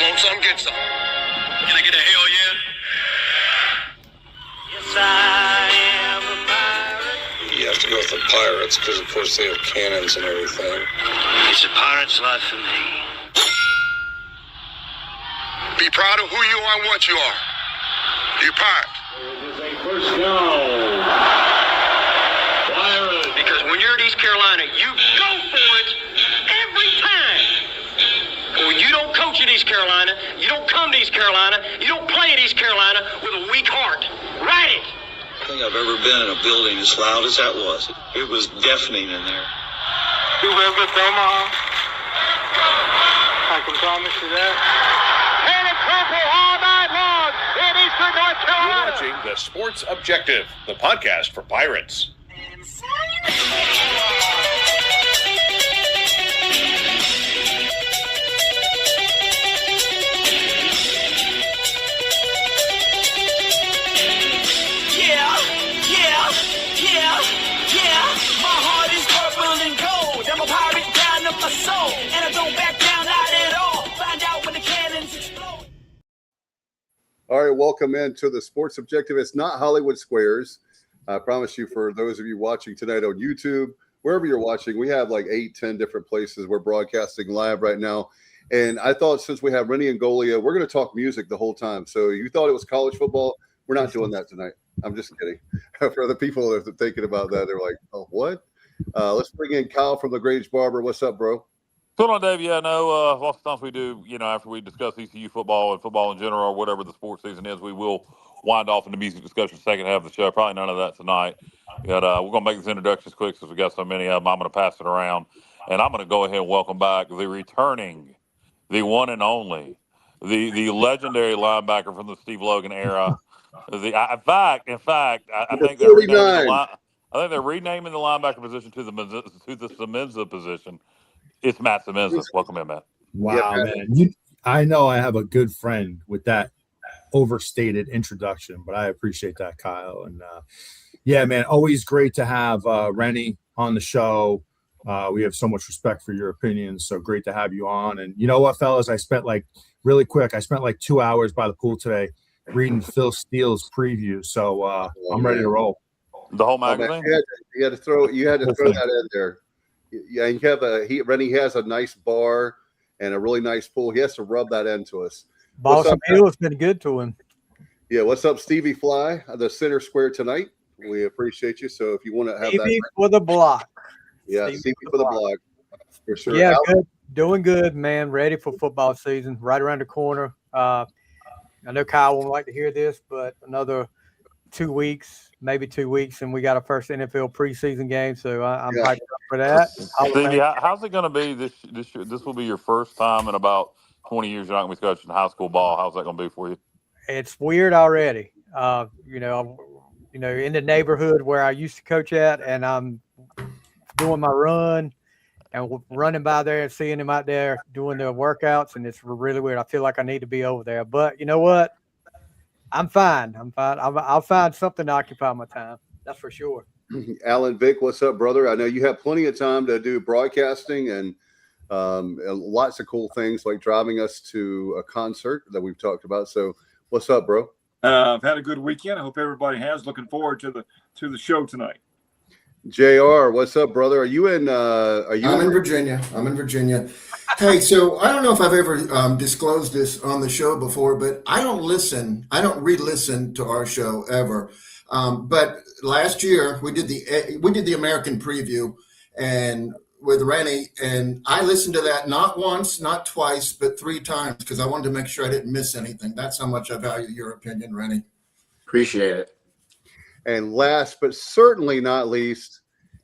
Want some, get some. Can I get a hell yeah? Yes, I am a pirate. You have to go with the pirates because, of course, they have cannons and everything. It's a pirate's life for me. Be proud of who you are and what you are. You're pirate. It is a first down. Pirates. Because when you're at East Carolina, you go for it every time. Or you don't coach at East Carolina, you don't come to East Carolina, you don't play at East Carolina with a weak heart. Write it. I think I've ever been in a building as loud as that was. It was deafening in there. Whoever Omaha, I can promise you that. And it's purple all night long in Eastern North Carolina. You're watching The Sports Objective, the podcast for Pirates. My heart is purple and gold. I'm a pirate down of my soul, and I don't back down, not at all. Find out when the cannons explode. All right, welcome into the Sports Objective. It's not Hollywood Squares. I promise you, for those of you watching tonight on YouTube, wherever you're watching, we have like 8-10 different places we're broadcasting live right now. And I thought, since we have Rene Ingoglia, we're going to talk music the whole time. So you thought it was college football. We're not doing that tonight. I'm just kidding. For the people that are thinking about that, they're like, oh, what? Let's bring in Kyle from the Grange Barber. What's up, bro? What's going on, Dave? Yeah, no, lots of times we do, after we discuss ECU football and football in general or whatever the sports season is, we will wind off into music discussion second half of the show. Probably none of that tonight. But we're going to make these introductions quick since we got so many of them. I'm going to pass it around. And I'm going to go ahead and welcome back the returning, the one and only, the legendary linebacker from the Steve Logan era. In fact, I think they're renaming the linebacker position to the Semenza position. It's Matt Semenza. Welcome in, Matt. Wow, man. I know I have a good friend with that overstated introduction, but I appreciate that, Kyle. And yeah, man, always great to have Rene on the show. We have so much respect for your opinions. So great to have you on. And you know what, fellas, I spent like 2 hours by the pool today reading Phil Steele's preview. So I'm ready to roll. The whole magazine? You had to throw that in there. Yeah, Rene has a nice bar and a really nice pool. He has to rub that into us. Balsam Hill's been good to him. Yeah, what's up, Stevie Fly, the center square tonight? We appreciate you. So if you want to have Stevie for the block. Yeah, Stevie for the block. For sure. Yeah, good. Doing good, man. Ready for football season. Right around the corner. I know Kyle won't like to hear this, but another 2 weeks, maybe 2 weeks, and we got our first NFL preseason game. So I'm hyped up for that. Stevie, how's it going to be this year? This will be your first time in about 20 years you're not going to be coaching high school ball. How's that going to be for you? It's weird already. In the neighborhood where I used to coach at, and I'm doing my run and running by there and seeing him out there doing their workouts, and it's really weird. I feel like I need to be over there. But you know what? I'm fine. I'll find something to occupy my time. That's for sure. Alan Vick, what's up, brother? I know you have plenty of time to do broadcasting and lots of cool things like driving us to a concert that we've talked about. So what's up, bro? I've had a good weekend. I hope everybody has. Looking forward to the show tonight. JR, what's up, brother? Are you in I'm in Virginia. Hey, so I don't know if I've ever disclosed this on the show before, but I don't re-listen to our show ever. But last year we did the American preview and with Rene, and I listened to that not once, not twice, but 3 times because I wanted to make sure I didn't miss anything. That's how much I value your opinion, Rene. Appreciate it. And last but certainly not least,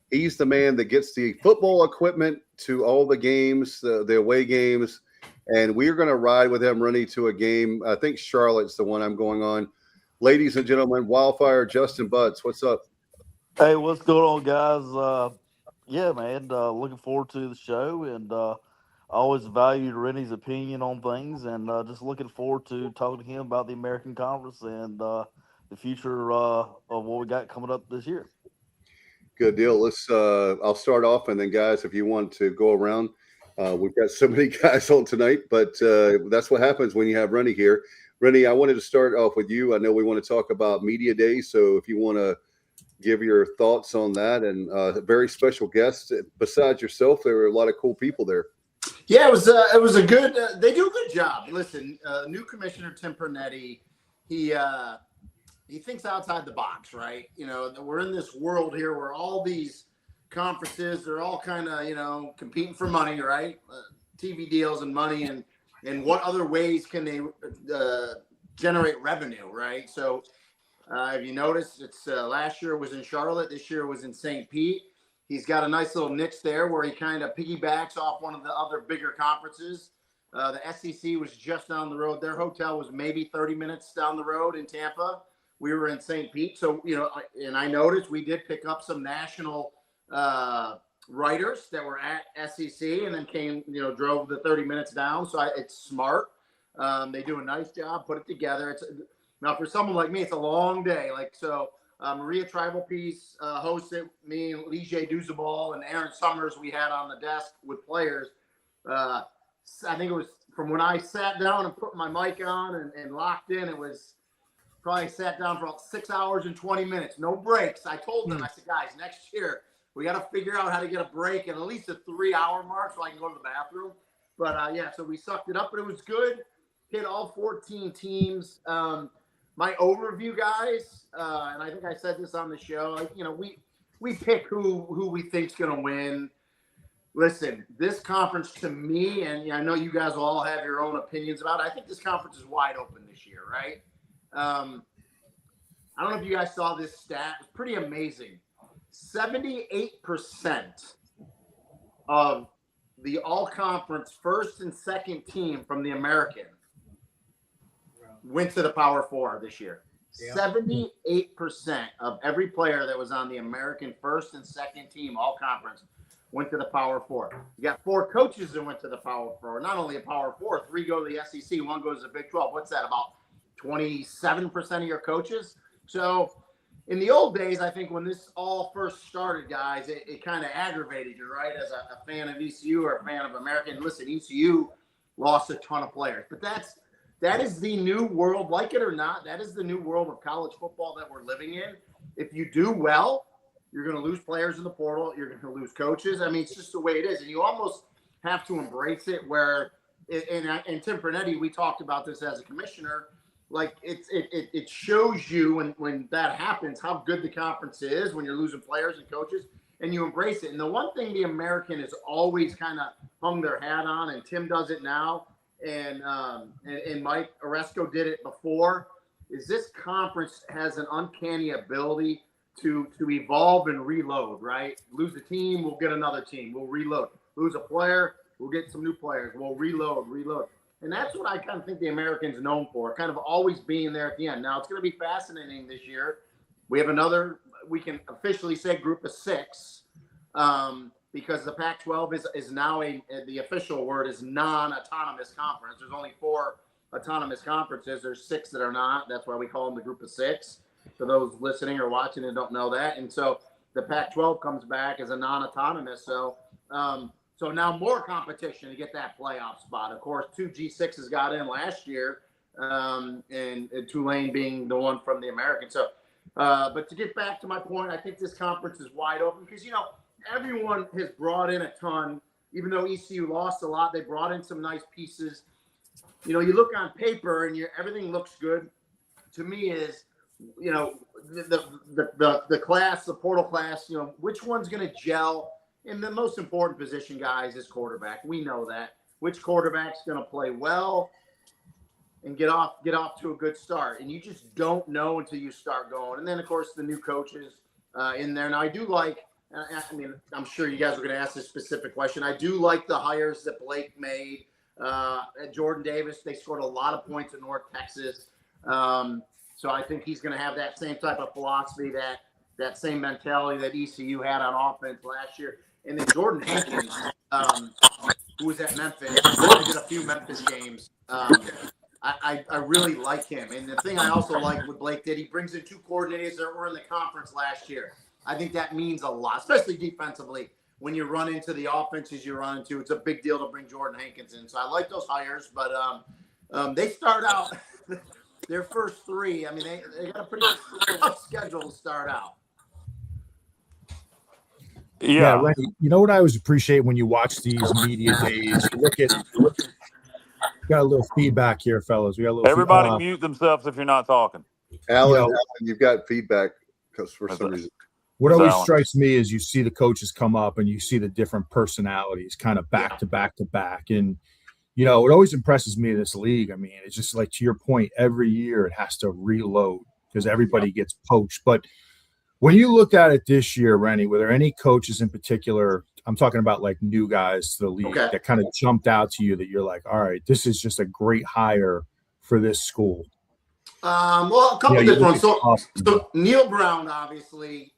he's the man that gets the football equipment to all the games, the away games. And we're going to ride with him, Rene, to a game. I think Charlotte's the one I'm going on. Ladies and gentlemen, Wildfire Justin Butts, what's up? Hey, what's going on, guys? Yeah, man, looking forward to the show. And I always valued Rene's opinion on things. And just looking forward to talking to him about the American Conference and the future of what we got coming up this year. Good deal. Let's. I'll start off, and then guys, if you want to go around, We've got so many guys on tonight, but that's what happens when you have Rene here. Rene, I wanted to start off with you. I know we want to talk about Media Day, so if you want to give your thoughts on that, and a very special guest besides yourself, there were a lot of cool people there. Yeah, it was a good. They do a good job. Listen, new commissioner Tim Pernetti, he thinks outside the box, right? You know, we're in this world here where all these conferences, they're all kind of competing for money, right? TV deals and money, and what other ways can they generate revenue, right? So if you notice, it's last year was in Charlotte, this year was in St. Pete. He's got a nice little niche there where he kind of piggybacks off one of the other bigger conferences. The SEC was just down the road. Their hotel was maybe 30 minutes down the road in Tampa. We were in St. Pete. So, and I noticed we did pick up some national writers that were at SEC and then drove the 30 minutes down. So it's smart. They do a nice job, put it together. Now for someone like me, it's a long day. Maria Tribal Peace hosted me and Lige Duzabal and Aaron Summers. We had on the desk with players. I think it was from when I sat down and put my mic on and locked in, it was probably sat down for about 6 hours and 20 minutes. No breaks. I told them, I said, guys, next year, we got to figure out how to get a break and at least a 3-hour mark so I can go to the bathroom. But, so we sucked it up, but it was good. Hit all 14 teams. My overview, guys, and I think I said this on the show, we pick who we think's going to win. Listen, this conference to me, and I know you guys will all have your own opinions about it, I think this conference is wide open this year, right? I don't know if you guys saw this stat. It's pretty amazing. 78% of the all-conference first and second team from the American went to the Power Four this year. Yeah. 78% of every player that was on the American first and second team, all conference, went to the Power Four. You got 4 coaches that went to the Power Four. Not only a Power Four, 3 go to the SEC, 1 goes to the Big 12. What's that, about 27% of your coaches? So in the old days, I think when this all first started, guys, it kind of aggravated you, right? As a fan of ECU or a fan of American. Listen, ECU lost a ton of players, but that is the new world, like it or not. That is the new world of college football that we're living in. If you do well, you're going to lose players in the portal. You're going to lose coaches. I mean, it's just the way it is. And you almost have to embrace it where, and Tim Pernetti, we talked about this as a commissioner, like it shows you when that happens how good the conference is when you're losing players and coaches, and you embrace it. And the one thing the American has always kind of hung their hat on, and Tim does it now, and Mike Oresco did it before, is this conference has an uncanny ability to evolve and reload, right? Lose a team, we'll get another team. We'll reload. Lose a player, we'll get some new players. We'll reload. And that's what I kind of think the American's known for, kind of always being there at the end. Now, it's going to be fascinating this year. We have we can officially say group of 6, because the Pac-12 is now the official word is non-autonomous conference. There's only 4 autonomous conferences. There's 6 that are not. That's why we call them the group of 6, for those listening or watching and don't know that. And so the Pac-12 comes back as a non-autonomous. So now more competition to get that playoff spot. Of course, 2 G6s got in last year, and Tulane being the one from the American. So, but to get back to my point, I think this conference is wide open because, everyone has brought in a ton. Even though ECU lost a lot, they brought in some nice pieces. You look on paper and everything looks good. To me, is the class, the portal class. Which one's going to gel? And the most important position, guys, is quarterback. We know that. Which quarterback's going to play well and get off to a good start? And you just don't know until you start going. And then, of course, the new coaches in there. Now, I do like. I mean, I'm sure you guys are going to ask this specific question. I do like the hires that Blake made. Jordan Davis, they scored a lot of points in North Texas. So I think he's going to have that same type of philosophy, that same mentality that ECU had on offense last year. And then Jordan Hankins, who was at Memphis, I did a few Memphis games. I really like him. And the thing I also like with Blake that he brings in 2 coordinators that were in the conference last year. I think that means a lot, especially defensively, when you run into the offenses you run into. It's a big deal to bring Jordan Hankins in. So I like those hires, but they start out their first three. I mean, they got a pretty tough schedule to start out. Yeah, Rennie, you know what I always appreciate when you watch these media days? Got a little feedback here, fellas. We got a little. Everybody mute themselves if you're not talking. Alan, you've got feedback because for some reason. What always strikes me is you see the coaches come up and you see the different personalities kind of back to back to back. And, you know, it always impresses me in this league. I mean, it's just like, to your point, every year it has to reload because everybody gets poached. But when you looked at it this year, Rennie, were there any coaches in particular, I'm talking about like new guys to the league, that kind of jumped out to you that you're like, all right, this is just a great hire for this school? Well, a couple different ones. So Neil Brown, obviously,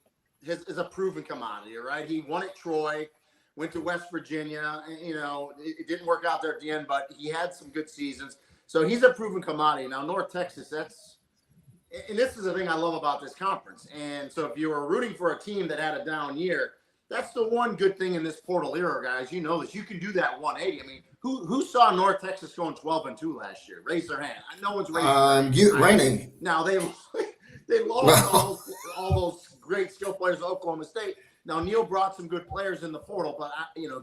is a proven commodity, right? He won at Troy, went to West Virginia. You know, it didn't work out there at the end, but he had some good seasons. So he's a proven commodity. Now, North Texas, and this is the thing I love about this conference. And so if you were rooting for a team that had a down year, that's the one good thing in this portal era, guys. You know this. You can do that 180. I mean, who saw North Texas going 12-2 last year? Raise their hand. No one's raised their hand. Rene. Now, they lost all those great skill players at Oklahoma State. Now, Neil brought some good players in the portal, but,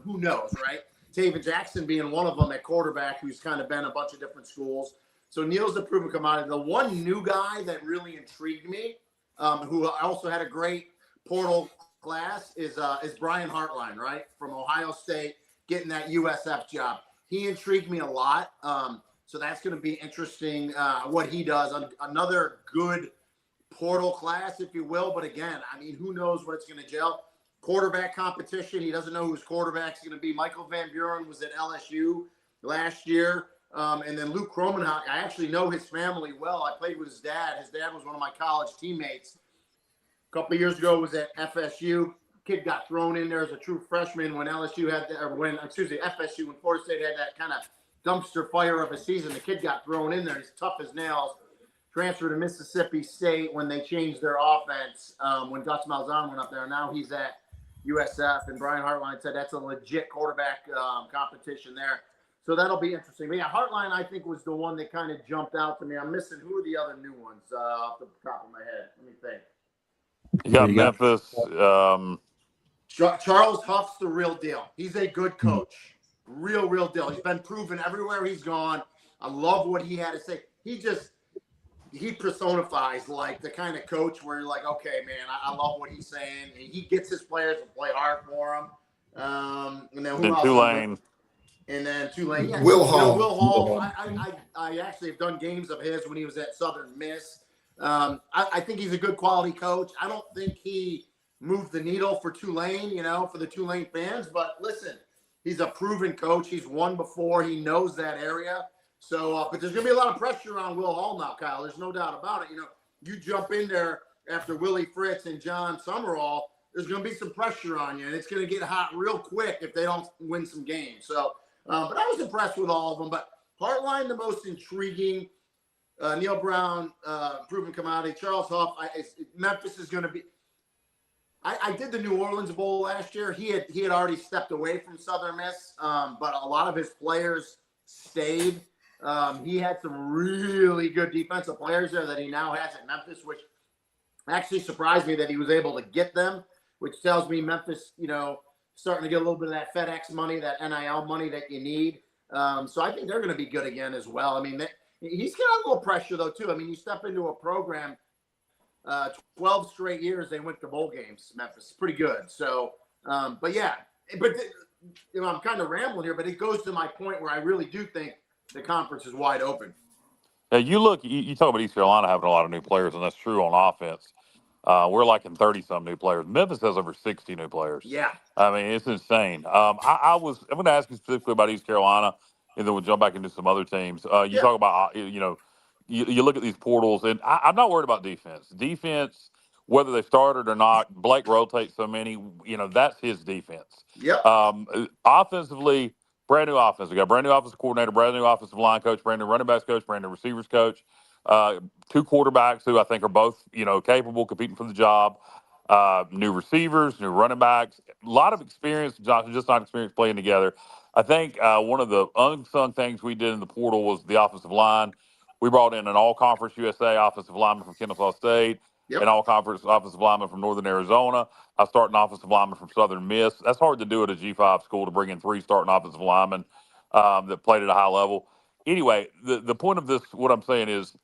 who knows, right? Taven Jackson being one of them at quarterback, who's kind of been a bunch of different schools. So Neil's a proven commodity. The one new guy that really intrigued me, who also had a great portal class, is Brian Hartline, right? From Ohio State, getting that USF job. He intrigued me a lot. So that's going to be interesting what he does. Another good portal class, if you will. But again, I mean, who knows what's going to gel. Quarterback competition. He doesn't know whose quarterback's going to be. Michael Van Buren was at LSU last year. And then Luke Kromenhoek, I actually know his family well. I played with his dad. His dad was one of my college teammates. A couple of years ago was at FSU. Kid got thrown in there as a true freshman when FSU, when Florida State had that kind of dumpster fire of a season. The kid got thrown in there. He's tough as nails. Transferred to Mississippi State when they changed their offense, when Gus Malzahn went up there. Now he's at USF, and Brian Hartline said that's a legit quarterback competition there. So that'll be interesting. But yeah, Hartline, I think, was the one that kind of jumped out to me. I'm missing, who are the other new ones off the top of my head? Let me think. You got Memphis. Charles Huff's the real deal. He's a good coach. Real deal. He's been proven everywhere he's gone. I love what he had to say. He personifies like the kind of coach where you're like, okay, man, I love what he's saying. And he gets his players to play hard for him. And then who else? Tulane. And then Tulane. Yeah, Will Hall. Will Hall. I actually have done games of his when he was at Southern Miss. I think he's a good quality coach. I don't think he moved the needle for Tulane, for the Tulane fans. But listen, he's a proven coach. He's won before. He knows that area. So, but there's going to be a lot of pressure on Will Hall now, Kyle. There's no doubt about it. You jump in there after Willie Fritz and John Summerall, there's going to be some pressure on you, and it's going to get hot real quick if they don't win some games. So, but I was impressed with all of them. But Hartline, the most intriguing. Neil Brown, proven commodity. Charles Huff. Memphis is going to be. I did the New Orleans Bowl last year. He had already stepped away from Southern Miss, but a lot of his players stayed. He had some really good defensive players there that he now has at Memphis, which actually surprised me that he was able to get them, which tells me Memphis, starting to get a little bit of that FedEx money, that NIL money that you need. So I think they're going to be good again as well. I mean, he's got a little pressure, though, too. I mean, you step into a program, 12 straight years they went to bowl games, Memphis. Pretty good. So, but yeah. But, I'm kind of rambling here, but it goes to my point where I really do think the conference is wide open. You talk about East Carolina having a lot of new players, and that's true on offense. We're like in 30-some new players. Memphis has over 60 new players. Yeah. I mean, it's insane. I'm going to ask you specifically about East Carolina, and then we'll jump back into some other teams. You talk about, you look at these portals, and I'm not worried about defense. Defense, whether they started or not, Blake rotates so many, that's his defense. Yep. Offensively, brand new offense. We got brand new offensive coordinator, brand new offensive line coach, brand new running backs coach, brand new receivers coach. Two quarterbacks who I think are both, capable, competing for the job. new receivers, new running backs, a lot of experience, just not experience playing together. I think one of the unsung things we did in the portal was the offensive line. We brought in an all-conference USA offensive lineman from Kennesaw State, an all-conference offensive lineman from Northern Arizona, a starting offensive lineman from Southern Miss. That's hard to do at a G5 school, to bring in 3 starting offensive linemen that played at a high level. Anyway, the point of this, what I'm saying is,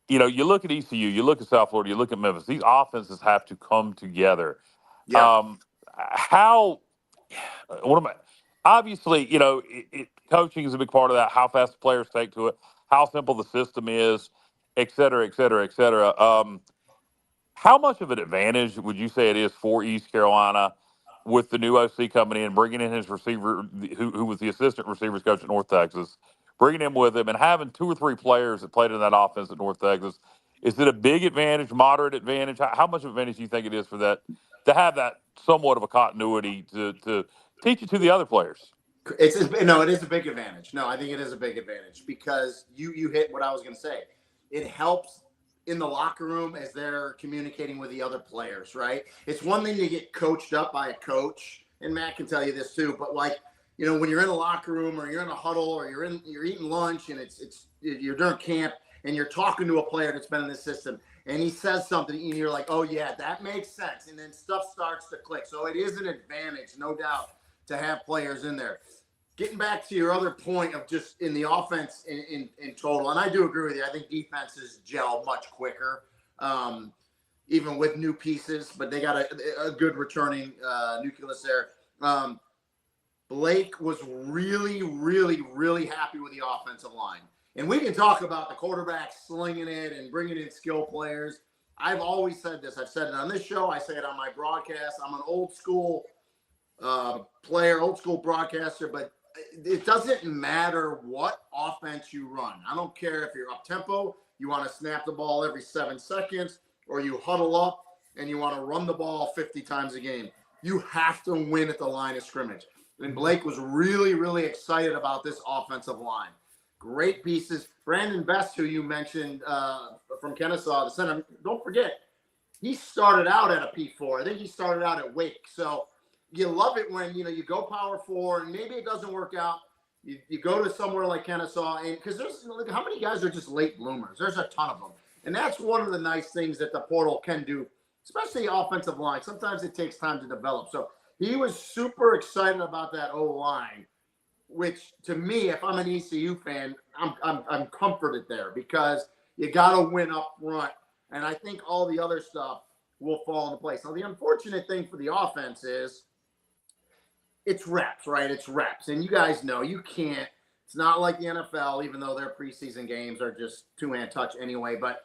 you look at ECU, you look at South Florida, you look at Memphis. These offenses have to come together. Yeah. Obviously, coaching is a big part of that. How fast the players take to it, how simple the system is, et cetera, et cetera, et cetera. How much of an advantage would you say it is for East Carolina with the new OC coming in, bringing in his receiver, who was the assistant receivers coach at North Texas, bringing him with him, and having 2 or 3 players that played in that offense at North Texas? Is it a big advantage, moderate advantage? How much of an advantage do you think it is for that, to have that somewhat of a continuity to teach it to the other players? It is a big advantage. No, I think it is a big advantage because you hit what I was going to say. It helps in the locker room as they're communicating with the other players, right? It's one thing to get coached up by a coach, and Matt can tell you this too, but when you're in a locker room or you're in a huddle or you're eating lunch and you're during camp and you're talking to a player that's been in the system and he says something and you're like, oh yeah, that makes sense. And then stuff starts to click. So it is an advantage, no doubt, to have players in there. Getting back to your other point of just in the offense in total, and I do agree with you. I think defenses gel much quicker, even with new pieces, but they got a good returning nucleus there. Blake was really, really, really happy with the offensive line. And we can talk about the quarterback slinging it and bringing in skill players. I've always said this. I've said it on this show. I say it on my broadcast. I'm an old school player, old school broadcaster, but it doesn't matter what offense you run. I don't care if you're up tempo, you want to snap the ball every 7 seconds, or you huddle up and you want to run the ball 50 times a game. You have to win at the line of scrimmage. And Blake was really, really excited about this offensive line. Great pieces. Brandon Best, who you mentioned from Kennesaw, the center, don't forget, he started out at a P4. I think he started out at Wake. So you love it when, you go Power 4 and maybe it doesn't work out. You go to somewhere like Kennesaw, and because there's how many guys are just late bloomers? There's a ton of them. And that's one of the nice things that the portal can do, especially offensive line. Sometimes it takes time to develop. So he was super excited about that O-line, which to me, if I'm an ECU fan, I'm comforted there because you got to win up front. And I think all the other stuff will fall into place. Now, the unfortunate thing for the offense is it's reps, right? It's reps. And you guys know you can't. It's not like the NFL, even though their preseason games are just two-hand touch anyway. But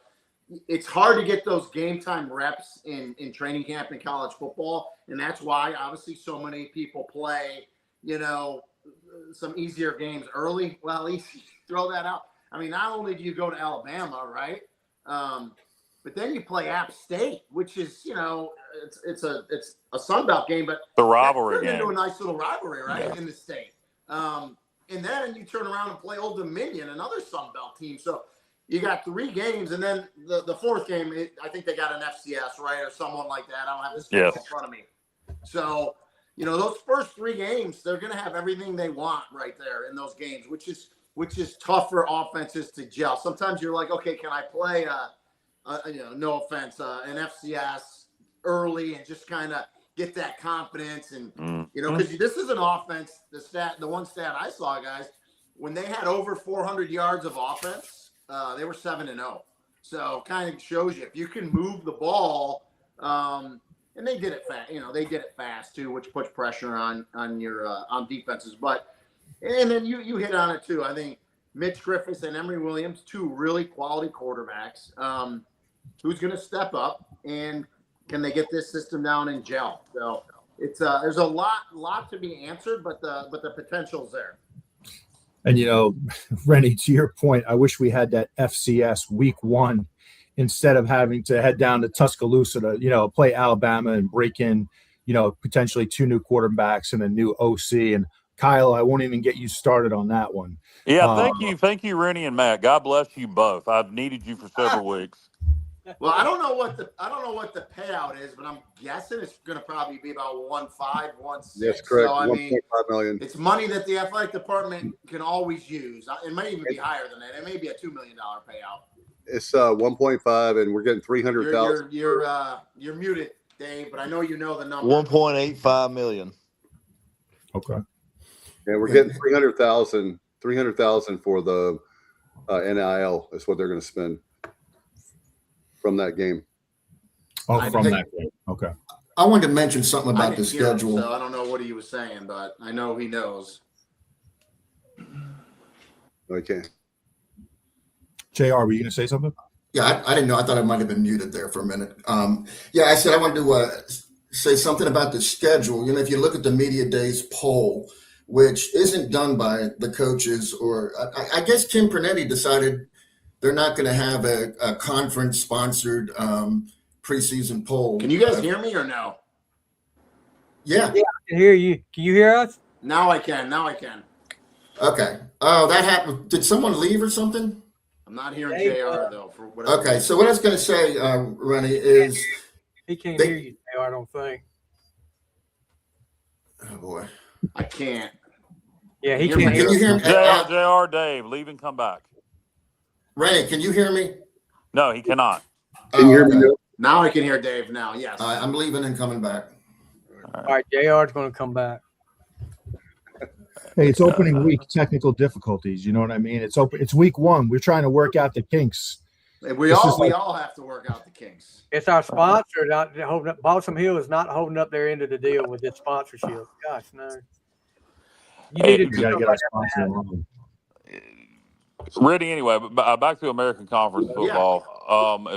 it's hard to get those game time reps in training camp in college football. And that's why, obviously, so many people play, some easier games early. Well, easy, throw that out. I mean, not only do you go to Alabama, right? But then you play App State, which is, it's a Sun Belt game, but the rivalry game. Into a nice little rivalry, right, in the state. And then you turn around and play Old Dominion, another Sun Belt team. So you got 3 games, and then the fourth game, I think they got an FCS, right, or someone like that. I don't have this in front of me. So, those first 3 games, they're going to have everything they want right there in those games, which is tough for offenses to gel. Sometimes you're like, okay, can I play no offense, an FCS early and just kind of get that confidence and because this is an offense. The one stat I saw, guys, when they had over 400 yards of offense, they were 7-0. So kind of shows you if you can move the ball, and they did it fast. They did it fast too, which puts pressure on your on defenses. But and then you hit on it too. I think Mitch Griffiths and Emory Williams, 2 really quality quarterbacks. Who's going to step up and can they get this system down and gel? So it's there's a lot to be answered, but the potential's there. And Rene, to your point, I wish we had that FCS week 1 instead of having to head down to Tuscaloosa to play Alabama and break in potentially 2 new quarterbacks and a new OC. And Kyle, I won't even get you started on that one. Yeah, thank you, Rene and Matt. God bless you both. I've needed you for several weeks. Well, I don't know what the payout is, but I'm guessing it's going to probably be about 1.5, 1.6. Yes, correct. So I 1.5 mean, million. it's money that the athletic department can always use. It may even be higher than that. It may be a $2 million payout. It's 1.5, and we're getting 300,000. You're muted, Dave, but I know you know the number. 1.85 million. Okay. And we're getting 300,000 for the NIL. Is what they're going to spend from that game. Oh, from that game. Okay. I wanted to mention something I about the didn't hear him, schedule. so I don't know what he was saying, but I know he knows. Okay. JR, were you going to say something? Yeah, I didn't know. I thought I might have been muted there for a minute. Yeah, I said I wanted to say something about the schedule. You know, if you look at the Media Days poll, which isn't done by the coaches, or I guess Tim Pernetti decided they're not going to have a conference-sponsored preseason poll. Can you guys hear me or no? Yeah. Yeah, I can hear you. Can you hear us? Now I can. Okay. Oh, that happened. Did someone leave or something? I'm not hearing JR though. For whatever. Okay, so what I was going to say, Rene, is he can't hear you, JR, I don't think. Oh boy, I can't. Yeah, he can't hear. Can you hear me? JR, Dave, leave and come back. Rene, can you hear me? No, he cannot. Can you hear me? Now I can hear Dave. Now, yes. I'm leaving and coming back. All right, JR's going to come back. Hey, it's opening week technical difficulties. You know what I mean? It's week one. We're trying to work out the kinks. We all have to work out the kinks. It's our sponsor not holding up. Balsam Hill is not holding up their end of the deal with its sponsorship. Gosh, no. You need to got to get our sponsor on. Ready anyway, but back to American Conference football.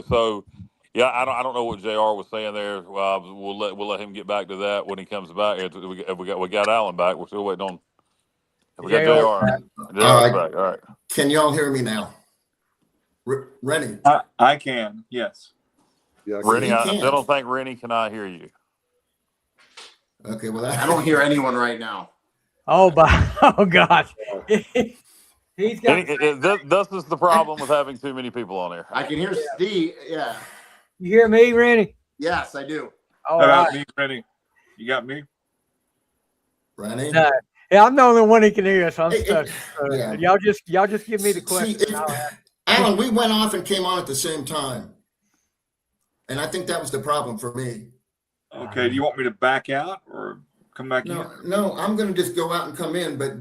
So yeah, I don't know what JR was saying there. We'll let him get back to that when he comes back. We got Allen back. We're still waiting on. We got JR. JR's back. All right. Can y'all hear me now? Rennie. I can. Yes. Yeah, Rennie, I still don't think Rennie cannot hear you. Okay, well, I don't hear anyone right now. Oh, gosh. He's got. This is the problem with having too many people on here. I can hear Steve. Yeah. You hear me, Rennie? Yes, I do. All How about right. me, Rennie? You got me? Rennie? No. Yeah, I'm the only one who can hear, so I'm Hey, stuck. yeah. Y'all just give me the question. Alan, we went off and came on at the same time. And I think that was the problem for me. Okay. Do you want me to back out or come back in? No, I'm going to just go out and come in, but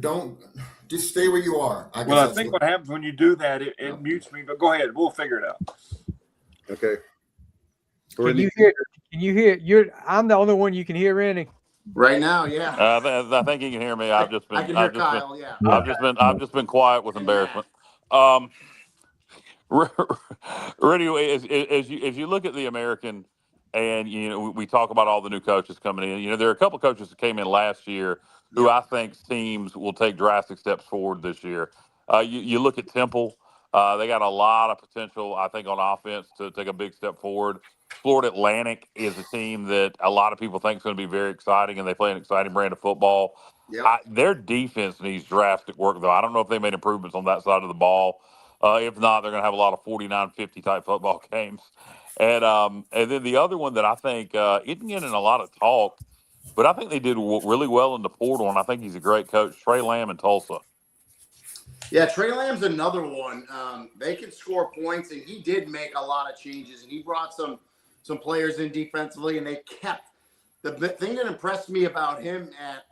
just stay where you are. I think what happens when you do that, it mutes me, but go ahead. We'll figure it out. Okay. Can you hear? I'm the only one you can hear, Rennie. Right now, yeah. I think he can hear me. I've just been. I can hear Kyle. Yeah. I've just been quiet with embarrassment. Rennie, as you look at the American, and we talk about all the new coaches coming in. There are a couple of coaches that came in last year who I think teams will take drastic steps forward this year. You look at Temple. They got a lot of potential, I think, on offense to take a big step forward. Florida Atlantic is a team that a lot of people think is going to be very exciting, and they play an exciting brand of football. Yep. Their defense needs drastic work, though. I don't know if they made improvements on that side of the ball. If not, they're going to have a lot of 49-50 type football games. And then the other one that I think isn't getting a lot of talk, but I think they did really well in the portal, and I think he's a great coach, Trey Lamb in Tulsa. Yeah, Trey Lamb's another one. They can score points, and he did make a lot of changes, and he brought some players in defensively, and they kept the thing that impressed me about him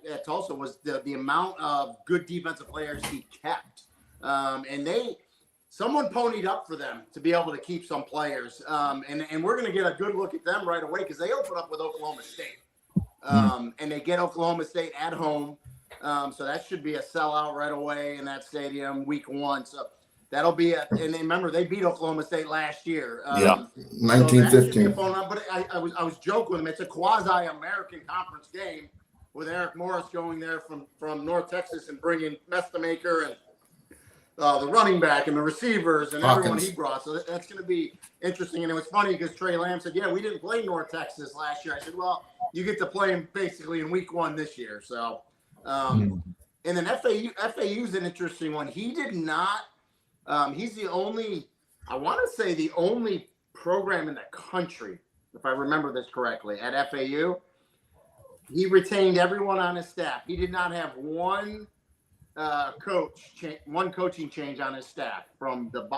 at Tulsa was the amount of good defensive players he kept. And someone ponied up for them to be able to keep some players. And we're going to get a good look at them right away because they open up with Oklahoma State. And they get Oklahoma State at home. So that should be a sellout right away in that stadium week one. So that'll be and remember they beat Oklahoma State last year. 1915. But I was joking with them. It's a quasi-American conference game with Eric Morris going there from North Texas and bringing Mestamaker and the running back and the receivers and everyone he brought. So that's going to be interesting. And it was funny because Trey Lamb said, yeah, we didn't play North Texas last year. I said, well, you get to play him basically in week one this year. So, and then FAU's an interesting one. He did not, he's the only, I want to say the only program in the country, if I remember this correctly, at FAU. He retained everyone on his staff. He did not have one coaching change on his staff from the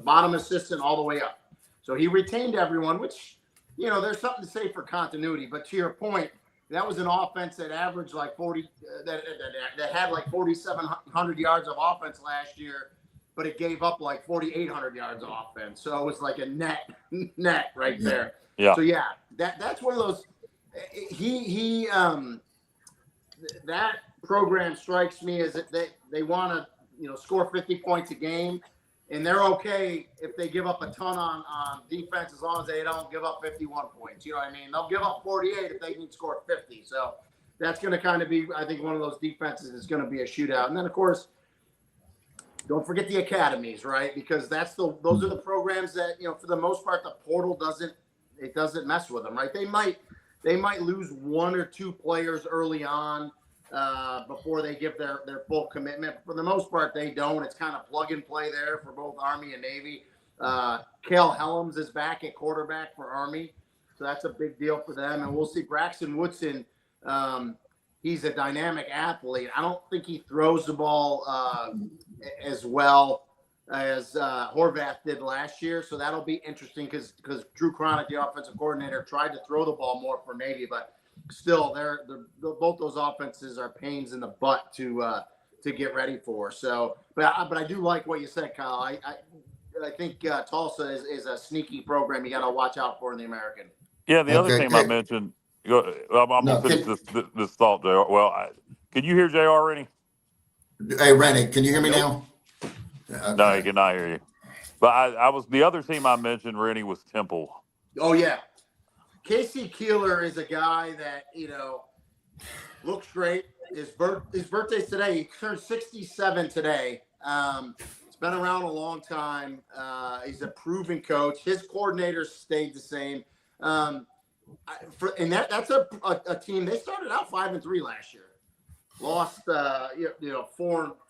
bottom assistant all the way up. So he retained everyone, which, there's something to say for continuity. But to your point, that was an offense that averaged like 40, that had like 4,700 yards of offense last year, but it gave up like 4,800 yards of offense. So it was like a net right there. Yeah. So yeah, that's one of those. That program strikes me as that they want to score 50 points a game, and they're okay if they give up a ton on defense as long as they don't give up 51 points. You know what I mean? They'll give up 48 if they can score 50. So that's going to kind of be, I think, one of those defenses is going to be a shootout. And then of course, don't forget the academies, right? Because those are the programs that for the most part the portal doesn't mess with them, right? They might lose one or two players early on before they give their full commitment. For the most part, they don't. It's kind of plug and play there for both Army and Navy. Cale Helms is back at quarterback for Army, so that's a big deal for them. And we'll see Braxton Woodson. He's a dynamic athlete. I don't think he throws the ball as well as Horvath did last year. So that'll be interesting because Drew Cronick, the offensive coordinator, tried to throw the ball more for Navy, but still, both those offenses are pains in the butt to get ready for. So, but I do like what you said, Kyle. I think Tulsa is a sneaky program you got to watch out for in the American. Yeah, the other team I mentioned. I'm gonna finish this thought, JR. Well, can you hear JR, Rennie? Hey, Rennie, can you hear me now? Okay. No, he cannot hear you. But I was the other team I mentioned, Rennie, was Temple. Oh yeah, Casey Keeler is a guy that looks great. His birthday's today. He turned 67 today. He's been around a long time. He's a proven coach. His coordinators stayed the same. That's a team. They started out 5-3 last year. Lost 4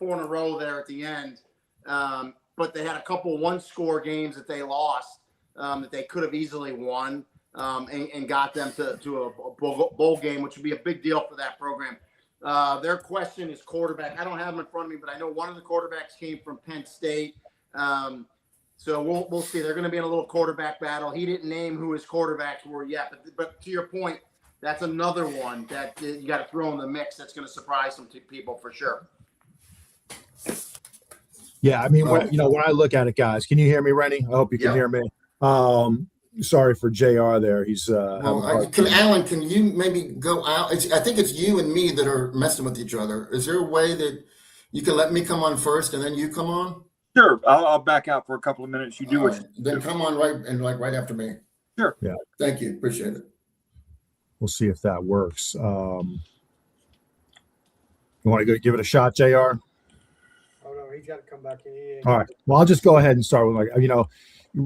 in a row there at the end. But they had a couple one-score games that they lost that they could have easily won and got them to a bowl game, which would be a big deal for that program. Their question is quarterback. I don't have them in front of me, but I know one of the quarterbacks came from Penn State. So we'll see. They're going to be in a little quarterback battle. He didn't name who his quarterbacks were yet, but to your point, that's another one that you got to throw in the mix. That's going to surprise some people for sure. Yeah, I mean, when I look at it, guys, can you hear me, Rennie? I hope you can hear me. Sorry for JR there. He's Alan, can you maybe go out? I think it's you and me that are messing with each other. Is there a way that you can let me come on first and then you come on? Sure. I'll back out for a couple of minutes. You do what you then come on right after me. Sure. Yeah. Thank you. Appreciate it. We'll see if that works. You want to go give it a shot, JR? Oh no, he's got to come back in. All right. Well, I'll just go ahead and start with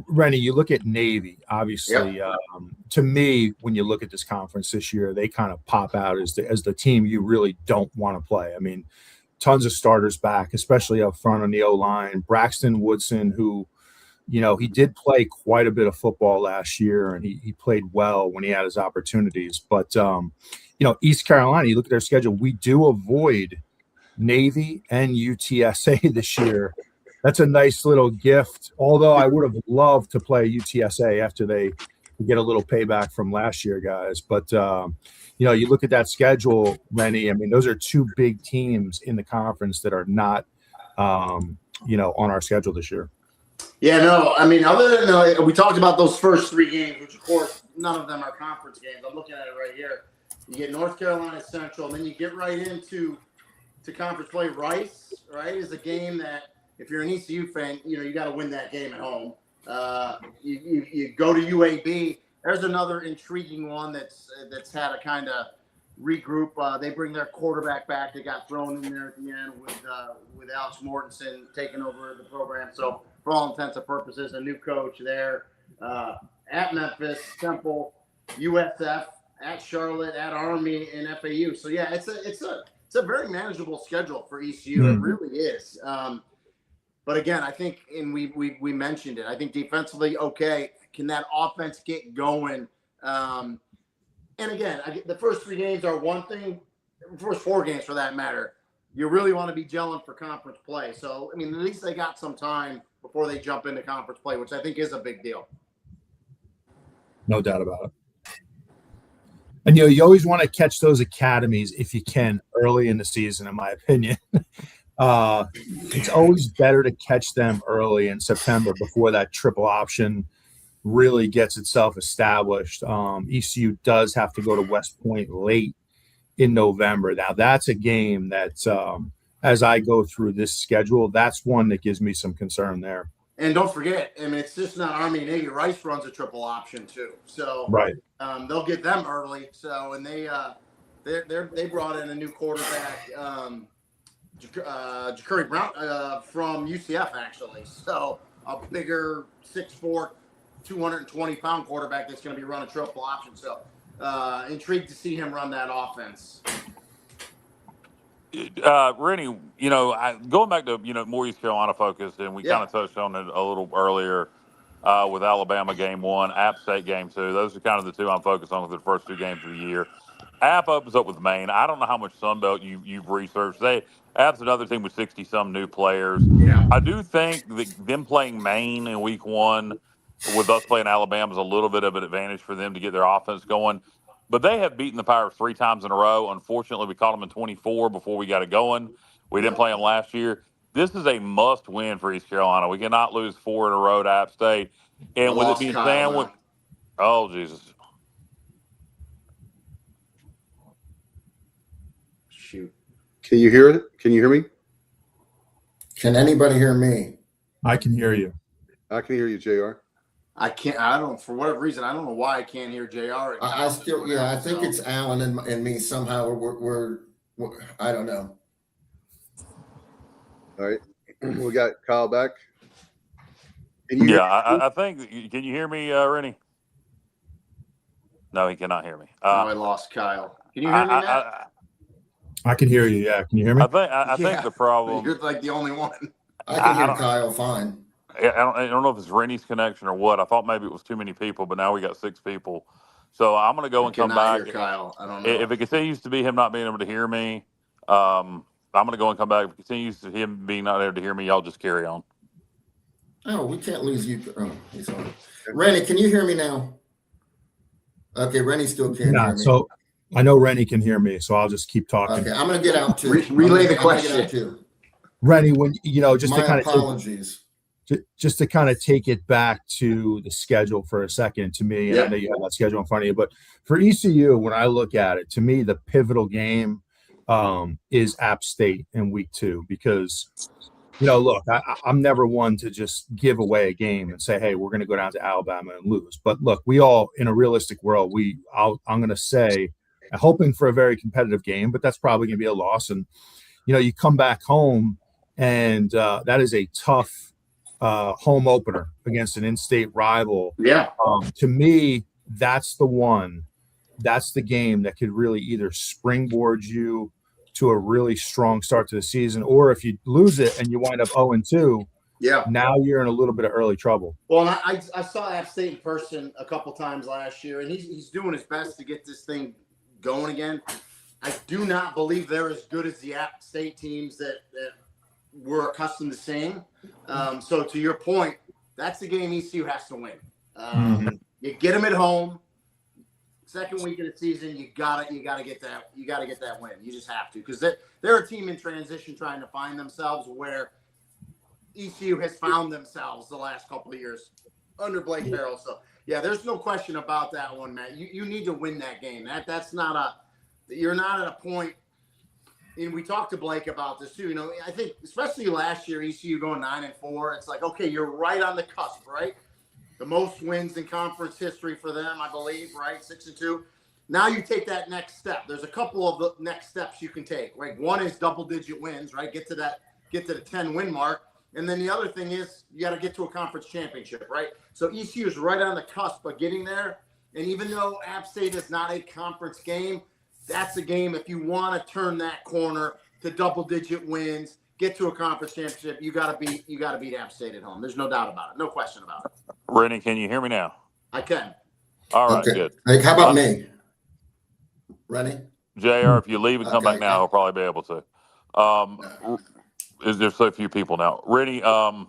Rennie, you look at Navy, obviously. To me, when you look at this conference this year, they kind of pop out as the team you really don't want to play. I mean, tons of starters back, especially up front on the O-line. Braxton Woodson, who, he did play quite a bit of football last year, and he played well when he had his opportunities. But, East Carolina, you look at their schedule, we do avoid Navy and UTSA this year. That's a nice little gift, although I would have loved to play UTSA after they get a little payback from last year, guys. But, you look at that schedule, Rennie, I mean, those are two big teams in the conference that are not, on our schedule this year. Yeah, no, I mean, other than we talked about those first 3 games, which, of course, none of them are conference games. I'm looking at it right here. You get North Carolina Central, and then you get right into conference play. Rice, right, is a game that, if you're an ECU fan, you got to win that game at home. You go to UAB. There's another intriguing one that's had a kind of regroup. They bring their quarterback back. They got thrown in there at the end with Alex Mortensen taking over the program. So for all intents and purposes, a new coach there. At Memphis, Temple, USF, at Charlotte, at Army, and FAU. So yeah, it's a very manageable schedule for ECU. It really is. But again, I think, and we mentioned it, I think defensively, okay, can that offense get going? And again, the first 3 games are one thing, the first 4 games for that matter. You really want to be gelling for conference play. So, I mean, at least they got some time before they jump into conference play, which I think is a big deal. No doubt about it. And, you always want to catch those academies if you can early in the season, in my opinion. It's always better to catch them early in September before that triple option really gets itself established. ECU does have to go to West Point late in November. Now, that's a game that, as I go through this schedule, that's one that gives me some concern there. And don't forget, I mean, it's just not Army and Navy. Rice runs a triple option too, so right. They'll get them early. So, and they brought in a new quarterback, Ja'Cory Brown from UCF actually. So a bigger 6'4", 220-pound quarterback that's going to be running triple option. So intrigued to see him run that offense. Rennie, going back to, more East Carolina focus, and we kind of touched on it a little earlier with Alabama game 1, App State game 2. Those are kind of the 2 I'm focused on for the first 2 games of the year. App opens up with Maine. I don't know how much Sunbelt you've researched. App's another team with 60-some new players. Yeah. I do think that them playing Maine in week 1 with us playing Alabama is a little bit of an advantage for them to get their offense going. But they have beaten the Pirates 3 times in a row. Unfortunately, we caught them in 24 before we got it going. We didn't play them last year. This is a must-win for East Carolina. We cannot lose 4 in a row to App State. And with it being sandwiched, oh Jesus! Shoot! Can you hear it? Can you hear me? Can anybody hear me? I can hear you. I can hear you, JR. I can't. I don't. For whatever reason, I don't know why I can't hear JR. I still, I think it's Alan and me somehow. We're I don't know. All right, we got Kyle back. I think. Can you hear me, Rennie? No, he cannot hear me. I lost Kyle. Can you hear me, Matt? I can hear you. Yeah, can you hear me? I think the problem. You're like the only one. I can hear Kyle fine. I don't know if it's Rennie's connection or what. I thought maybe it was too many people, but now we got 6 people. So I'm going to go and come back. Hear Kyle. I don't know. If it continues to be him not being able to hear me, I'm going to go and come back. If it continues to him being not able to hear me, y'all just carry on. Oh, we can't lose you. Oh, he's on. Rennie, can you hear me now? Okay, Rennie still can't hear me. So I know Rennie can hear me, so I'll just keep talking. Okay, I'm going to get out too. Relay the question. Rennie, when just My to kind apologies. Just to kind of take it back to the schedule for a second, to me, and I know you have that schedule in front of you, but for ECU, when I look at it, to me, the pivotal game is App State in week 2, because, look, I'm never one to just give away a game and say, hey, we're going to go down to Alabama and lose. But look, we all, in a realistic world, I'm going to say, hoping for a very competitive game, but that's probably going to be a loss. And, you come back home, and that is a tough home opener against an in-state rival. Yeah. To me, that's the game that could really either springboard you to a really strong start to the season, or if you lose it and you wind up 0-2, now you're in a little bit of early trouble. Well, I saw App State in person a couple times last year, and he's doing his best to get this thing going again. I do not believe they're as good as the App State teams that we're accustomed to seeing. So to your point, that's the game ECU has to win. You get them at home. Second week of the season, you gotta get that win. You just have to, because they're a team in transition trying to find themselves, where ECU has found themselves the last couple of years under Blake Harrell. So yeah, there's no question about that one, Matt. You need to win that game. That's not you're not at a point. And we talked to Blake about this too. I think especially last year, ECU going 9-4. It's like, okay, you're right on the cusp, right? The most wins in conference history for them, I believe, right? 6-2. Now you take that next step. There's a couple of the next steps you can take, right? One is double-digit wins, right? Get to the 10-win mark. And then the other thing is you got to get to a conference championship, right? So ECU is right on the cusp of getting there. And even though App State is not a conference game, that's a game if you want to turn that corner to double-digit wins, get to a conference championship, you got to beat App State at home. There's no doubt about it. No question about it. Rennie, can you hear me now? I can. All right, Okay. good. Hey, how about me? Rennie? JR, if you leave and come Okay. back now, he'll probably be able to. There's so few people now. Rennie, you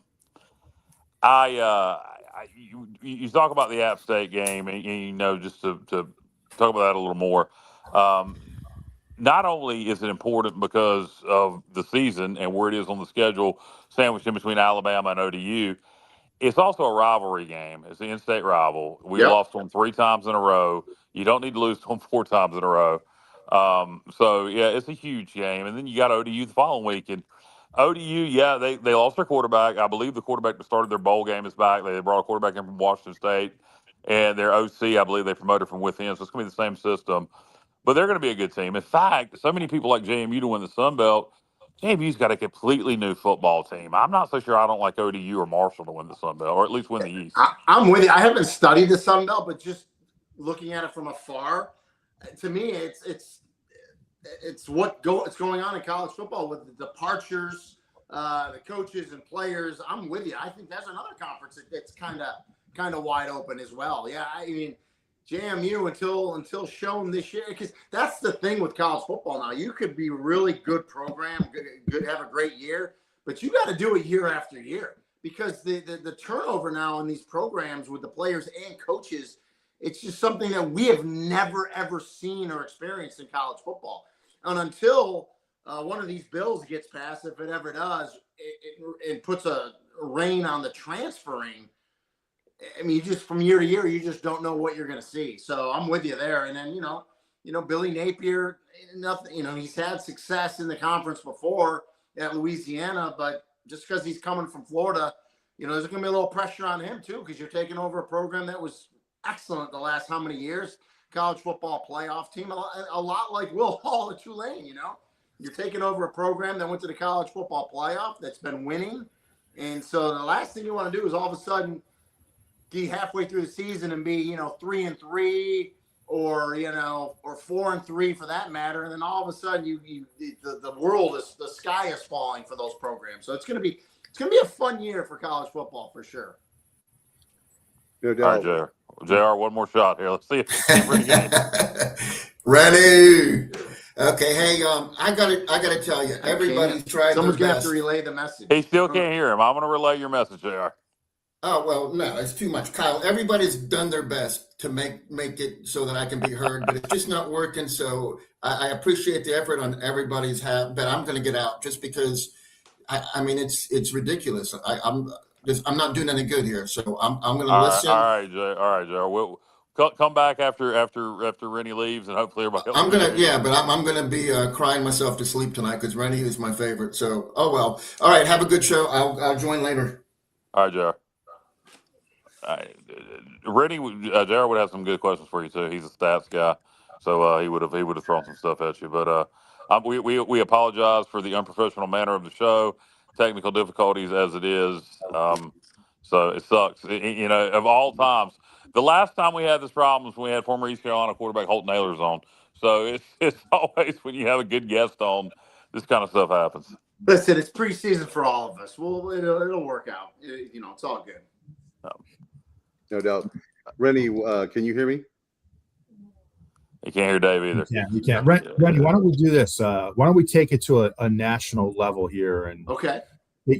talk about the App State game, and you know, just to talk about that a little more. Not only is it important because of the season and where it is on the schedule, sandwiched in between Alabama and ODU, it's also a rivalry game. It's an in-state rival. We lost them 3 times in a row. You don't need to lose to them 4 times in a row. So yeah, it's a huge game. And then you got ODU the following week, and ODU, yeah, they lost their quarterback. I believe the quarterback that started their bowl game is back. They brought a quarterback in from Washington State, and their OC, I believe they promoted from within. So it's going to be the same system, but they're going to be a good team. In fact, so many people like JMU to win the Sun Belt. JMU's got a completely new football team. I'm not so sure I don't like ODU or Marshall to win the Sun Belt, or at least win the East. I'm with you. I haven't studied the Sun Belt, but just looking at it from afar, to me, it's going on in college football with the departures, the coaches and players. I'm with you. I think that's another conference that's kind of wide open as well. Yeah, I mean, JMU until shown this year, because that's the thing with college football now. You could be really good program, good have a great year, but you got to do it year after year, because the turnover now in these programs with the players and coaches, it's just something that we have never ever seen or experienced in college football. And until one of these bills gets passed, if it ever does, it puts a rein on the transferring. I mean, just from year to year, you just don't know what you're going to see. So I'm with you there. And then, you know, Billy Napier, nothing, you know, he's had success in the conference before at Louisiana, but just because he's coming from Florida, you know, there's going to be a little pressure on him too, because you're taking over a program that was excellent the last how many years? College football playoff team, a lot like Will Hall at Tulane. You know, you're taking over a program that went to the college football playoff that's been winning, and so the last thing you want to do is all of a sudden be halfway through the season and be, you know, 3-3 or, you know, or 4-3 for that matter, and then all of a sudden the sky is falling for those programs. So it's gonna be a fun year for college football for sure. No doubt. doubt. All right, JR, one more shot here. Let's see if we're game. Ready? Okay, hey, I gotta tell you, everybody's tried. Someone's their gonna best. have to relay the message. He still can't hear him. I'm gonna relay your message, JR. Oh, well, no, it's too much. Kyle, everybody's done their best to make it so that I can be heard, but it's just not working. So I appreciate the effort on everybody's half, but I'm going to get out just because, I mean, it's ridiculous. I'm not doing any good here. So I'm going to listen. All right, JR. We'll come back after Rennie leaves, and hopefully everybody else. I'm going to be crying myself to sleep tonight because Rennie is my favorite. So, oh, well. All right. Have a good show. I'll join later. All right, JR. Rennie, JR would have some good questions for you too. He's a stats guy, so he would have thrown some stuff at you. But we apologize for the unprofessional manner of the show, technical difficulties as it is. So it sucks. You know, of all times, the last time we had this problem was when we had former East Carolina quarterback Holt Naylor's on. So it's always when you have a good guest on, this kind of stuff happens. Listen, it's preseason for all of us. Well, it'll work out. You know, it's all good. No doubt. Rennie, can you hear me? You can't hear Dave either. You can't. Rennie, why don't we do this? Why don't we take it to a national level here and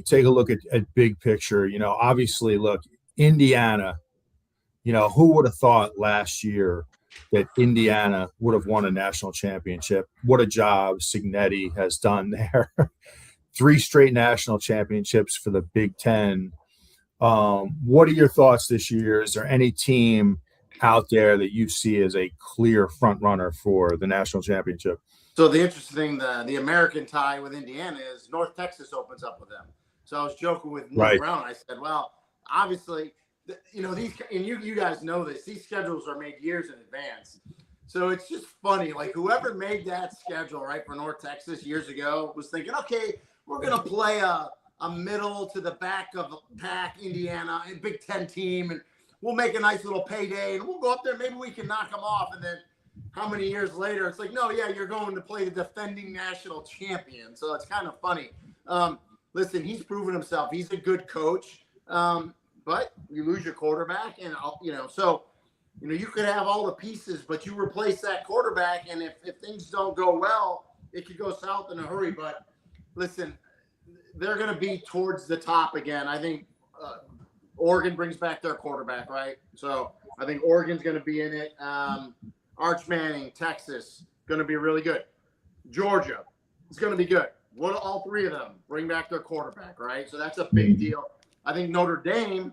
take a look at big picture? You know, obviously, look, Indiana, you know, who would have thought last year that Indiana would have won a national championship? What a job Signetti has done there. 3 straight national championships for the Big Ten. What are your thoughts this year? Is there any team out there that you see as a clear front runner for the national championship? So the interesting thing, the American tie with Indiana is North Texas opens up with them. So I was joking with Neil Brown. I said, well, obviously, you know, these, and you guys know this, these schedules are made years in advance. So it's just funny. Like whoever made that schedule, right, for North Texas years ago was thinking, okay, we're going to play a middle to the back of the pack Indiana, a Big Ten team, and we'll make a nice little payday, and we'll go up there. Maybe we can knock them off. And then how many years later, it's like, no, yeah, you're going to play the defending national champion. So it's kind of funny. Listen, he's proven himself. He's a good coach. But you lose your quarterback, and so you could have all the pieces, but you replace that quarterback, and if things don't go well, it could go south in a hurry. But listen, they're going to be towards the top again. I think Oregon brings back their quarterback, right? So I think Oregon's going to be in it. Arch Manning, Texas, going to be really good. Georgia is going to be good. What all three of them bring back their quarterback, right? So that's a big deal. I think Notre Dame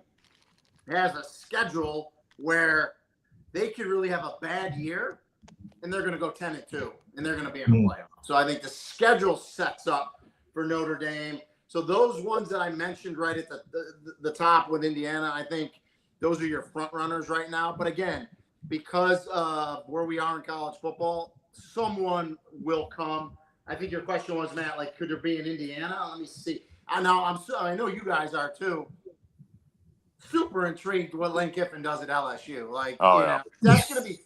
has a schedule where they could really have a bad year, and they're going to go 10-2, and they're going to be in the playoff. So I think the schedule sets up for Notre Dame. So those ones that I mentioned right at the top with Indiana, I think those are your front runners right now. But again, because of where we are in college football, someone will come. I think your question was, Matt, like, could there be in Indiana? Let me see. I know you guys are too. Super intrigued what Lane Kiffin does at LSU. Like, that's going to be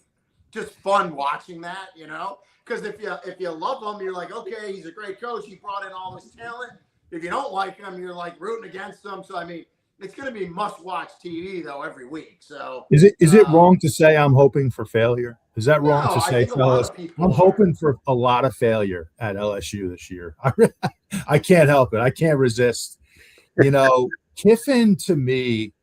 just fun watching that, because if you love him, you're like, okay, he's a great coach. He brought in all this talent. If you don't like him, you're like rooting against him. So, I mean, it's going to be must-watch TV, though, every week. So is it wrong to say I'm hoping for failure? Is that wrong to say, fellas? I'm hoping for a lot of failure at LSU this year. I can't help it. I can't resist. Kiffin, to me,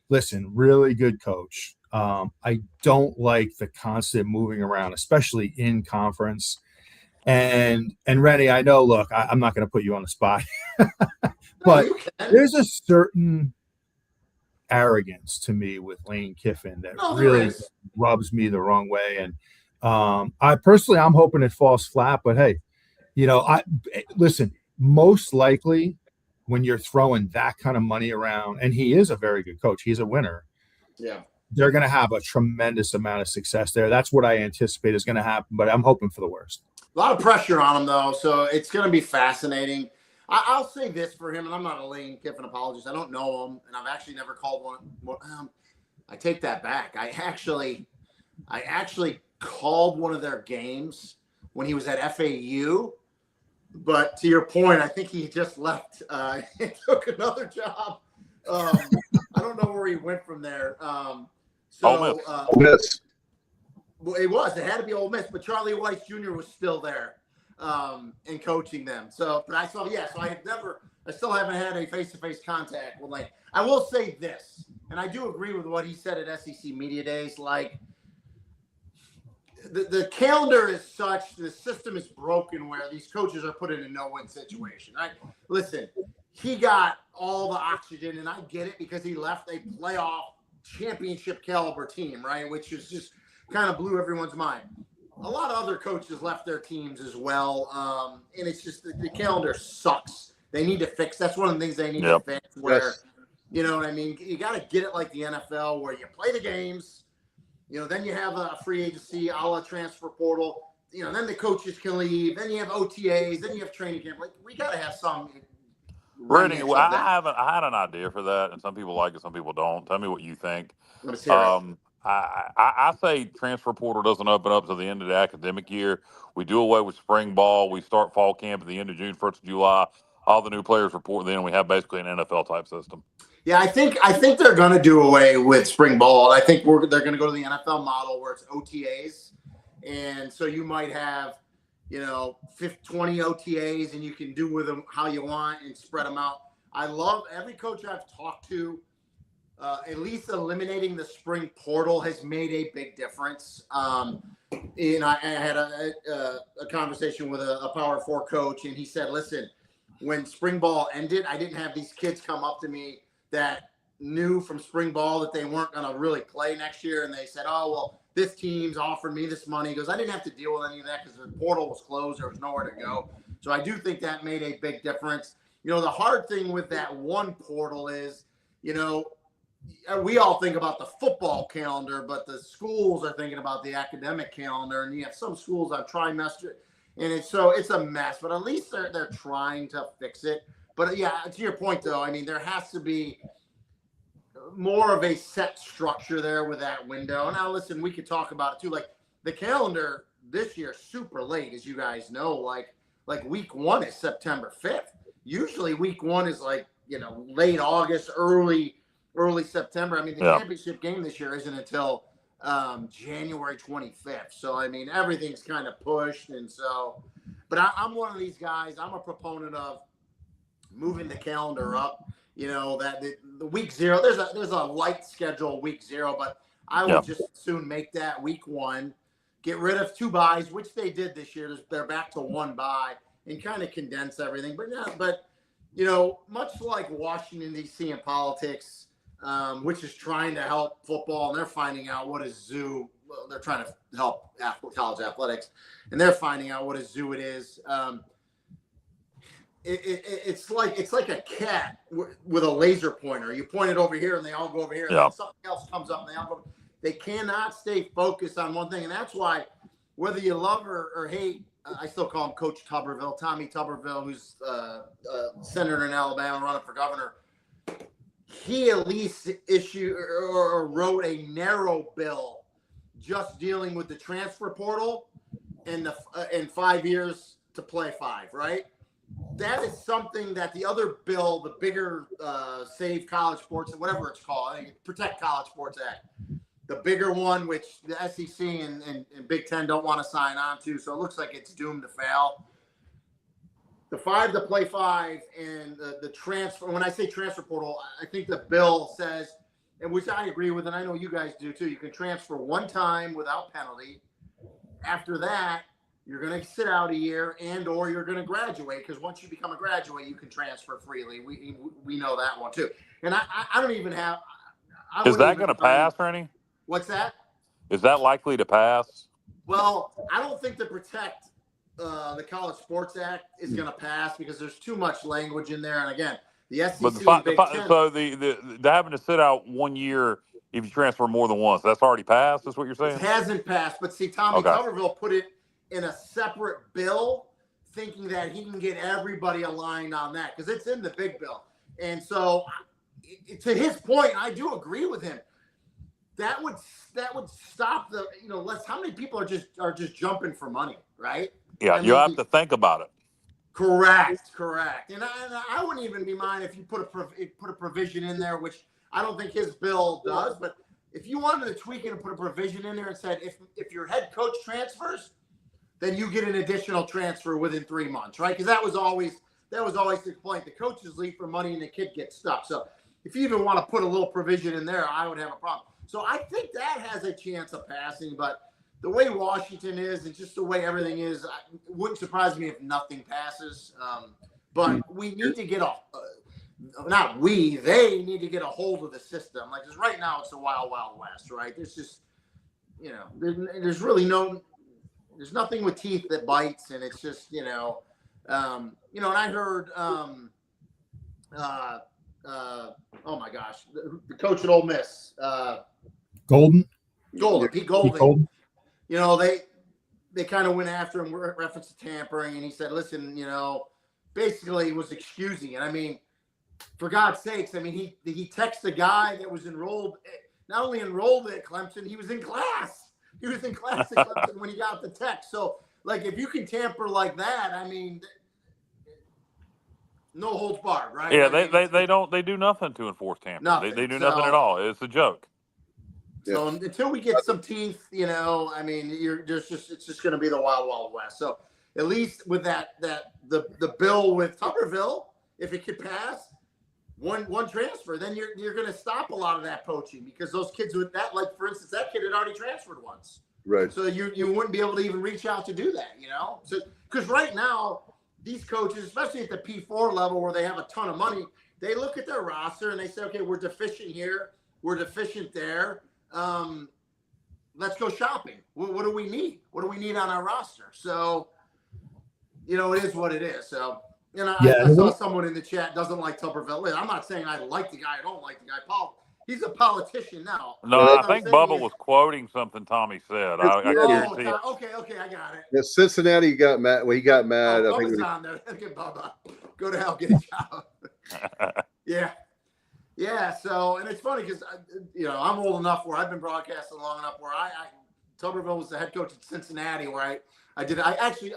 listen, really good coach. I don't like the constant moving around, especially in conference. And Rene, I know, look, I'm not going to put you on the spot, but there's a certain arrogance to me with Lane Kiffin that really rubs me the wrong way. And I'm hoping it falls flat, but hey, listen, most likely when you're throwing that kind of money around, and he is a very good coach, he's a winner. Yeah. They're going to have a tremendous amount of success there. That's what I anticipate is going to happen, but I'm hoping for the worst. A lot of pressure on him, though, so it's going to be fascinating. I'll say this for him, and I'm not a Lane Kiffin apologist. I don't know him, and I've actually never called one. I take that back. I actually called one of their games when he was at FAU. But to your point, I think he just left and took another job. I don't know where he went from there. Ole Miss. Well, it was. It had to be Ole Miss, but Charlie Weiss Jr. was still there and coaching them. So, but I still haven't had a face-to-face contact with Lane. I will say this, and I do agree with what he said at SEC Media Days. Like, the calendar is such, the system is broken where these coaches are put in a no-win situation. Right? Listen, he got all the oxygen, and I get it because he left a playoff championship caliber team, right? Which is just kind of blew everyone's mind. A lot of other coaches left their teams as well, and it's just the calendar sucks. They need to fix. That's one of the things they need to fix. Where, you know what I mean? You got to get it like the NFL, where you play the games. Then you have a free agency, a la transfer portal. Then the coaches can leave. Then you have OTAs. Then you have training camp. Like, we got to have some. Rene, I had an idea for that, and some people like it, some people don't. Tell me what you think. Let's hear it. I say transfer portal doesn't open up to the end of the academic year. We do away with spring ball. We start fall camp at the end of June, 1st of July. All the new players report then. We have basically an NFL type system. Yeah, I think they're going to do away with spring ball. I think they're going to go to the NFL model where it's OTAs, and so you might have 20 OTAs, and you can do with them how you want and spread them out. I love every coach I've talked to. At least eliminating the spring portal has made a big difference. I had a conversation with a Power 4 coach, and he said, listen, when spring ball ended, I didn't have these kids come up to me that knew from spring ball that they weren't going to really play next year. And they said, oh, well, this team's offered me this money. He goes, I didn't have to deal with any of that because the portal was closed. There was nowhere to go. So I do think that made a big difference. The hard thing with that one portal is, we all think about the football calendar, but the schools are thinking about the academic calendar, and you have some schools on trimester, and it's a mess. But at least they're trying to fix it. But yeah, to your point though, I mean, there has to be more of a set structure there with that window. Now, listen, we could talk about it too. Like the calendar this year, super late, as you guys know. Like week 1 is September 5th. Usually week 1 is like, late August, early September. I mean, the championship game this year isn't until January 25th. So, I mean, everything's kind of pushed. And so, but I'm one of these guys. I'm a proponent of moving the calendar up, that the week 0, there's a light schedule week 0, but I would just soon make that week 1, get rid of 2 byes, which they did this year. They're back to 1 bye and kind of condense everything. But much like Washington, D.C. and politics, which is trying to help football, and they're finding out what a zoo. Well, they're trying to help college athletics, and they're finding out what a zoo it is. It's like a cat with a laser pointer. You point it over here, and they all go over here. And then something else comes up, and they all go. They cannot stay focused on one thing, and that's why, whether you love or hate, I still call him Coach Tuberville, Tommy Tuberville, who's a senator in Alabama running for governor. He at least issued or wrote a narrow bill just dealing with the transfer portal and in 5 years to play 5, right? That is something that the other bill, the bigger Save College Sports, whatever it's called, I think Protect College Sports Act, the bigger one, which the SEC and Big Ten don't want to sign on to, so it looks like it's doomed to fail. The 5 to play 5 and the transfer, when I say transfer portal, I think the bill says, and which I agree with, and I know you guys do too, you can transfer 1 time without penalty. After that, you're going to sit out a year or you're going to graduate, because once you become a graduate, you can transfer freely. We know that one too. And I don't even have – Is that going to pass, Rene? What's that? Is that likely to pass? Well, I don't think the Protect the College Sports Act is going to pass, because there's too much language in there. And again, the SEC and Big Ten. So the having to sit out 1 year if you transfer more than once, that's already passed, is what you're saying? It hasn't passed. But see, Tommy Tuberville put it in a separate bill, thinking that he can get everybody aligned on that, because it's in the big bill. And so to his point, I do agree with him. That would stop the how many people are just jumping for money, right? Yeah, you have to think about it. Correct. And I wouldn't even be mind if you put a provision in there, which I don't think his bill does. But if you wanted to tweak it and put a provision in there and said if your head coach transfers, then you get an additional transfer within 3 months, right? Because that was always the complaint. The coaches leave for money and the kid gets stuck. So if you even want to put a little provision in there, I would have a problem. So I think that has a chance of passing, but the way Washington is and just the way everything is, it wouldn't surprise me if nothing passes. But we need to get they need to get a hold of the system. Like, because right now it's the wild, wild west, right? There's just, there's really there's nothing with teeth that bites, and it's just, and I heard, oh my gosh, the coach at Ole Miss, Pete Golding. Pete Golding. They kind of went after him, reference to tampering, and he said, listen, basically he was excusing it. I mean, for God's sakes, I mean, he texted a guy that was not only enrolled at Clemson, he was in class. He was in class at Clemson when he got the text. So, like, if you can tamper like that, I mean, no holds barred, right? Yeah, they do nothing to enforce tampering. They do nothing at all. It's a joke. So until we get some teeth, I mean, it's just going to be the wild, wild west. So at least with the bill with Tuberville, if it could pass, one transfer, then you're going to stop a lot of that poaching, because those kids with that, like for instance, that kid had already transferred once, right? So you wouldn't be able to even reach out to do that, So because right now these coaches, especially at the P4 level where they have a ton of money, they look at their roster and they say, okay, we're deficient here, we're deficient there. Let's go shopping. What do we need? What do we need on our roster? So, it is what it is. So, I saw someone in the chat doesn't like Tuberville. I'm not saying I like the guy. I don't like the guy. Paul, he's a politician now. No, I think Bubba was quoting something Tommy said. I guarantee it. Okay, I got it. Yeah, Cincinnati got mad. Well, he got mad. I think on there. Look at Bubba. Go to hell, get a job. Yeah. So, and it's funny because I'm old enough where I've been broadcasting long enough where Tuberville was the head coach at Cincinnati, where I actually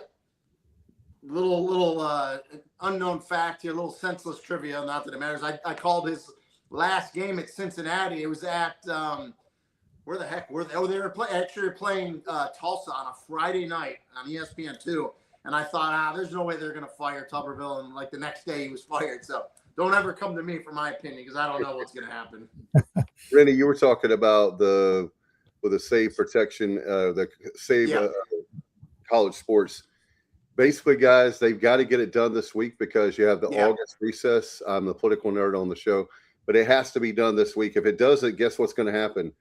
little unknown fact here, a little senseless trivia, not that it matters. I called his last game at Cincinnati. It was at where the heck were they? Oh, they were actually playing Tulsa on a Friday night on ESPN2. And I thought, there's no way they're going to fire Tuberville. And like the next day he was fired. So don't ever come to me for my opinion because I don't know what's going to happen. Rennie, you were talking about the save protection, the save college sports. Basically, guys, they've got to get it done this week because you have the August recess. I'm the political nerd on the show, but it has to be done this week. If it doesn't, guess what's going to happen?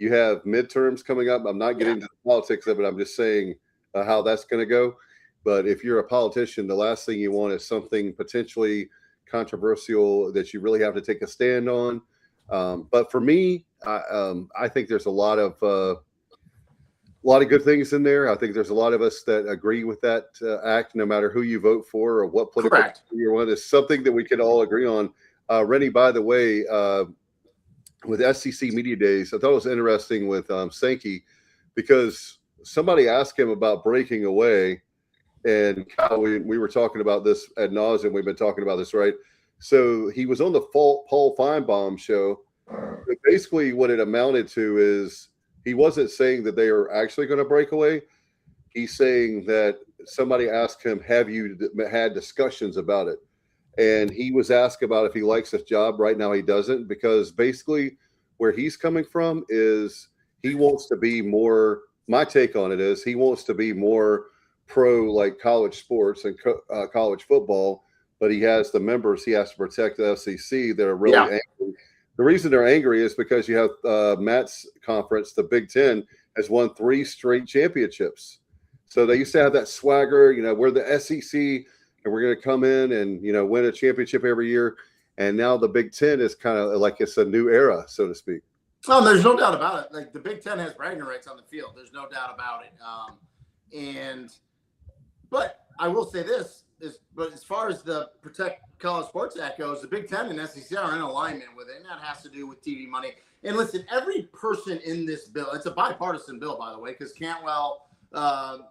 You have midterms coming up. I'm not getting into the politics of it. I'm just saying how that's going to go. But if you're a politician, the last thing you want is something potentially controversial that you really have to take a stand on. But for me, I think there's a lot of good things in there. I think there's a lot of us that agree with that act, no matter who you vote for or what political party you're on. Is something that we can all agree on. Rennie, by the way, with SEC Media Days, I thought it was interesting with Sankey because somebody asked him about breaking away. And Kyle, we were talking about this ad nauseum. We've been talking about this, right? So he was on the Paul Feinbaum show. But basically, what it amounted to is he wasn't saying that they are actually going to break away. He's saying that somebody asked him, have you had discussions about it? And he was asked about if he likes his job. Right now, he doesn't, because basically where he's coming from is he wants to be more – my take on it is he wants to be more – pro like college sports and college football, but he has the members he has to protect the SEC that are really angry. The reason they're angry is because you have Matt's conference, the Big Ten, has won 3 straight championships. So they used to have that swagger, we're the SEC and we're going to come in and, win a championship every year. And now the Big Ten is kind of like it's a new era, so to speak. Oh, there's no doubt about it. Like the Big Ten has bragging rights on the field. There's no doubt about it. But I will say this but as far as the Protect College Sports Act goes, the Big Ten and SEC are in alignment with it, and that has to do with TV money. And listen, every person in this bill, it's a bipartisan bill, by the way, because Cantwell,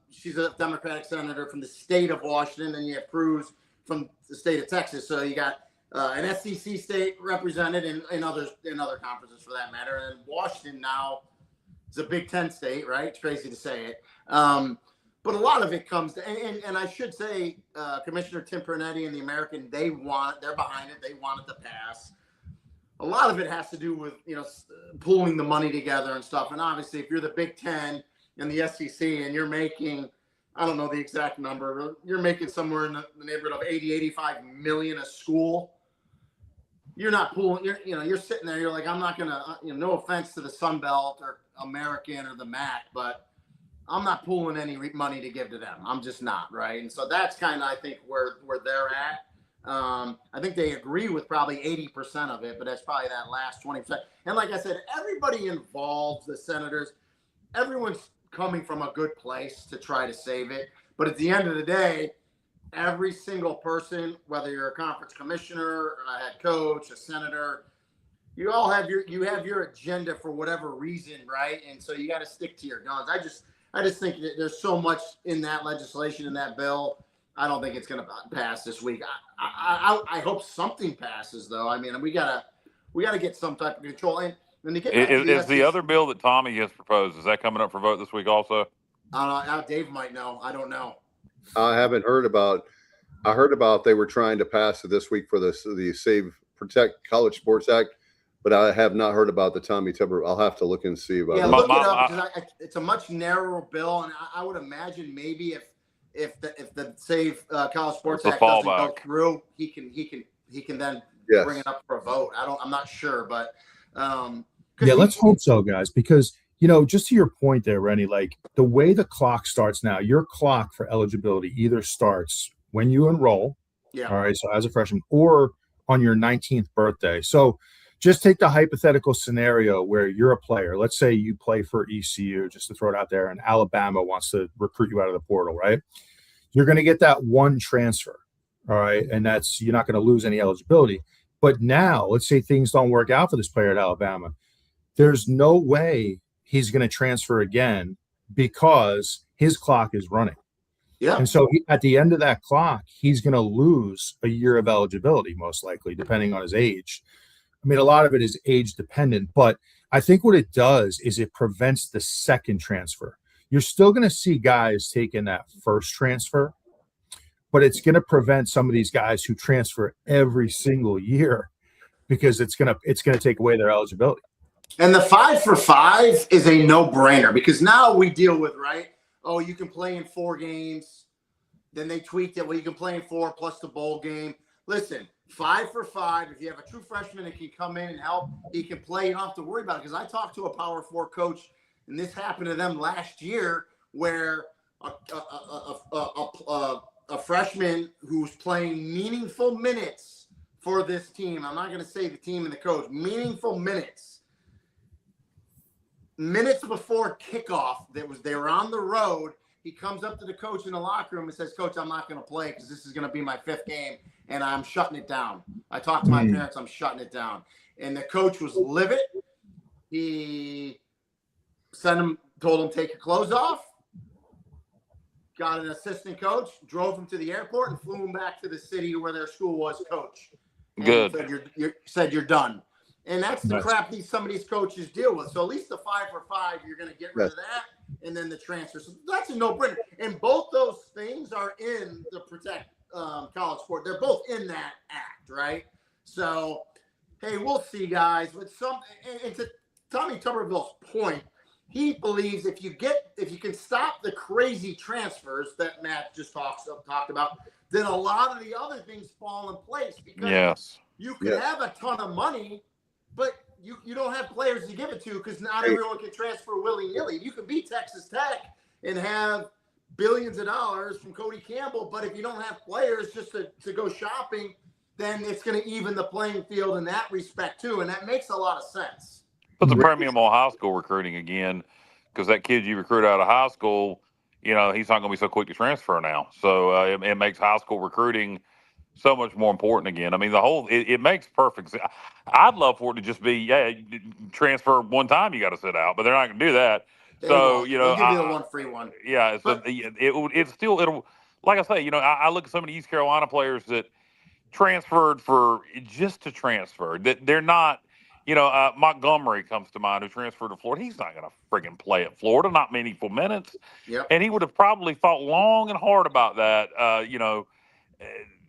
she's a Democratic senator from the state of Washington, and you have Cruz from the state of Texas. So you got an SEC state represented in other conferences for that matter. And Washington now is a Big Ten state, right? It's crazy to say it. But a lot of it comes to, and I should say, Commissioner Tim Pernetti and the American, they're behind it. They want it to pass. A lot of it has to do with, pulling the money together and stuff. And obviously, if you're the Big Ten and the SEC and you're making, I don't know the exact number, you're making somewhere in the neighborhood of 85 million a school. You're not pulling, you're sitting there, you're like, I'm not going to, no offense to the Sun Belt or American or the MAC, but I'm not pulling any money to give to them. I'm just not, right? And so that's kind of, I think, where they're at. I think they agree with probably 80% of it, but that's probably that last 20%. And like I said, everybody involved, the senators, everyone's coming from a good place to try to save it. But at the end of the day, every single person, whether you're a conference commissioner, a head coach, a senator, you all have your agenda for whatever reason, right? And so you got to stick to your guns. I just think that there's so much in that legislation, in that bill. I don't think it's going to pass this week. I hope something passes, though. I mean, we gotta get some type of control. And when you get is the other bill that Tommy has proposed, is that coming up for vote this week also? Dave might know. I don't know. I haven't heard about. I heard about they were trying to pass it this week for the Save Protect College Sports Act. But I have not heard about the Tommy Tuber. I'll have to look and see about it. Yeah, look it up because it's a much narrower bill, and I would imagine maybe if the Save College Sports Act doesn't go through, he can then bring it up for a vote. I'm not sure, but let's hope so, guys, because just to your point there, Rennie, like the way the clock starts now, your clock for eligibility either starts when you enroll, all right, so as a freshman, or on your 19th birthday. So just take the hypothetical scenario where you're a player. Let's say you play for ECU, just to throw it out there, and Alabama wants to recruit you out of the portal, right? You're going to get that one transfer, all right? And you're not going to lose any eligibility. But now, let's say things don't work out for this player at Alabama. There's no way he's going to transfer again because his clock is running. Yeah. And so at the end of that clock, he's going to lose a year of eligibility, most likely, depending on his age. I mean, a lot of it is age dependent, but I think what it does is it prevents the second transfer. You're still going to see guys taking that first transfer, but it's going to prevent some of these guys who transfer every single year because it's going to take away their eligibility. And the 5 for 5 is a no-brainer because now we deal with, right? Oh, you can play in 4 games. Then they tweaked it. Well, you can play in 4 plus the bowl game. Listen, 5 for 5. If you have a true freshman that can come in and help, he can play. You don't have to worry about it. Because I talked to a Power 4 coach, and this happened to them last year, where a freshman who's playing meaningful minutes for this team. I'm not going to say the team and the coach. Meaningful minutes. Minutes before kickoff, they were on the road. He comes up to the coach in the locker room and says, "Coach, I'm not going to play because this is going to be my 5th game, and I'm shutting it down. I talked to my parents. I'm shutting it down." And the coach was livid. He told him, "Take your clothes off." Got an assistant coach, drove him to the airport, and flew him back to the city where their school was, coach. And Good. Said you're done. And that's the crap some of these coaches deal with. So at least the 5 for 5, you're going to get rid of that, and then the transfer. So that's a no-brainer. And both those things are in the Protect College Sport. They're both in that act, right? So, hey, we'll see, guys. But and to Tommy Tuberville's point, he believes if you can stop the crazy transfers that Matt just talked about, then a lot of the other things fall in place because you can have a ton of money, but you don't have players to give it to because not everyone can transfer willy-nilly. You can be Texas Tech and have billions of dollars from Cody Campbell, but if you don't have players just to go shopping, then it's going to even the playing field in that respect too, and that makes a lot of sense. Put the premium on high school recruiting again, because that kid you recruit out of high school, he's not going to be so quick to transfer now. So it makes high school recruiting so much more important again. I mean, it makes perfect sense. I'd love for it to just be, transfer one time, you got to sit out, but they're not going to do that. So, they'll give you the one free one. Yeah. So it'll, like I say, I look at some of the East Carolina players that transferred just to transfer, that they're not, Montgomery comes to mind, who transferred to Florida. He's not going to friggin' play at Florida, not meaningful minutes. Yep. And he would have probably thought long and hard about that,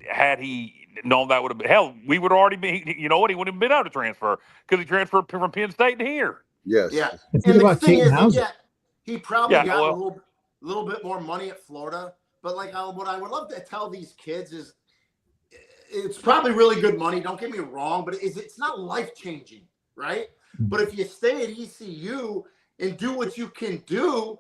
had he known that would have been, hell, we would already be, he wouldn't have been able to transfer because he transferred from Penn State to here. Yes. Yeah. And the thing is, he probably got a little bit more money at Florida. But what I would love to tell these kids is it's probably really good money. Don't get me wrong, but it's not life-changing, right? But if you stay at ECU and do what you can do,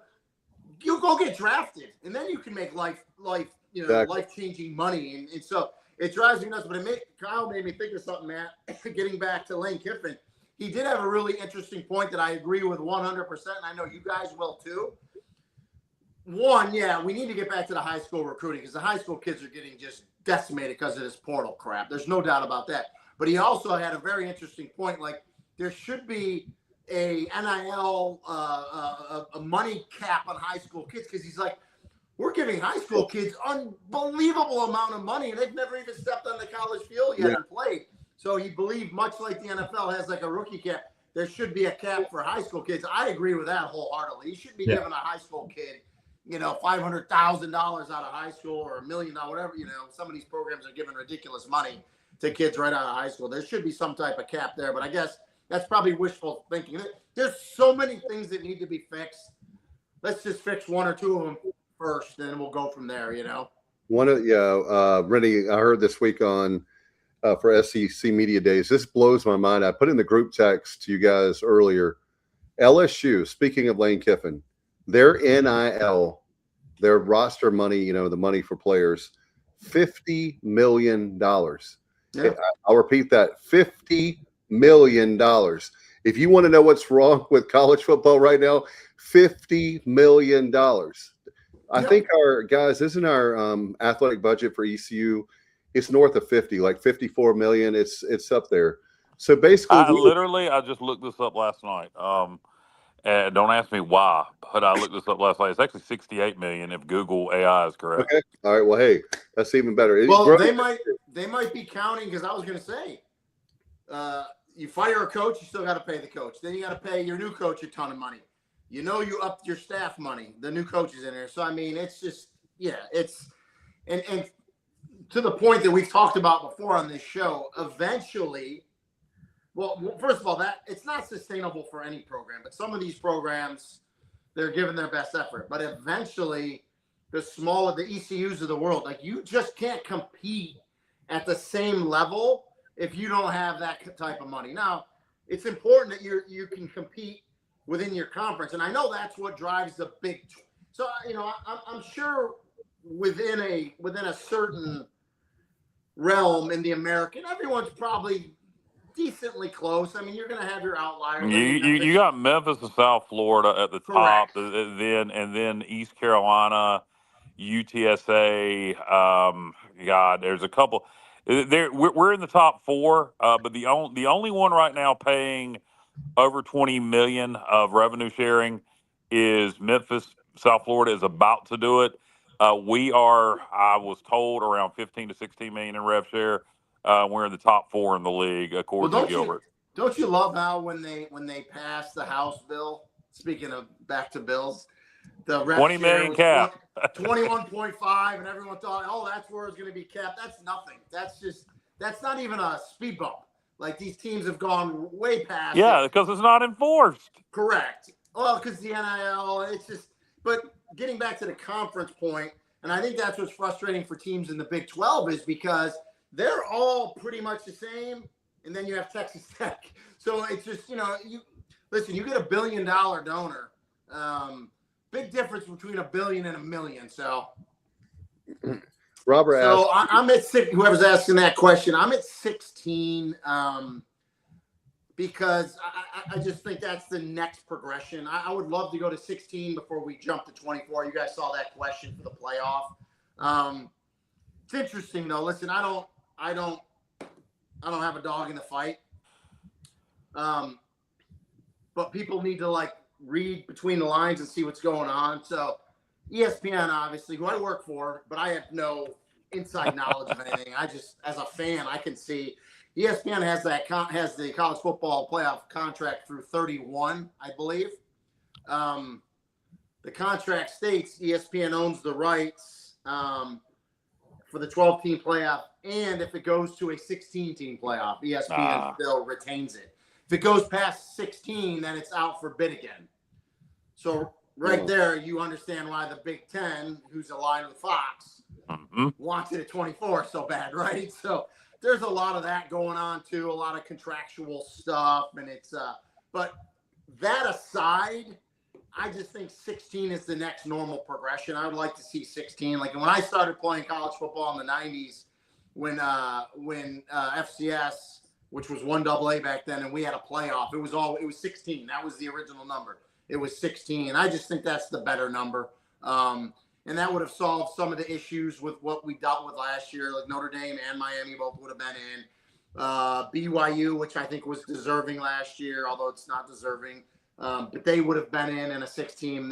you'll go get drafted. And then you can make life-changing money. And so it drives me nuts. But Kyle made me think of something, Matt, getting back to Lane Kiffin. He did have a really interesting point that I agree with 100%, and I know you guys will too. One, we need to get back to the high school recruiting because the high school kids are getting just decimated because of this portal crap. There's no doubt about that. But he also had a very interesting point. There should be a NIL, a money cap on high school kids because he's like, we're giving high school kids unbelievable amount of money, and they've never even stepped on the college field yet and played. So he believed, much like the NFL has a rookie cap, there should be a cap for high school kids. I agree with that wholeheartedly. You shouldn't be giving a high school kid $500,000 out of high school or $1 million, whatever. Some of these programs are giving ridiculous money to kids right out of high school. There should be some type of cap there, but I guess that's probably wishful thinking. There's so many things that need to be fixed. Let's just fix one or two of them first, then we'll go from there. Rene, I heard this week on for SEC Media Days. This blows my mind. I put in the group text to you guys earlier. LSU, speaking of Lane Kiffin, their NIL, their roster money, the money for players, $50 million. Yeah. I'll repeat that, $50 million. If you want to know what's wrong with college football right now, $50 million. I think isn't our athletic budget for ECU, it's north of 50, like 54 million. It's up there. So basically, I just looked this up last night. Don't ask me why, but I looked this up last night. It's actually 68 million if Google AI is correct. Okay. All right. Well, hey, that's even better. Well, they might be counting, because I was going to say, you fire a coach, you still got to pay the coach. Then you got to pay your new coach a ton of money. You upped your staff money. The new coach is in there. So, I mean, it's just, it's – and to the point that we've talked about before on this show, eventually – well, first of all, that it's not sustainable for any program, but some of these programs, they're giving their best effort. But eventually, the ECUs of the world, like, you just can't compete at the same level if you don't have that type of money. Now, it's important that you can compete within your conference, and I know that's what drives the big. So, I'm sure within a certain realm in the American, everyone's probably decently close. I mean, you're going to have your outliers. You got Memphis and South Florida at the Correct. top, and then East Carolina, UTSA. God, there's a couple. We're in the top four, but the only one right now paying over 20 million of revenue sharing is Memphis. South Florida is about to do it. We are, I was told, around 15 to 16 million in rev share. We're in the top four in the league, according to Gilbert. Don't you love how when they passed the House bill? Speaking of back to bills, the rev 20 million cap, 21.5, and everyone thought, oh, that's where it's going to be capped. That's nothing. That's not even a speed bump. Like, these teams have gone way past. Yeah, because it's not enforced. Correct. Well, because the NIL, it's just. But getting back to the conference point, and I think that's what's frustrating for teams in the Big 12 is because they're all pretty much the same, and then you have Texas Tech. So it's just, you get $1 billion donor. Big difference between $1 billion and $1 million. So Robert asked. So I'm at 6. Whoever's asking that question, I'm at 16 because I just think that's the next progression. I would love to go to 16 before we jump to 24. You guys saw that question for the playoff. It's interesting though. Listen, I don't have a dog in the fight. But people need to read between the lines and see what's going on. So ESPN, obviously, who I work for, but I have no inside knowledge of anything. I just, as a fan, I can see ESPN has the college football playoff contract through 31, I believe. The contract states ESPN owns the rights for the 12-team playoff, and if it goes to a 16-team playoff, ESPN still retains it. If it goes past 16, then it's out for bid again. So right there, you understand why the Big Ten, who's aligned with Fox, wants it at 24 so bad, right? So there's a lot of that going on too, a lot of contractual stuff, and it's but that aside, I just think 16 is the next normal progression. I would like to see 16. Like when I started playing college football in the 90s, when FCS, which was 1AA back then, and we had a playoff, it was 16. That was the original number. It was 16. I just think that's the better number. And that would have solved some of the issues with what we dealt with last year. Like Notre Dame and Miami both would have been in. BYU, which I think was deserving last year, although it's not deserving. But they would have been in a 16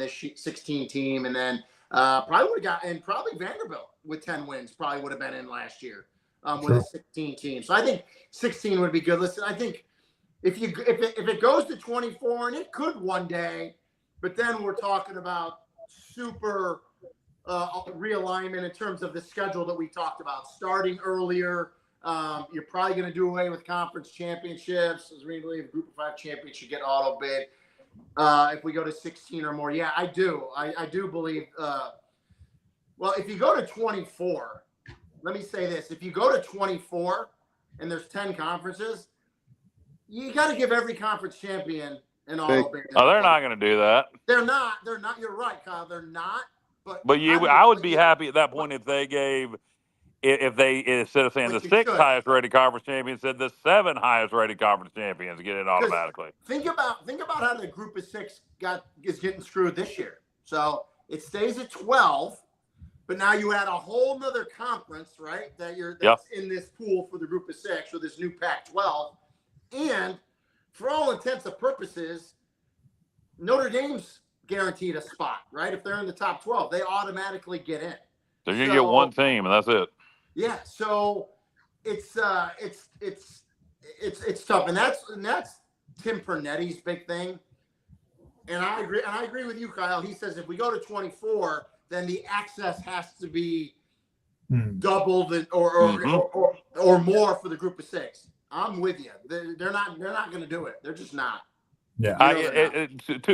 team. And then probably would have got, and probably Vanderbilt with 10 wins probably would have been in last year with a 16 team. So I think 16 would be good. Listen, I think if it goes to 24, and it could one day, but then we're talking about super realignment in terms of the schedule that we talked about, starting earlier. You're probably going to do away with conference championships. As we believe, Group of 5 champions should get auto bid if we go to 16 or more. Yeah, I do. I do believe. Well, if you go to 24, let me say this: if you go to 24 and there's 10 conferences, you got to give every conference champion an auto bid. Oh, they're not going to do that. They're not. You're right, Kyle. They're not. But I would be happy at that point if they gave, if they, instead of saying the 6 highest rated conference champions, said the 7 highest rated conference champions get it automatically. Think about how the Group of 6 is getting screwed this year. So it stays at 12, but now you add a whole nother conference, right? That's in this pool for the Group of 6 or this new Pac-12, and for all intents and purposes, Notre Dame's guaranteed a spot, right? If they're in the top 12, they automatically get in. They're going to get one team, and that's it. Yeah, so it's tough, and that's Tim Pernetti's big thing. And I agree with you, Kyle. He says if we go to 24, then the access has to be doubled or more for the group of 6. I'm with you. They're not going to do it. They're just not. Yeah.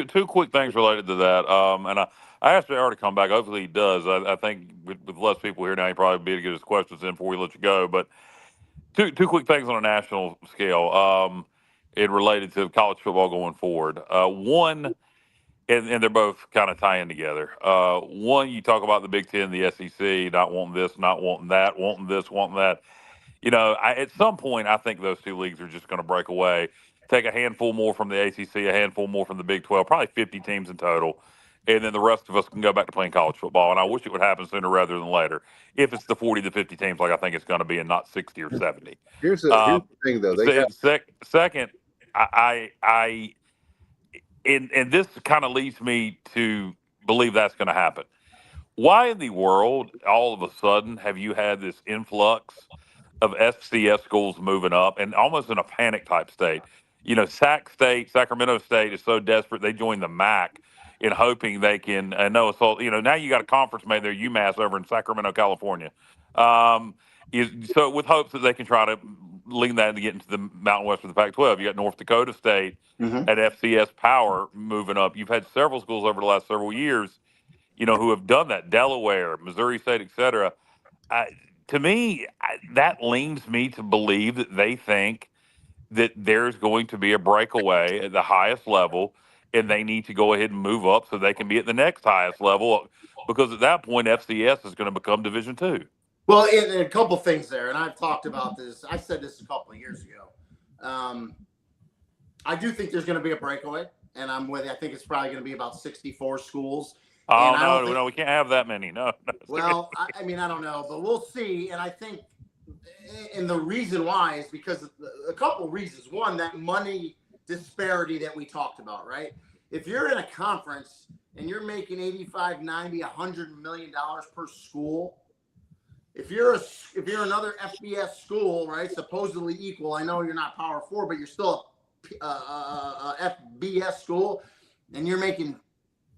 Two quick things related to that. And I asked Aaron to come back. Hopefully he does. I think with less people here now, he probably be able to get his questions in before we let you go. But two quick things on a national scale. It related to college football going forward. One, and they're both kind of tying together. One, you talk about the Big Ten, the SEC, not wanting this, not wanting that, wanting this, wanting that. At some point, I think those two leagues are just going to break away. Take a handful more from the ACC, a handful more from the Big 12, probably 50 teams in total. And then the rest of us can go back to playing college football. And I wish it would happen sooner rather than later. If it's the 40 to 50 teams like I think it's going to be and not 60 or 70. Here's the thing, though. Second, and this kind of leads me to believe that's going to happen. Why in the world, all of a sudden, have you had this influx of FCS schools moving up and almost in a panic type state? Sacramento State is so desperate they joined the MAC in hoping they can now you got a conference made there, UMass over in Sacramento, California. So with hopes that they can try to lean that and get into the Mountain West of the Pac-12. You got North Dakota State at FCS Power moving up. You've had several schools over the last several years, who have done that. Delaware, Missouri State, et cetera. To me, that leans me to believe that they think that there's going to be a breakaway at the highest level, and they need to go ahead and move up so they can be at the next highest level, because at that point, FCS is going to become Division II. Well, and a couple things there, and I've talked about this. I said this a couple of years ago. I do think there's going to be a breakaway, and I'm with you. I think it's probably going to be about 64 schools. Oh, no, we can't have that many. No. Well, I mean, I don't know, but we'll see. And I think, and the reason why is because a couple reasons. One, that money disparity that we talked about, right? If you're in a conference and you're making 85, 90, $100 million per school, if you're another FBS school, right, supposedly equal, I know you're not Power 4, but you're still a FBS school, and you're making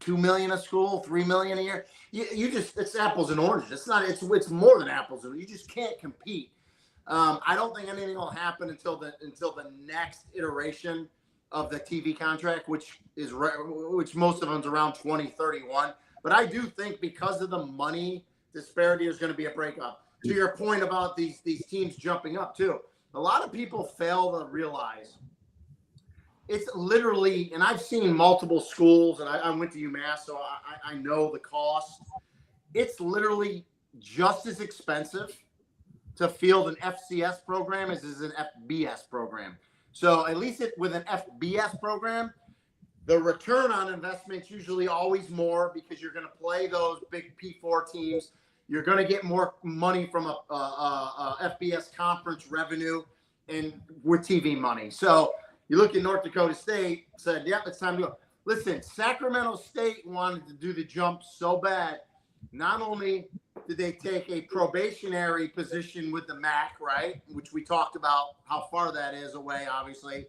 $2 million a school, $3 million a year. You just, it's apples and oranges. It's more than apples and oranges. You just can't compete. I don't think anything will happen until the next iteration of the TV contract, which most of them's around 2031. But I do think because of the money disparity, is going to be a breakup. To your point about these teams jumping up too, a lot of people fail to realize it's literally, and I've seen multiple schools, and I went to UMass, so I know the cost. It's literally just as expensive to field an FCS program as is an FBS program. So at least with an FBS program, the return on investment is usually always more because you're going to play those big P4 teams. You're going to get more money from a FBS conference revenue and with TV money. So you look at North Dakota State, said, yep, it's time to go. Listen, Sacramento State wanted to do the jump so bad. Not only did they take a probationary position with the MAC, right, which we talked about how far that is away, obviously.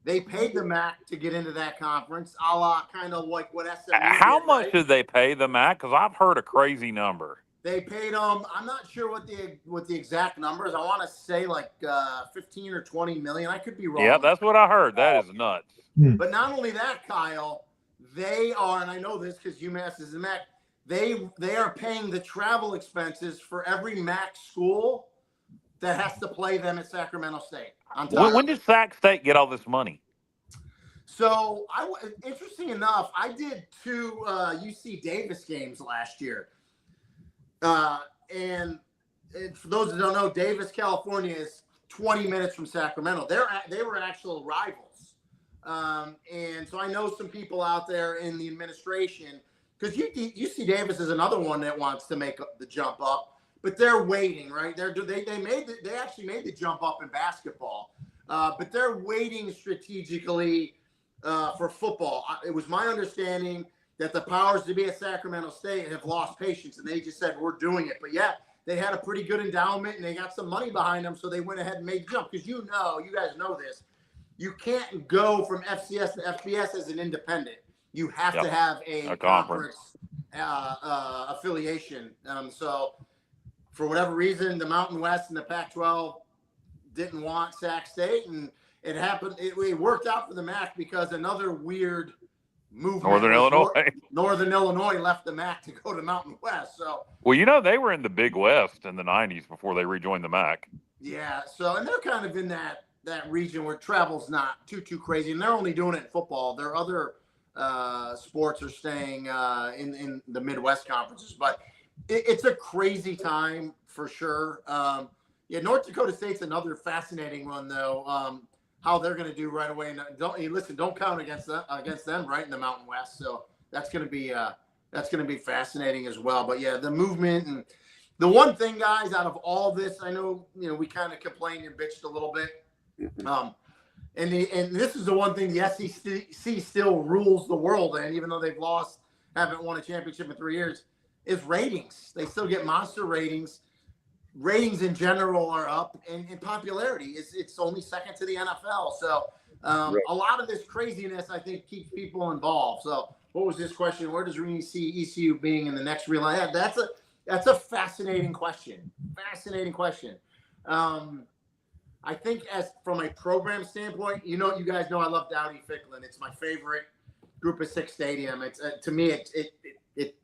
They paid the MAC to get into that conference, a la kind of like what SMU How did, much right? did they pay the MAC? Because I've heard a crazy number. They paid them. I'm not sure what the exact numbers. I want to say like 15 or 20 million. I could be wrong. Yeah, that's what I heard. That is nuts. But not only that, Kyle, they are, and I know this because UMass is the MAC. They are paying the travel expenses for every MAC school that has to play them at Sacramento State. When did Sac State get all this money? So, interesting enough, I did 2 UC Davis games last year. And for those that don't know, Davis, California is 20 minutes from Sacramento. They were actual rivals. And so I know some people out there in the administration, because UC Davis is another one that wants to make the jump up, but they're waiting, right? They actually made the jump up in basketball, but they're waiting strategically for football. It was my understanding that the powers to be at Sacramento State have lost patience, and they just said, we're doing it. But, yeah, they had a pretty good endowment, and they got some money behind them, so they went ahead and made the jump. Because you guys know this, you can't go from FCS to FBS as an independent. You have to have a conference affiliation. So for whatever reason, the Mountain West and the Pac-12 didn't want Sac State, and it happened. It worked out for the MAC because another weird movement. Northern Illinois left the MAC to go to Mountain West. So well, they were in the Big West in the 90s before they rejoined the MAC. Yeah. So, and they're kind of in that region where travel's not too crazy, and they're only doing it in football. Their other sports are staying in the Midwest conferences, but it's a crazy time for sure. North Dakota State's another fascinating one, though. How they're going to do right away. And don't count against them right in the Mountain West. So that's going to be fascinating as well. But yeah, the movement and the one thing, guys, out of all this, I know we kind of complained and bitched a little bit. And this is the one thing the SEC still rules the world in, even though haven't won a championship in 3 years, is ratings. They still get monster ratings. Ratings in general are up, and popularity it's only second to the NFL. So a lot of this craziness, I think, keeps people involved. So what was this question? Where does Rene see ECU being in the next real life? That's a fascinating question. Fascinating question. I think from a program standpoint, you guys know I love Dowdy-Ficklin. It's my favorite Group of Six stadium. It's to me, it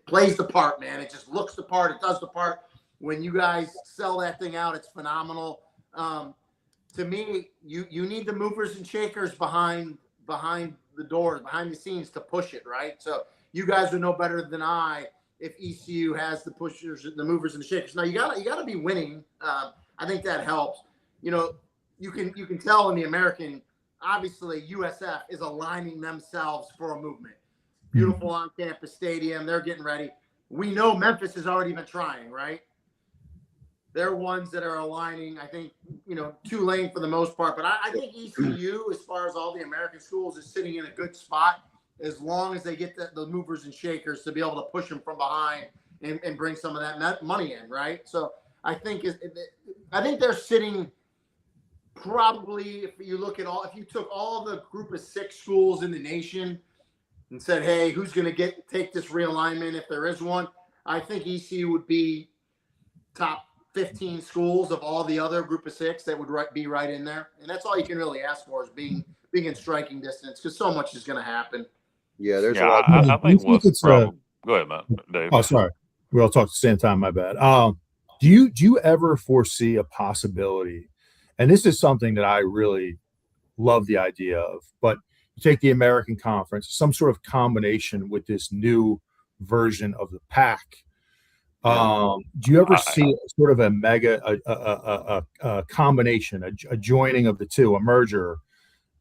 plays the part, man. It just looks the part. It does the part. When you guys sell that thing out, it's phenomenal. To me, you need the movers and shakers behind the doors, behind the scenes to push it, right? So you guys would know better than I if ECU has the pushers, the movers and the shakers. Now you gotta be winning. I think that helps. You can tell in the American, obviously USF is aligning themselves for a movement. Beautiful on-campus stadium. They're getting ready. We know Memphis has already been trying, right? They're ones that are aligning. I think, Tulane for the most part. But I think ECU, as far as all the American schools, is sitting in a good spot as long as they get the movers and shakers to be able to push them from behind and bring some of that money in, right? So I think they're sitting probably, if you took all the Group of Six schools in the nation and said, hey, who's going to take this realignment if there is one, I think ECU would be top 15 schools of all the other Group of Six that would be right in there. And that's all you can really ask for is being in striking distance, because so much is going to happen. Yeah, there's a lot. I think go ahead, man. Dave. Oh, sorry. We all talk at the same time. My bad. Do you ever foresee a possibility? And this is something that I really love the idea of, but you take the American Conference, some sort of combination with this new version of the PAC. Do you ever see sort of a combination, a joining of the two, a merger,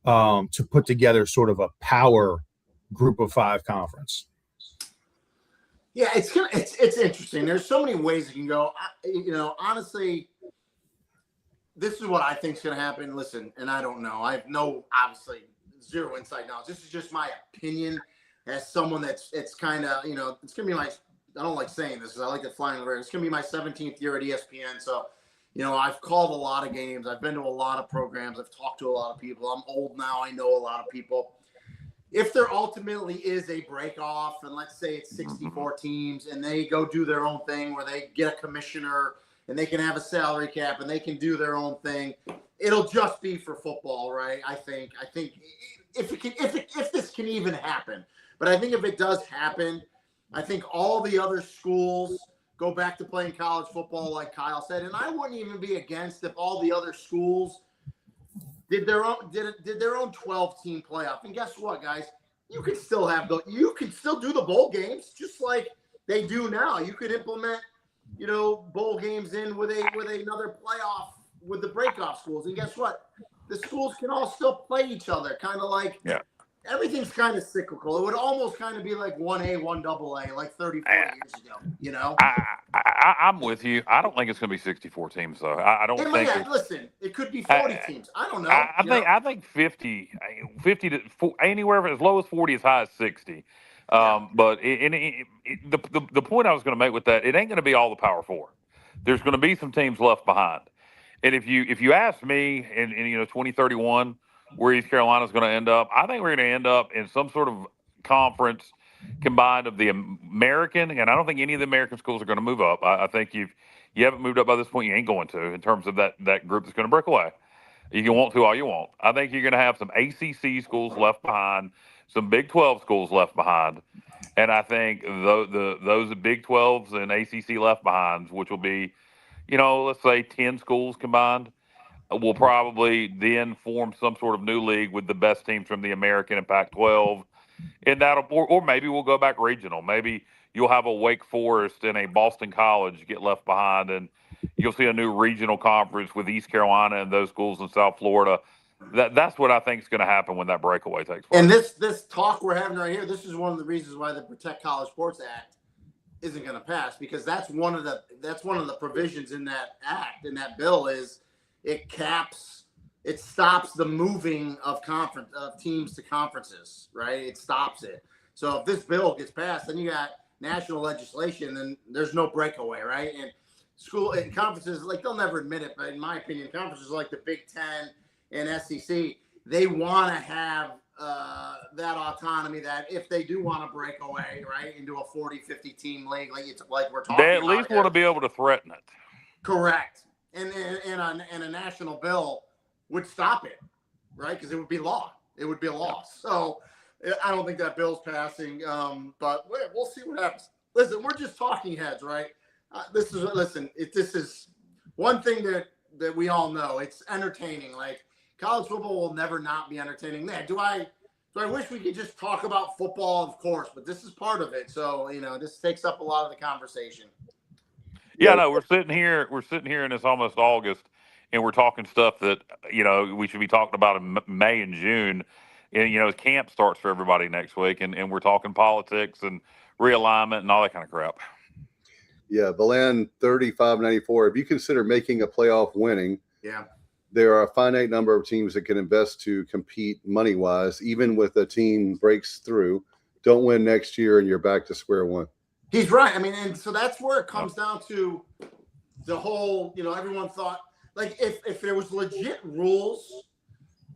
to put together sort of a power Group of Five conference? Yeah, it's interesting. There's so many ways it can go. Honestly, this is what I think is going to happen. Listen, and I don't know. I have obviously zero inside knowledge. This is just my opinion as someone it's kind of, it's going to be I don't like saying this because I like it flying over. It's going to be my 17th year at ESPN. So, I've called a lot of games. I've been to a lot of programs. I've talked to a lot of people. I'm old now. I know a lot of people. If there ultimately is a break off, and let's say it's 64 teams and they go do their own thing where they get a commissioner and they can have a salary cap and they can do their own thing, it'll just be for football, right? I think if this can even happen, but I think if it does happen, I think all the other schools go back to playing college football, like Kyle said, and I wouldn't even be against if all the other schools did their own 12-team playoff. And guess what, guys? You can still do the bowl games just like they do now. You could implement, bowl games in with another playoff with the breakoff schools. And guess what? The schools can all still play each other, kind of like everything's kind of cyclical. It would almost kind of be like 1A, 1AA, like 30, 40 years ago, you know? I'm with you. I don't think it's going to be 64 teams, though. I don't think. Listen, it could be 40 teams. I don't know. I think 50 to anywhere as low as 40, as high as 60. But the point I was going to make with that, it ain't going to be all the Power Four. There's going to be some teams left behind. And if you ask me in 2031 where East Carolina is going to end up, I think we're going to end up in some sort of conference combined of the American, and I don't think any of the American schools are going to move up. I think you haven't moved up by this point, you ain't going to, in terms of that group that's going to break away. You can want to all you want. I think you're going to have some ACC schools left behind, some Big 12 schools left behind, and I think those Big 12s and ACC left behinds, which will be, let's say 10 schools combined, will probably then form some sort of new league with the best teams from the American and Pac-12, and or maybe we'll go back regional. Maybe you'll have a Wake Forest and a Boston College get left behind, and you'll see a new regional conference with East Carolina and those schools in South Florida. That's what I think is going to happen when that breakaway takes place. And this talk we're having right here, this is one of the reasons why the Protect College Sports Act isn't going to pass, because that's one of the provisions in that act, in that bill, is it stops the moving of teams to conferences, right? It stops it. So if this bill gets passed, then you got national legislation, then there's no breakaway, right? And school and conferences, like, they'll never admit it, but in my opinion, conferences like the Big Ten and SEC, they want to have that autonomy, that if they do want to break away, right, into a 40-50 team league, like we're talking about, they at least want to be able to threaten it. Correct. And a national bill would stop it, right? Because it would be law. It would be a law. So I don't think that bill's passing, but we'll see what happens. Listen, we're just talking heads, right? This is one thing that we all know. It's entertaining. Like, college football will never not be entertaining. Man, do I wish we could just talk about football? Of course, but this is part of it. So, this takes up a lot of the conversation. Yeah, no, we're sitting here and it's almost August, and we're talking stuff that, we should be talking about in May and June. And, camp starts for everybody next week, and we're talking politics and realignment and all that kind of crap. Yeah, Valan 3594. If you consider making a playoff winning, there are a finite number of teams that can invest to compete money-wise. Even with a team breaks through, don't win next year, and you're back to square one. He's right. I mean, and so that's where it comes down to the whole, everyone thought, like, if there was legit rules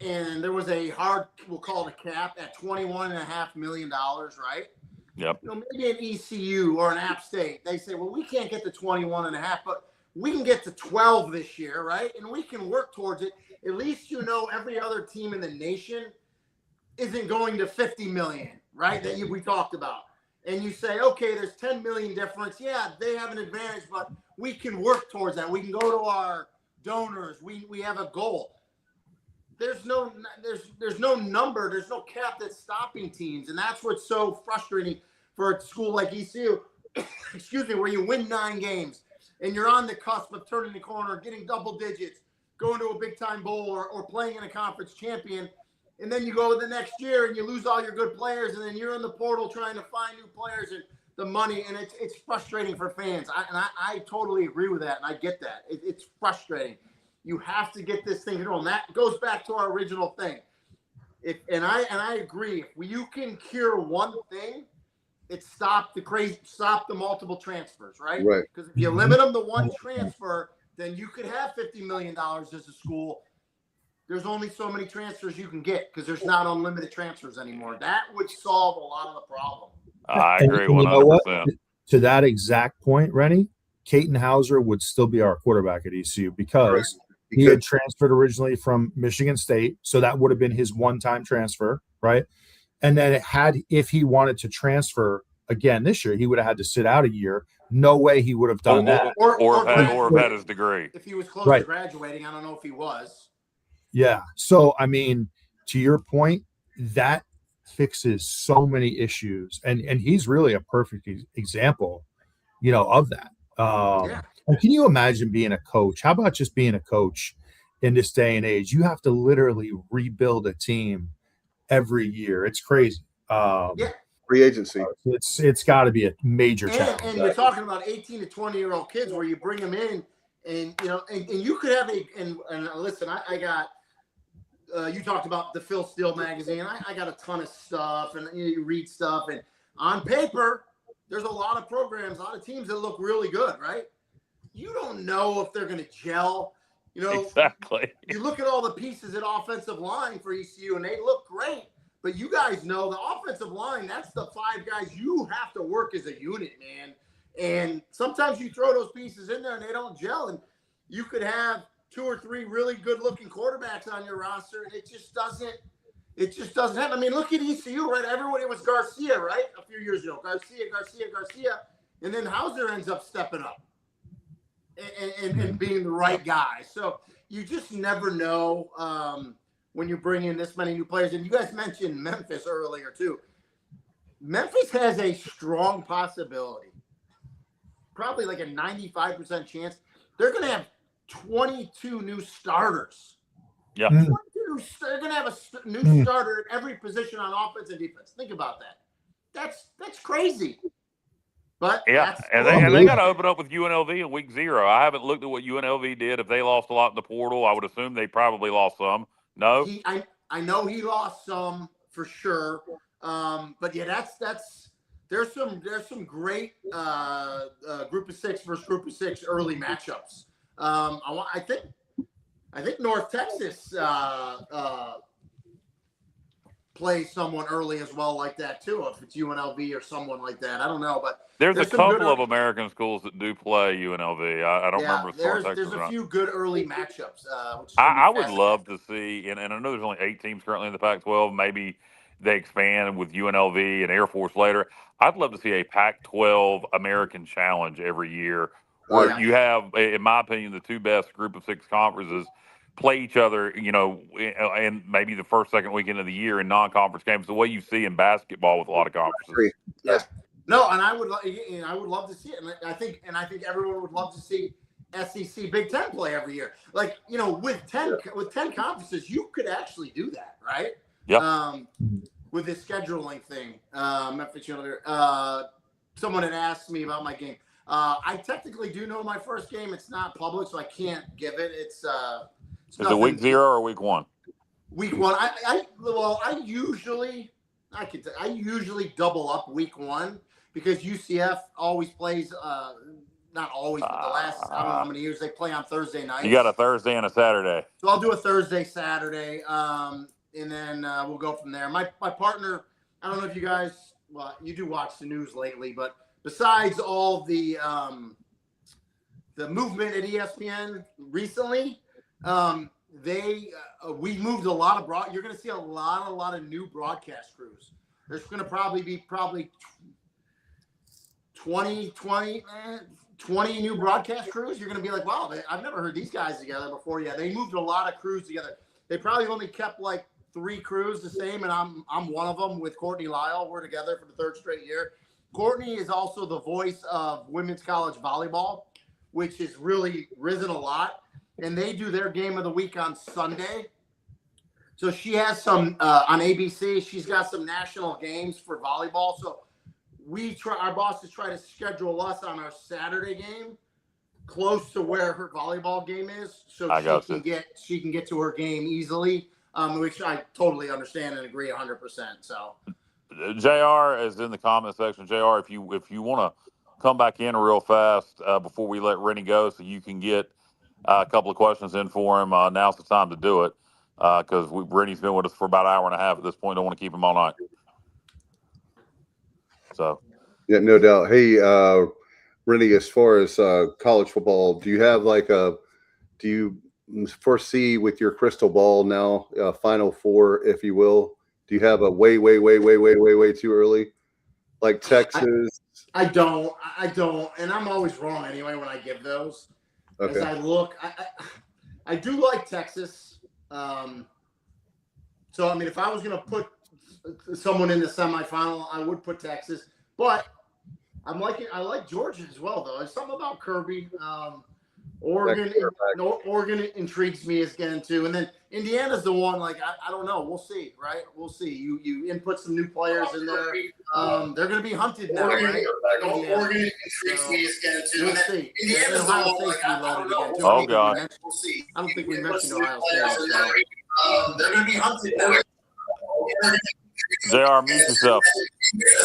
and there was a hard, we'll call it a cap at $21.5 million, right? Yep. Maybe an ECU or an App State, they say, well, we can't get to 21.5, but we can get to 12 this year, right? And we can work towards it. At least every other team in the nation isn't going to 50 million, right? That we talked about. And you say, okay, there's 10 million difference. Yeah, they have an advantage, but we can work towards that. We can go to our donors. We have a goal. There's no number. There's no cap that's stopping teams. And that's what's so frustrating for a school like ECU, excuse me, where you win 9 games and you're on the cusp of turning the corner, getting double digits, going to a big time bowl or playing in a conference champion. And then you go the next year and you lose all your good players, and then you're in the portal trying to find new players and the money, and it's frustrating for fans. I totally agree with that, and I get that. It's frustrating. You have to get this thing going. That goes back to our original thing. I agree. If you can cure one thing, it's stop the multiple transfers, right? Right. Because if you limit them to one transfer, then you could have $50 million as a school. There's only so many transfers you can get because there's not unlimited transfers anymore. That would solve a lot of the problem. I agree 100%. You know what? To that exact point, Rennie, Caton Hauser would still be our quarterback at ECU because he had transferred originally from Michigan State. So that would have been his one-time transfer, right? And then if he wanted to transfer again this year, he would have had to sit out a year. No way he would have done that. Or have had his degree. If he was close to graduating, I don't know if he was. Yeah. So, I mean, to your point, that fixes so many issues. And he's really a perfect example, of that. And can you imagine being a coach? How about just being a coach in this day and age? You have to literally rebuild a team every year. It's crazy. Yeah. Free agency. It's got to be a major challenge. And you're talking about 18 to 20-year-old kids where you bring them in, and you could have and listen, I got. You talked about the Phil Steele magazine. I got a ton of stuff, and you read stuff, and on paper, there's a lot of programs, a lot of teams that look really good, right? You don't know if they're going to gel. Exactly. You look at all the pieces at offensive line for ECU, and they look great. But you guys know the offensive line, that's the 5 guys you have to work as a unit, man. And sometimes you throw those pieces in there and they don't gel. And you could have 2 or 3 really good-looking quarterbacks on your roster, and it just doesn't happen. I mean, look at ECU, right? Everybody was Garcia, right? A few years ago. Garcia. And then Hauser ends up stepping up and being the right guy. So you just never know when you bring in this many new players. And you guys mentioned Memphis earlier, too. Memphis has a strong possibility, probably like a 95% chance. They're going to have 22 new starters. Yeah. They're going to have a new starter at every position on offense and defense. Think about that. That's crazy. But yeah, and they got to open up with UNLV in week 0. I haven't looked at what UNLV did. If they lost a lot in the portal, I would assume they probably lost some. No, I know he lost some for sure. But yeah, there's some great group of 6 versus group of 6 early matchups. I think North Texas plays someone early as well like that too. If it's UNLV or someone like that, I don't know, but there's a couple of American schools that do play UNLV. I don't remember if North Texas. There's a few good early matchups. I would love to see, and I know there's only 8 teams currently in the Pac-12. Maybe they expand with UNLV and Air Force later. I'd love to see a Pac-12 American Challenge every year, where you have, in my opinion, the 2 best group of 6 conferences play each other, and maybe the first, second weekend of the year in non-conference games, the way you see in basketball with a lot of conferences. Yeah. No, and I would love to see it, and I think everyone would love to see SEC Big Ten play every year. Like, with 10 conferences, you could actually do that, right? Yeah. With this scheduling thing, someone had asked me about my game. I technically do know my first game. It's not public, so I can't give it. Is it week 0 or week 1? Week 1. I usually double up week 1 because UCF always plays. Not always, but the last I don't know how many years they play on Thursday nights. You got a Thursday and a Saturday. So I'll do a Thursday, Saturday, and then we'll go from there. My partner. I don't know if you guys. Well, you do watch the news lately, but besides all the movement at ESPN recently, we moved a lot of you're going to see a lot of new broadcast crews. There's going to probably be 20 new broadcast crews. You're going to be like, wow, I've never heard these guys together before. Yeah, they moved a lot of crews together. They probably only kept like 3 crews the same, and I'm one of them with Courtney Lyle. We're together for the 3rd straight year. Courtney is also the voice of women's college volleyball, which has really risen a lot. And they do their game of the week on Sunday. So she has some on ABC. She's got some national games for volleyball. So our bosses try to schedule us on our Saturday game close to where her volleyball game is, so she can get to her game easily, which I totally understand and agree 100%. So. JR is in the comment section. JR, if you want to come back in real fast before we let Rene go, so you can get a couple of questions in for him. Now's the time to do it because Rene's been with us for about an hour and a half at this point. Don't want to keep him all night. So, yeah, no doubt. Hey, Rene, as far as college football, do you have do you foresee with your crystal ball now, Final Four, if you will? Do you have a way too early, like Texas? I don't, and I'm always wrong anyway when I give those. Okay. As I look, I do like Texas. So I mean, if I was going to put someone in the semifinal, I would put Texas. But I like Georgia as well, though. There's something about Kirby. Oregon intrigues me again too, and then Indiana's the one. Like I don't know. We'll see, right? We'll see. You input some new players in there. They're going to be hunted now, right? Oregon intrigues me again too. We'll see. Indiana's the one. Like I don't know. Too. Oh God. We'll see. I don't think we mentioned Ohio State. So. They're going to be hunted now. JR, mute yourself. This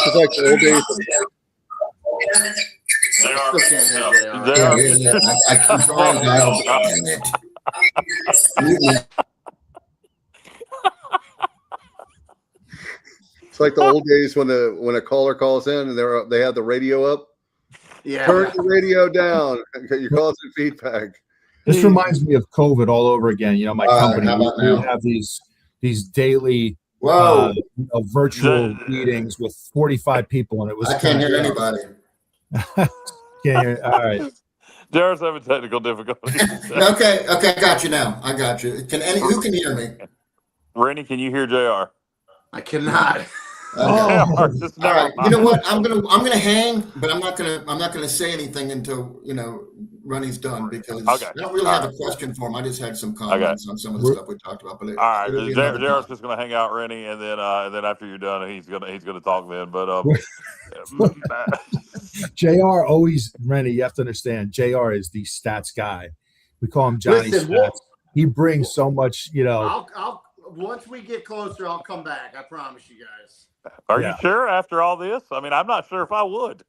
is like the old days. I keep trying It's like the old days when a caller calls in and they have the radio up. Yeah. Turn the radio down. You're causing feedback. This reminds me of COVID all over again. You know, my company, we have these daily virtual meetings with 45 people, and it was I can't hear anybody. Can't hear. All right. Jared's having technical difficulties. Okay, I got you now. I got you. Who can hear me? Rennie, can you hear JR? I cannot. Okay. All right. You know what? I'm gonna hang, but I'm not gonna say anything until Ronnie's done, because I don't really have a question for him. I just had some comments on some of the stuff we talked about. But all right, Jared's just gonna hang out, Rennie, and then after you're done, he's gonna talk then. But JR always, Rennie, you have to understand, JR is the stats guy. We call him Johnny Stats. He brings so much, I'll once we get closer, I'll come back. I promise you guys. Are you sure after all this? I mean, I'm not sure if I would.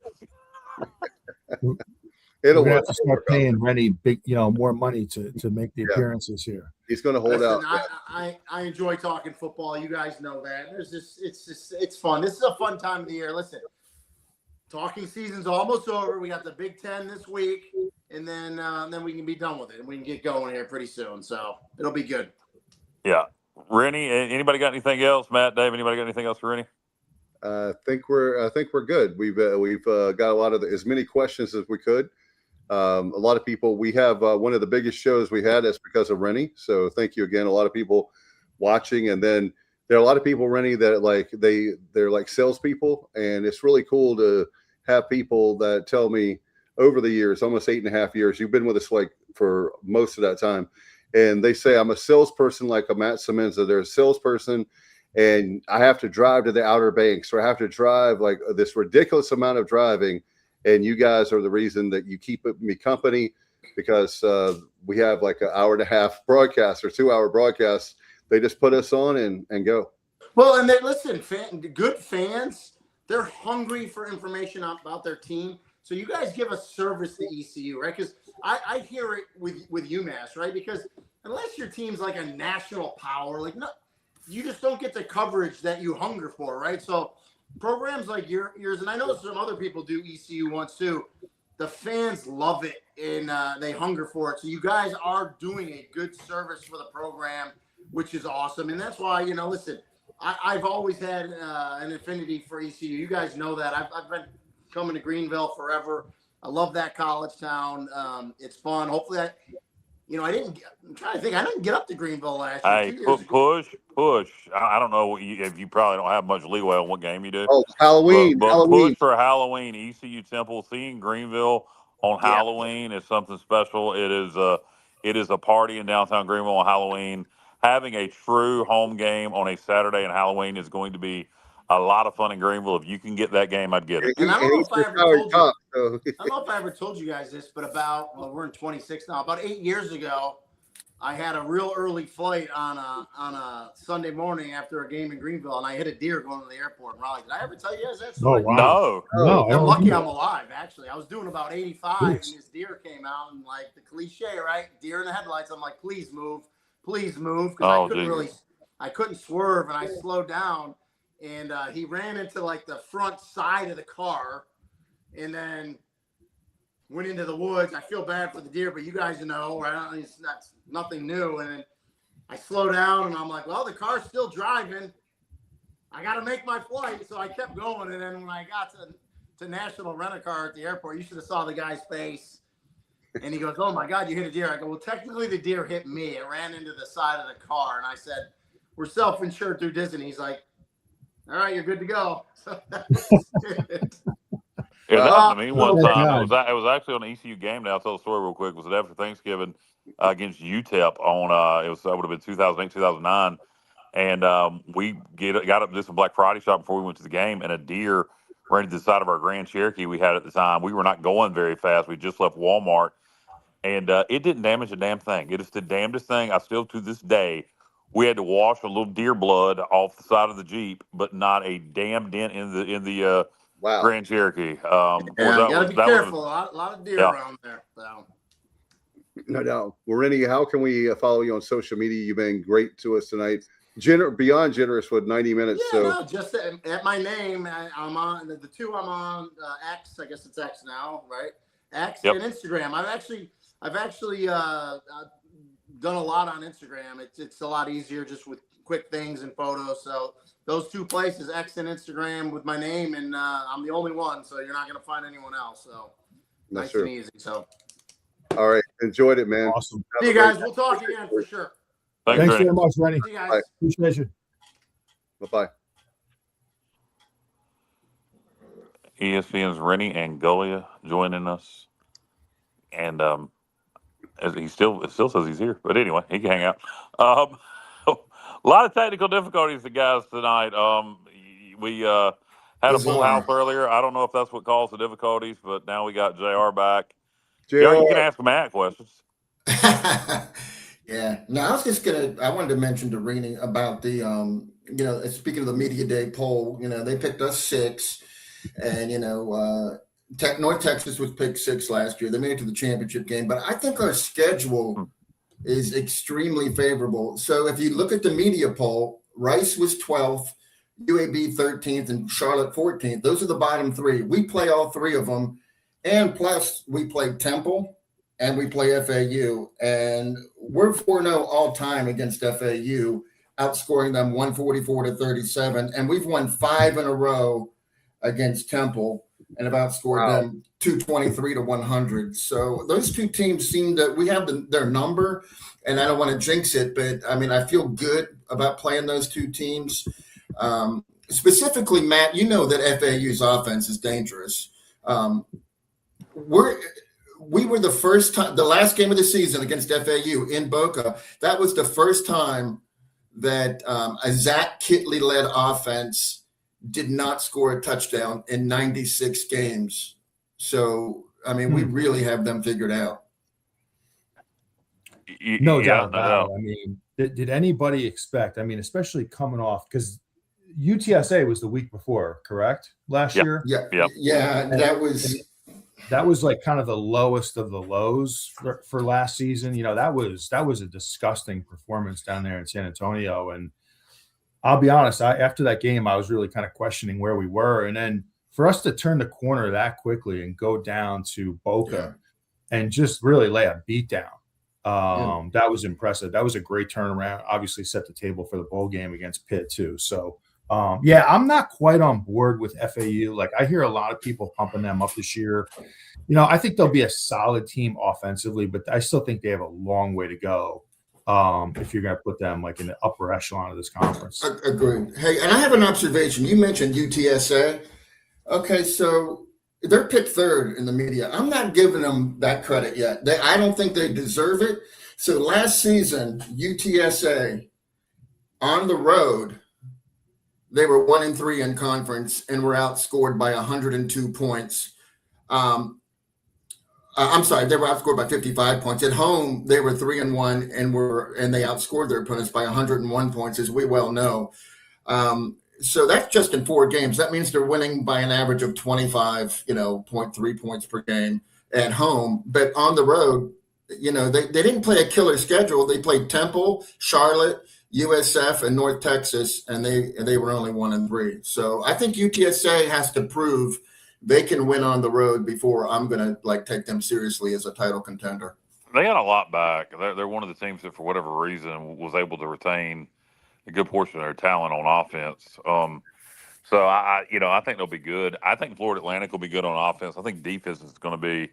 It'll have to start paying Rennie more money to make the appearances here. He's going to hold out. I enjoy talking football. You guys know that. It's fun. This is a fun time of the year. Listen, talking season's almost over. We got the Big Ten this week, and then we can be done with it, and we can get going here pretty soon. So it'll be good. Yeah. Rennie, anybody got anything else? Matt, Dave, anybody got anything else for Rennie? I think we're good. We've got a lot of as many questions as we could. A lot of people. We have one of the biggest shows we had. That's because of Rennie. So thank you again. A lot of people watching, and then there are a lot of people, Rennie, that they're like salespeople, and it's really cool to have people that tell me over the years, almost 8.5 years, you've been with us for most of that time. And they say, I'm a salesperson like a Matt Semenza. They're a salesperson, and I have to drive to the Outer Banks, or I have to drive like this ridiculous amount of driving. And you guys are the reason that you keep me company, because we have like an 1.5-hour broadcast or 2-hour broadcast. They just put us on and go. Well, and listen, good fans, they're hungry for information about their team. So you guys give a service to ECU, right? Because I hear it with UMass, right? Because unless your team's like a national power, you just don't get the coverage that you hunger for, right? So programs like yours, and I know some other people do ECU once too, the fans love it, and they hunger for it. So you guys are doing a good service for the program, which is awesome. And that's why, listen, I've always had an affinity for ECU. You guys know that. I've been coming to Greenville forever. I love that college town. It's fun. Hopefully I'm trying to think. I didn't get up to Greenville last year. Hey, push. I don't know if you probably don't have much leeway on what game you do. Oh, Halloween. But push for Halloween. ECU Temple. Seeing Greenville on Halloween is something special. It is a party in downtown Greenville on Halloween. Having a true home game on a Saturday and Halloween is going to be a lot of fun in Greenville. If you can get that game, I'd get it. And I don't know if I ever told you guys this, but we're in 26 now. About 8 years ago, I had a real early flight on a Sunday morning after a game in Greenville, and I hit a deer going to the airport in Raleigh. Did I ever tell you guys that story? Oh, wow. No. I'm lucky I'm alive, actually. I was doing about 85, and this deer came out, and like the cliche, right? Deer in the headlights. I'm like, please move, because I couldn't swerve, and I slowed down. And he ran into like the front side of the car and then went into the woods. I feel bad for the deer, but you guys know, right? It's nothing new. And then I slow down and I'm like, well, the car's still driving. I got to make my flight. So I kept going. And then when I got to National Rent-A-Car at the airport, you should have saw the guy's face. And he goes, oh, my God, you hit a deer. I go, well, technically the deer hit me. It ran into the side of the car. And I said, we're self-insured through Disney. He's like, All right, you're good to go. It happened to me one Oh, time. God. It was actually on an ECU game. Now I'll tell the story real quick. It was after Thanksgiving against UTEP on that would have been 2008, 2009, and we got up to do some Black Friday shop before we went to the game, and a deer ran to the side of our Grand Cherokee we had at the time. We were not going very fast. We just left Walmart, and it didn't damage a damn thing. It is the damnedest thing. I still to this day. We had to wash a little deer blood off the side of the Jeep, but not a damn dent in the Wow. Grand Cherokee. Yeah, you gotta be careful. A lot of deer around there. So. No doubt. Well, Rennie, how can we follow you on social media? You've been great to us tonight. Beyond generous with 90 minutes. Yeah, So no, just at my name, I'm on the two. I'm on X. I guess it's X now, right? X and Instagram. I've actually done a lot on Instagram. It's a lot easier just with quick things and photos. So those two places, X and Instagram, with my name, and I'm the only one, so you're not going to find anyone else. So nice and easy. So all right, enjoyed it, man. Awesome. See you guys. We'll talk again for sure. Thanks very much, Rennie. See you guys. Appreciate you. Bye-bye. ESPN's Rene Ingoglia joining us, and as he still says he's here, but anyway, he can hang out. A lot of technical difficulties, the guys tonight. We had a full house earlier. I don't know if that's what caused the difficulties, but now we got JR back. JR, you can ask Matt questions. Yeah. No, I wanted to mention to Rene about the, speaking of the Media Day poll, they picked us 6, and, North Texas was picked 6 last year. They made it to the championship game, but I think our schedule is extremely favorable. So if you look at the media poll, Rice was 12th, UAB 13th, and Charlotte 14th. Those are the bottom 3. We play all 3 of them. And plus, we play Temple and we play FAU. And we're 4-0 all time against FAU, outscoring them 144-37. And we've won 5 in a row against Temple and have outscored them 223-100. So those two teams seem that we have their number. And I don't want to jinx it, but I mean, I feel good about playing those two teams. Specifically, Matt, you know that FAU's offense is dangerous. We were the first time, the last game of the season against FAU in Boca, that was the first time that a Zach Kitley-led offense did not score a touchdown in 96 games. So, I mean, we really have them figured out. No doubt about it. I mean, did anybody expect, I mean, especially coming off, because UTSA was the week before, correct? Last year? Yeah, that was like kind of the lowest of the lows for last season. That was a disgusting performance down there in San Antonio. And I'll be honest, after that game, I was really kind of questioning where we were. And then for us to turn the corner that quickly and go down to Boca and just really lay a beat down, that was impressive. That was a great turnaround. Obviously set the table for the bowl game against Pitt too. So I'm not quite on board with FAU. Like, I hear a lot of people pumping them up this year. I think they'll be a solid team offensively, but I still think they have a long way to go if you're going to put them like in the upper echelon of this conference. Agreed. Hey, and I have an observation. You mentioned UTSA. Okay, so they're picked 3rd in the media. I'm not giving them that credit yet. I don't think they deserve it. So last season, UTSA on the road, they were 1-3 in conference and were outscored by 102 points. I'm sorry, they were outscored by 55 points. At home, they were 3-1 and they outscored their opponents by 101 points, as we well know. So that's just in 4 games. That means they're winning by an average of 25.3 points per game at home. But on the road, they didn't play a killer schedule. They played Temple, Charlotte, USF, and North Texas, and they were only 1-3. So I think UTSA has to prove they can win on the road before I'm going to take them seriously as a title contender. They got a lot back. They're one of the teams that, for whatever reason, was able to retain a good portion of their talent on offense. So I think they'll be good. I think Florida Atlantic will be good on offense. I think defense is going to be,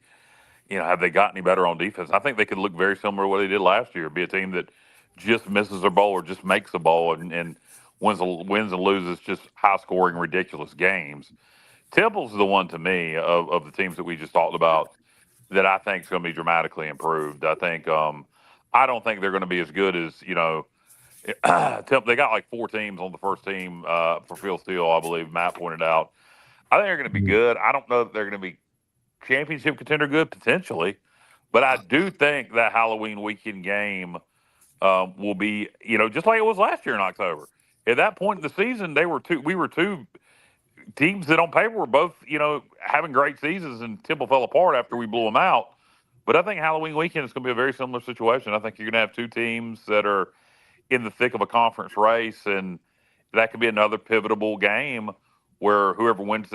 have they got any better on defense? I think they could look very similar to what they did last year. Be a team that just misses their bowl or just makes a bowl and wins and loses, just high scoring, ridiculous games. Temple's the one to me of the teams that we just talked about that I think is going to be dramatically improved. I think I don't think they're going to be as good as Temple. They got like 4 teams on the first team for Phil Steele, I believe Matt pointed out. I think they're going to be good. I don't know if they're going to be championship contender good potentially, but I do think that Halloween weekend game will be just like it was last year in October. At that point in the season, we were two teams that on paper were both, having great seasons, and Temple fell apart after we blew them out. But I think Halloween weekend is going to be a very similar situation. I think you're going to have 2 teams that are in the thick of a conference race, and that could be another pivotal game where whoever wins,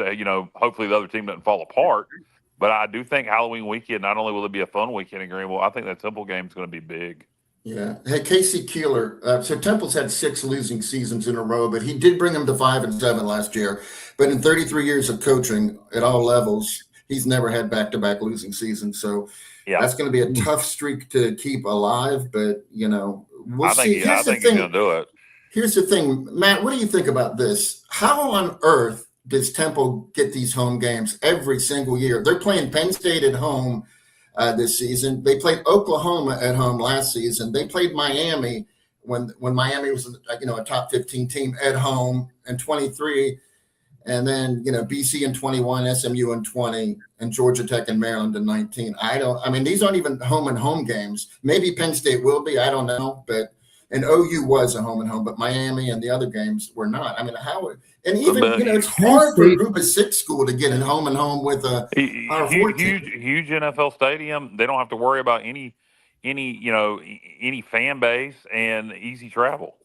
hopefully the other team doesn't fall apart. But I do think Halloween weekend, not only will it be a fun weekend in Greenville, I think that Temple game is going to be big. Yeah. Hey, Casey Keeler. So Temple's had 6 losing seasons in a row, but he did bring them to 5-7 last year. But in 33 years of coaching at all levels, he's never had back-to-back losing seasons. So that's going to be a tough streak to keep alive. But we'll see. I think he's going to do it. Here's the thing, Matt. What do you think about this? How on earth does Temple get these home games every single year? They're playing Penn State at home this season. They played Oklahoma at home last season. They played Miami when Miami was a top 15 team at home in 23, and then BC in 21, SMU in 20, and Georgia Tech and Maryland in 19. These aren't even home and home games. Maybe Penn State will be, I don't know, and OU was a home and home, but Miami and the other games were not. It's hard for a group of 6 school to get in home and home with a huge NFL stadium. They don't have to worry about any fan base and easy travel.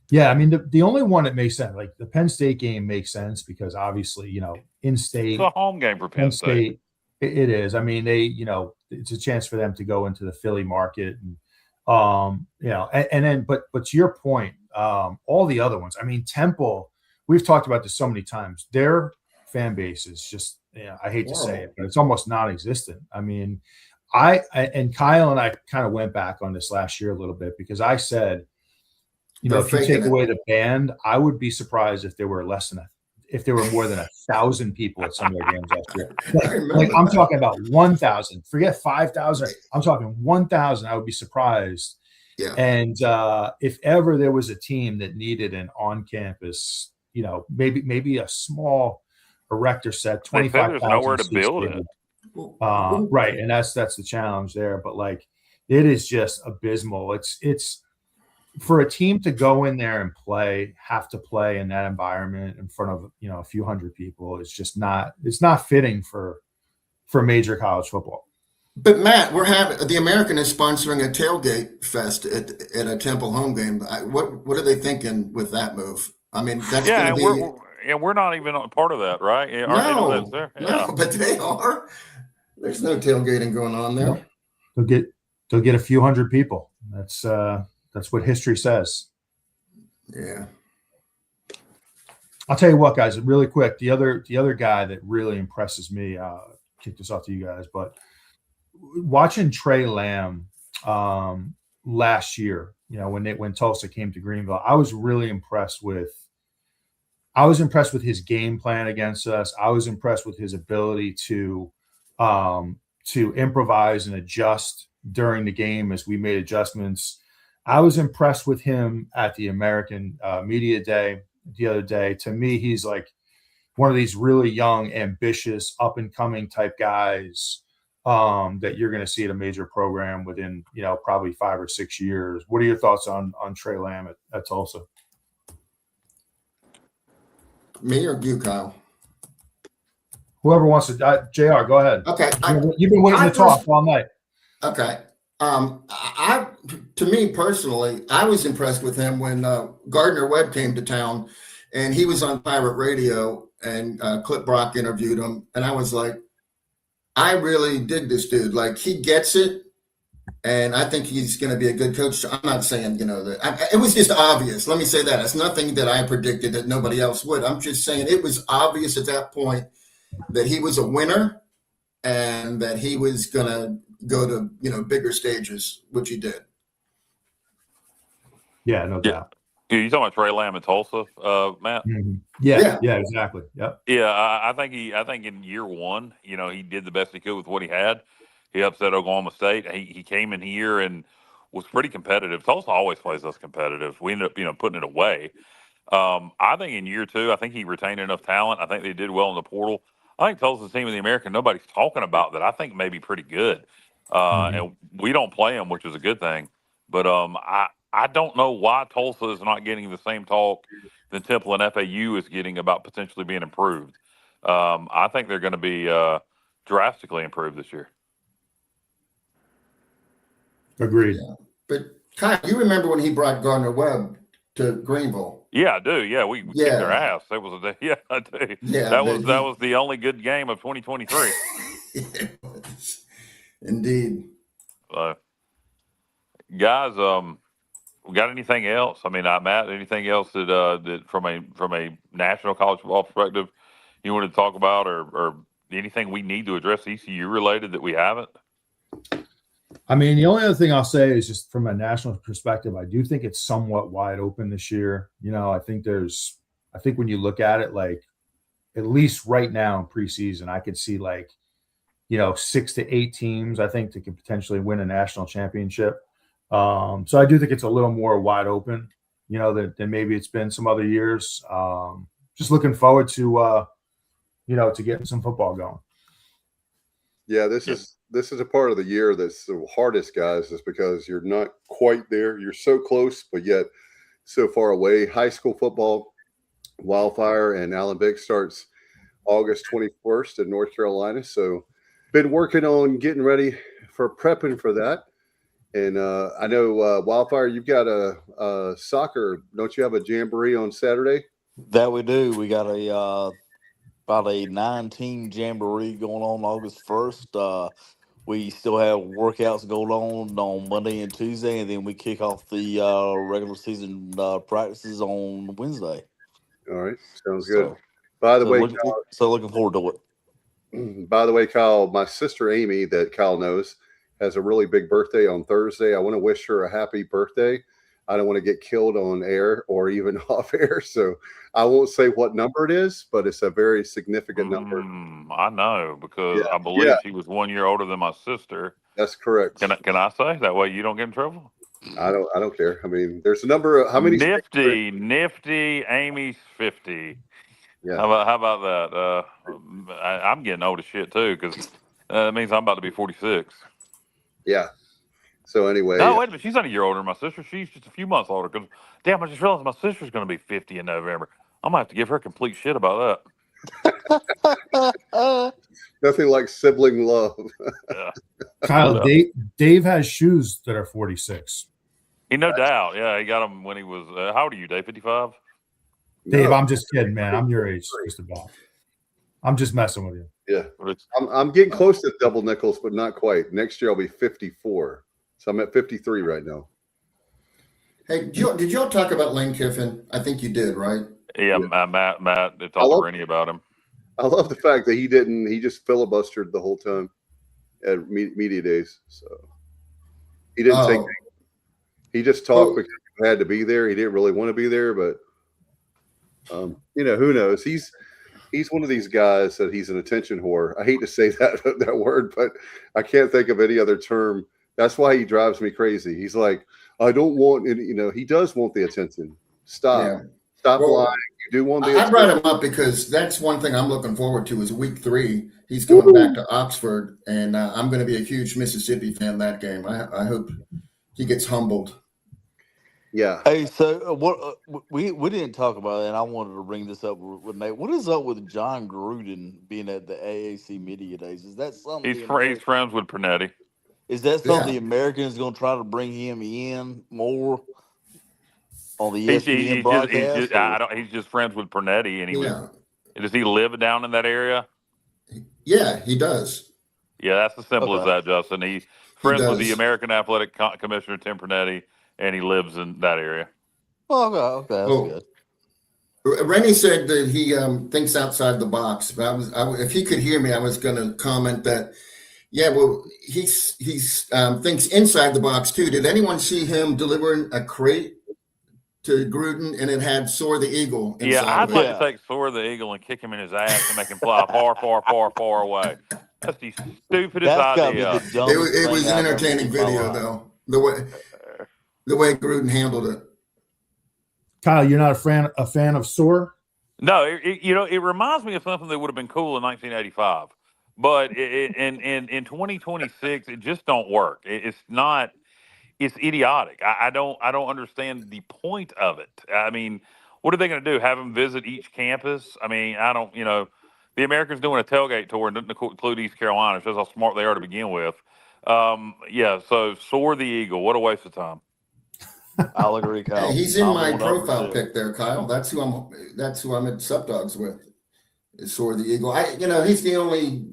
Yeah, the only one that makes sense, like the Penn State game, makes sense because obviously in-state. It's a home game for Penn State. It is. It's a chance for them to go into the Philly market and. But to your point, all the other ones, Temple, we've talked about this so many times. Their fan base is just, I hate to say it, but it's almost non-existent. And Kyle and I kind of went back on this last year a little bit because I said, if you take away the band, I would be surprised if there were more than 1,000 people at some of their games last year. I'm talking about 1,000. Forget 5,000. I'm talking 1,000. I would be surprised. Yeah. And if ever there was a team that needed an on-campus, maybe a small erector set, 25,000. There's nowhere to build it. Right, and that's the challenge there. But it is just abysmal. It's for a team to go in there and have to play in that environment in front of a few hundred people. It's not fitting for major college football. But Matt, the American is sponsoring a tailgate fest at a Temple home game. What are they thinking with that move? That's going to be. We're not even a part of that, right? No, but they are. There's no tailgating going on there. They'll get a few hundred people. That's what history says. Yeah. I'll tell you what, guys, really quick. The other guy that really impresses me, kick this off to you guys, but watching Trey Lamb last year, when Tulsa came to Greenville, I was really impressed with his game plan against us. I was impressed with his ability to improvise and adjust during the game as we made adjustments. I was impressed with him at the American Media Day the other day. To me, he's like one of these really young, ambitious, up-and-coming type guys that you're going to see at a major program within, probably 5 or 6 years. What are your thoughts on Trey Lamb at Tulsa? Me or you, Kyle? Whoever wants to. JR, go ahead. Okay. You've been waiting to talk all night. Okay. To me personally, I was impressed with him when Gardner Webb came to town, and he was on pirate radio, and Clip Brock interviewed him, and I was like, I really dig this dude. He gets it, and I think he's going to be a good coach. I'm not saying that it was just obvious. Let me say that it's nothing that I predicted that nobody else would. I'm just saying it was obvious at that point that he was a winner, and that he was going to go to bigger stages, which he did. Yeah, no doubt. You talking about Trey Lamb in Tulsa, Matt? Yeah, exactly. Yep. Yeah, I think in year one, he did the best he could with what he had. He upset Oklahoma State. He came in here and was pretty competitive. Tulsa always plays us competitive. We ended up, putting it away. I think in year two, I think he retained enough talent. I think they did well in the portal. I think Tulsa's team in the American nobody's talking about that I think may be pretty good. And we don't play them, which is a good thing. But I don't know why Tulsa is not getting the same talk that Temple and FAU is getting about potentially being improved. I think they're going to be drastically improved this year. Agreed. Yeah. But Kyle, you remember when he brought Gardner Webb to Greenville? Yeah, I do. Yeah, we kicked their ass. That was a yeah, I do. Yeah, that was the only good game of 2023. It was. Indeed. Guys, we got anything else? I mean, Matt, anything else that from a national college football perspective you wanted to talk about, or anything we need to address ECU related that we haven't? I mean, the only other thing I'll say is just from a national perspective, I do think it's somewhat wide open this year. I think when you look at it, like at least right now in preseason, I could see 6 to 8 teams, I think, that could potentially win a national championship. So I do think it's a little more wide open, than maybe it's been some other years. Just looking forward to, to getting some football going. Yeah, this is a part of the year that's the hardest, guys, is because you're not quite there. You're so close, but yet so far away. High school football, Wildfire and Allen Vick starts August 21st in North Carolina. So been working on getting ready for prepping for that. And I know, Wildfire, you've got a soccer. Don't you have a jamboree on Saturday? That we do. We got about a 9-team jamboree going on August 1st. We still have workouts going on Monday and Tuesday, and then we kick off the regular season practices on Wednesday. All right. Sounds good. By the way, looking forward to it. By the way, Kyle, my sister Amy, that Kyle knows, has a really big birthday on Thursday. I want to wish her a happy birthday. I don't want to get killed on air or even off air, so I won't say what number it is, but it's a very significant number. I know, because I believe she was 1 year older than my sister. That's correct. Can I say that way you don't get in trouble? I don't care. I mean, there's a number of how many nifty Amy's 50. Yeah. How about that? I'm getting old as shit too, because that means I'm about to be 46. Yeah. So anyway. No, wait a minute. She's not a year older than my sister. She's just a few months older. Because damn, I just realized my sister's going to be 50 in November. I'm gonna have to give her complete shit about that. Nothing like sibling love. Yeah. Kyle, Dave has shoes that are 46. No doubt. Yeah, he got them when he was. How old are you, Dave? 55. Dave, I'm just kidding, man. I'm your age, just about. I'm just messing with you. Yeah, I'm getting close to double nickels, but not quite. Next year I'll be 54, so I'm at 53 right now. Hey, did y'all talk about Lane Kiffin? I think you did, right? Yeah. Matt, talked to Rennie about him. I love the fact that he just filibustered the whole time at media days. So he didn't take. He just talked because he had to be there. He didn't really want to be there, but who knows? He's one of these guys that he's an attention whore. I hate to say that word, but I can't think of any other term. That's why he drives me crazy. He's like, I don't want any, he does want the attention. Stop lying. You do want the attention. I brought him up because that's one thing I'm looking forward to is week 3. He's going back to Oxford, and I'm going to be a huge Mississippi fan that game. I hope he gets humbled. Yeah. Hey, so what we didn't talk about it, and I wanted to bring this up with Nate. What is up with John Gruden being at the AAC Media Days? Is that something he's friends with Pernetti? Is that something the Americans going to try to bring him in more on the ESPN broadcast? He's just friends with Pernetti, and does he live down in that area? Yeah, he does. Yeah, that's as simple as that, Justin. He's friends with the American Athletic Commissioner Tim Pernetti, and he lives in that area. Oh, okay, that's good. Rennie said that he thinks outside the box. But if he could hear me, I was going to comment that. Yeah, well, he thinks inside the box too. Did anyone see him delivering a crate to Gruden, and it had "Soar the Eagle" inside Yeah, I'd of it. like to take Soar the Eagle and kick him in his ass and make him fly far, far, far, far away. That's the stupidest That's got to be idea. the dumbest It was thing an I've ever entertaining seen in my video, life. though. The way Gruden handled it. Kyle, you're not a fan of Soar? No, it reminds me of something that would have been cool in 1985, but in 2026, it just don't work. It's not. It's idiotic. I don't understand the point of it. I mean, what are they going to do? Have them visit each campus? I mean, I don't. The Americans doing a tailgate tour and didn't include East Carolina. It shows how smart they are to begin with. Yeah. So Soar the Eagle. What a waste of time. I'll agree, Kyle. Hey, he's in my 100%. profile pic there, Kyle. That's who I'm at Sub Dogs with. Is Soar the Eagle. He's the only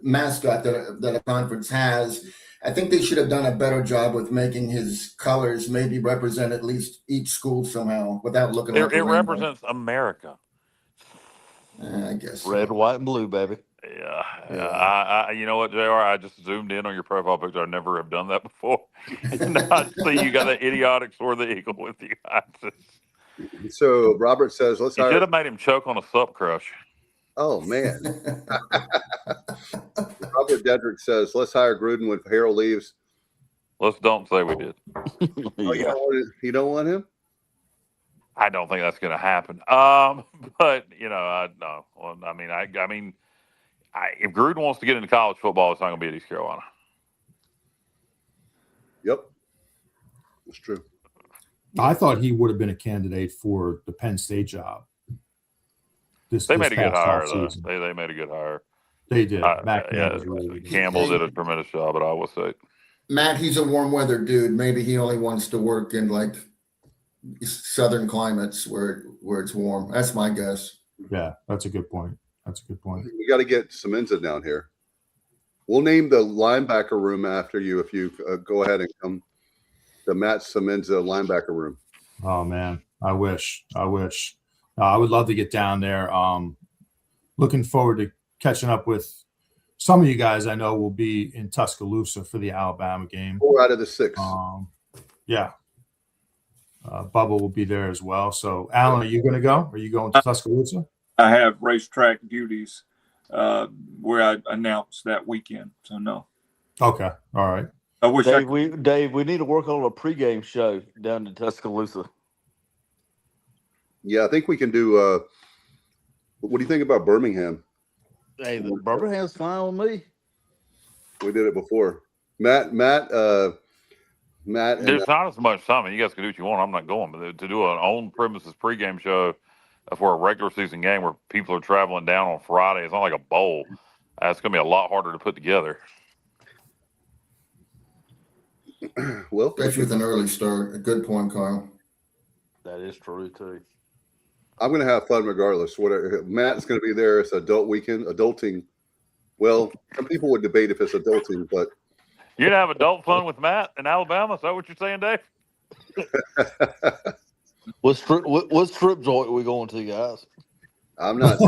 mascot that a conference has. I think they should have done a better job with making his colors maybe represent at least each school somehow without looking like a It rainbow. represents America. I guess so. Red, white, and blue, baby. Yeah. I you know what, JR? I just zoomed in on your profile picture. I never have done that before. I see you got that idiotic Soar the Eagle with you guys. So Robert says, let's You hire. should have made him choke on a sup crush. Oh, man. Robert Dedrick says, let's hire Gruden when Harold leaves. Let's don't say we did. Oh, you don't want him? I don't think that's going to happen. But no. Well, I mean, if Gruden wants to get into college football, it's not going to be at East Carolina. Yep, that's true. I thought he would have been a candidate for the Penn State job. They made a good hire, though. Season. They made a good hire. They did. Back then was really good. Campbell did a tremendous job at Iowa State. Matt, he's a warm weather dude. Maybe he only wants to work in like southern climates where it's warm. That's my guess. Yeah, that's a good point. We got to get Semenza down here. We'll name the linebacker room after you if you go ahead and come to Matt Semenza linebacker room. Oh man, I wish. I would love to get down there. Looking forward to catching up with some of you guys. I know will be in Tuscaloosa for the Alabama game. 4 out of the 6. Yeah. Bubba will be there as well. So, Alan, are you going to go? Are you going to Tuscaloosa? I have racetrack duties where I announced that weekend. So no. Okay. All right. I wish Dave, we need to work on a pregame show down in Tuscaloosa. Yeah, I think we can do. What do you think about Birmingham? Hey, the Birmingham's fine with me. We did it before. Matt. There's not as much time. You guys can do what you want. I'm not going, but to do an on premises pregame show for a regular season game where people are traveling down on Friday, it's not like a bowl. It's going to be a lot harder to put together. Well, especially with an early start. A good point, Kyle. That is true too. I'm going to have fun regardless. Whatever. Matt's going to be there. It's adult weekend, adulting. Well, some people would debate if it's adulting, but you're going to have adult fun with Matt in Alabama. Is that what you're saying, Dave? What strip joint are we going to, guys? I'm not.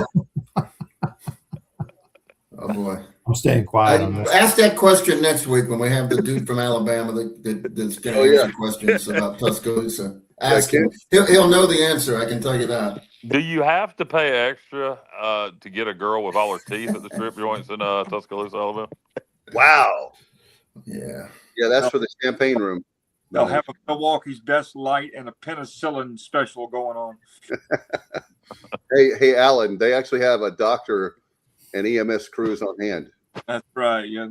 Oh boy, I'm staying quiet on this. Ask that question next week when we have the dude from Alabama that's going to answer questions about Tuscaloosa. Ask him. He'll know the answer. I can tell you that. Do you have to pay extra to get a girl with all her teeth at the strip joints in Tuscaloosa, Alabama? Wow. Yeah. Yeah, that's for the champagne room. They'll have a Milwaukee's Best Light and a penicillin special going on. Hey, Alan, they actually have a doctor and EMS crews on hand. That's right. Yeah.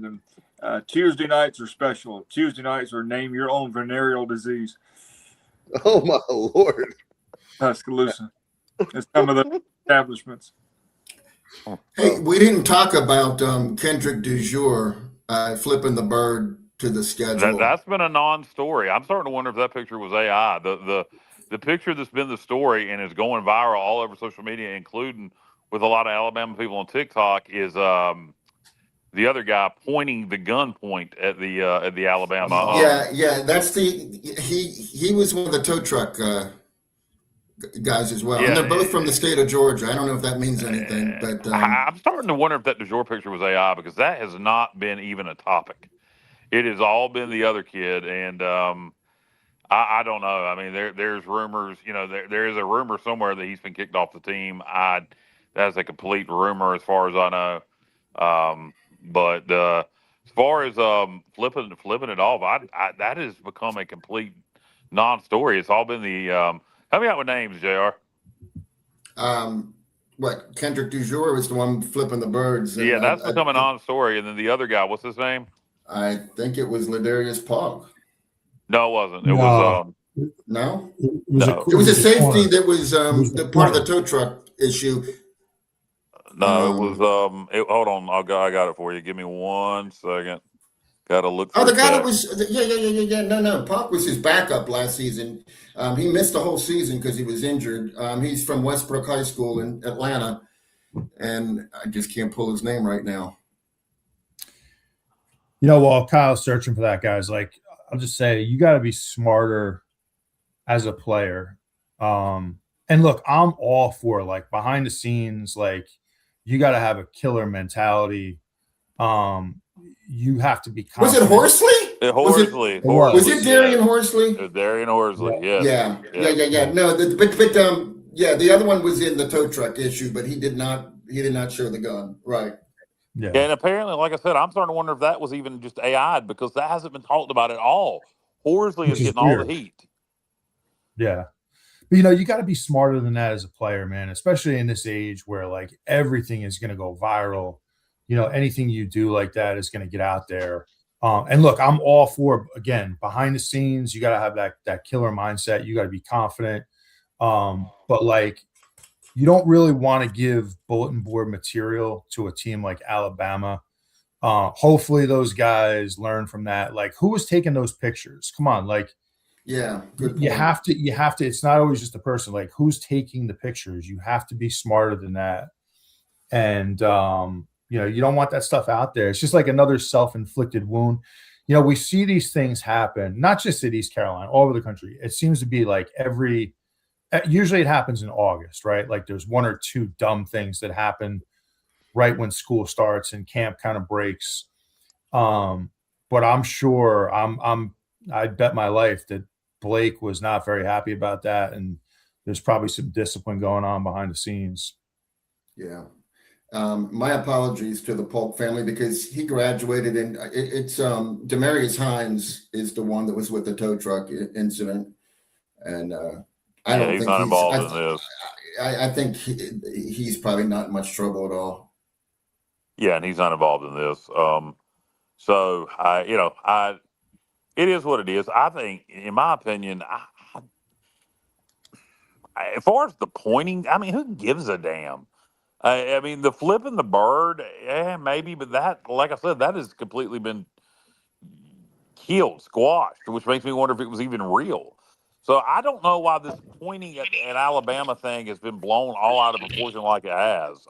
Tuesday nights are special. Tuesday nights are name your own venereal disease. Oh my Lord. Tuscaloosa. It's some of the establishments. Hey, we didn't talk about Kendrick DuJour flipping the bird to the schedule. That's been a non-story. I'm starting to wonder if that picture was AI. The picture that's been the story and is going viral all over social media, including with a lot of Alabama people on TikTok, is the other guy pointing the gun point at the Alabama. Yeah, that's he was one of the tow truck guys as well, and they're both from the state of Georgia. I don't know if that means anything, but I'm starting to wonder if that DuJour picture was AI because that has not been even a topic. It has all been the other kid, and I don't know. I mean, there's rumors. There is a rumor somewhere that he's been kicked off the team. That's a complete rumor as far as I know. But as far as flipping it off, that has become a complete non-story. It's all been the help me out with names, Jr. What Kendrick Dujour was the one flipping the birds, and Yeah, that's become a non-story. And then the other guy, what's his name? I think it was Ladarius Pog. No, it wasn't. It was no. It was a safety that was the part of the tow truck issue. No, it was hold on, I got it for you. Give me 1 second. Got to look. Oh, the guy that was yeah. No. Pog was his backup last season. He missed the whole season because he was injured. He's from Westbrook High School in Atlanta, and I just can't pull his name right now. While Kyle's searching for that, guys, like I'll just say, you got to be smarter as a player. And look, I'm all for like behind the scenes, like you got to have a killer mentality. You have to be confident. Was it Horsley? Horsley. Was it Darian Horsley? Darian Horsley, yes. Yeah. No, but the other one was in the tow truck issue, but he did not show the gun. Right. Yeah. And apparently, like I said, I'm starting to wonder if that was even just AI because that hasn't been talked about at all. Horsley is getting all the heat. Yeah. But, you got to be smarter than that as a player, man, especially in this age where like everything is going to go viral. Anything you do like that is going to get out there. And look, I'm all for, again, behind the scenes, you got to have that killer mindset. You got to be confident. But like, you don't really want to give bulletin board material to a team like Alabama. Hopefully those guys learn from that. Like, who was taking those pictures? Come on. Like, yeah, good point. You have to, it's not always just a person, like who's taking the pictures. You have to be smarter than that. And, you don't want that stuff out there. It's just like another self-inflicted wound. We see these things happen, not just at East Carolina, all over the country. It seems to be like usually it happens in August, right? Like there's one or two dumb things that happen right when school starts and camp kind of breaks. But I'm sure I'd bet my life that Blake was not very happy about that. And there's probably some discipline going on behind the scenes. Yeah. My apologies to the Polk family because he graduated and it's Demarius Hines is the one that was with the tow truck incident. And I don't think he's not involved in this. I think he's probably not in much trouble at all. Yeah, and he's not involved in this. So it is what it is. I think, in my opinion, as far as the pointing, I mean, who gives a damn? I mean, the flipping the bird, maybe, but that, like I said, that has completely been killed, squashed, which makes me wonder if it was even real. So I don't know why this pointing at Alabama thing has been blown all out of proportion like it has,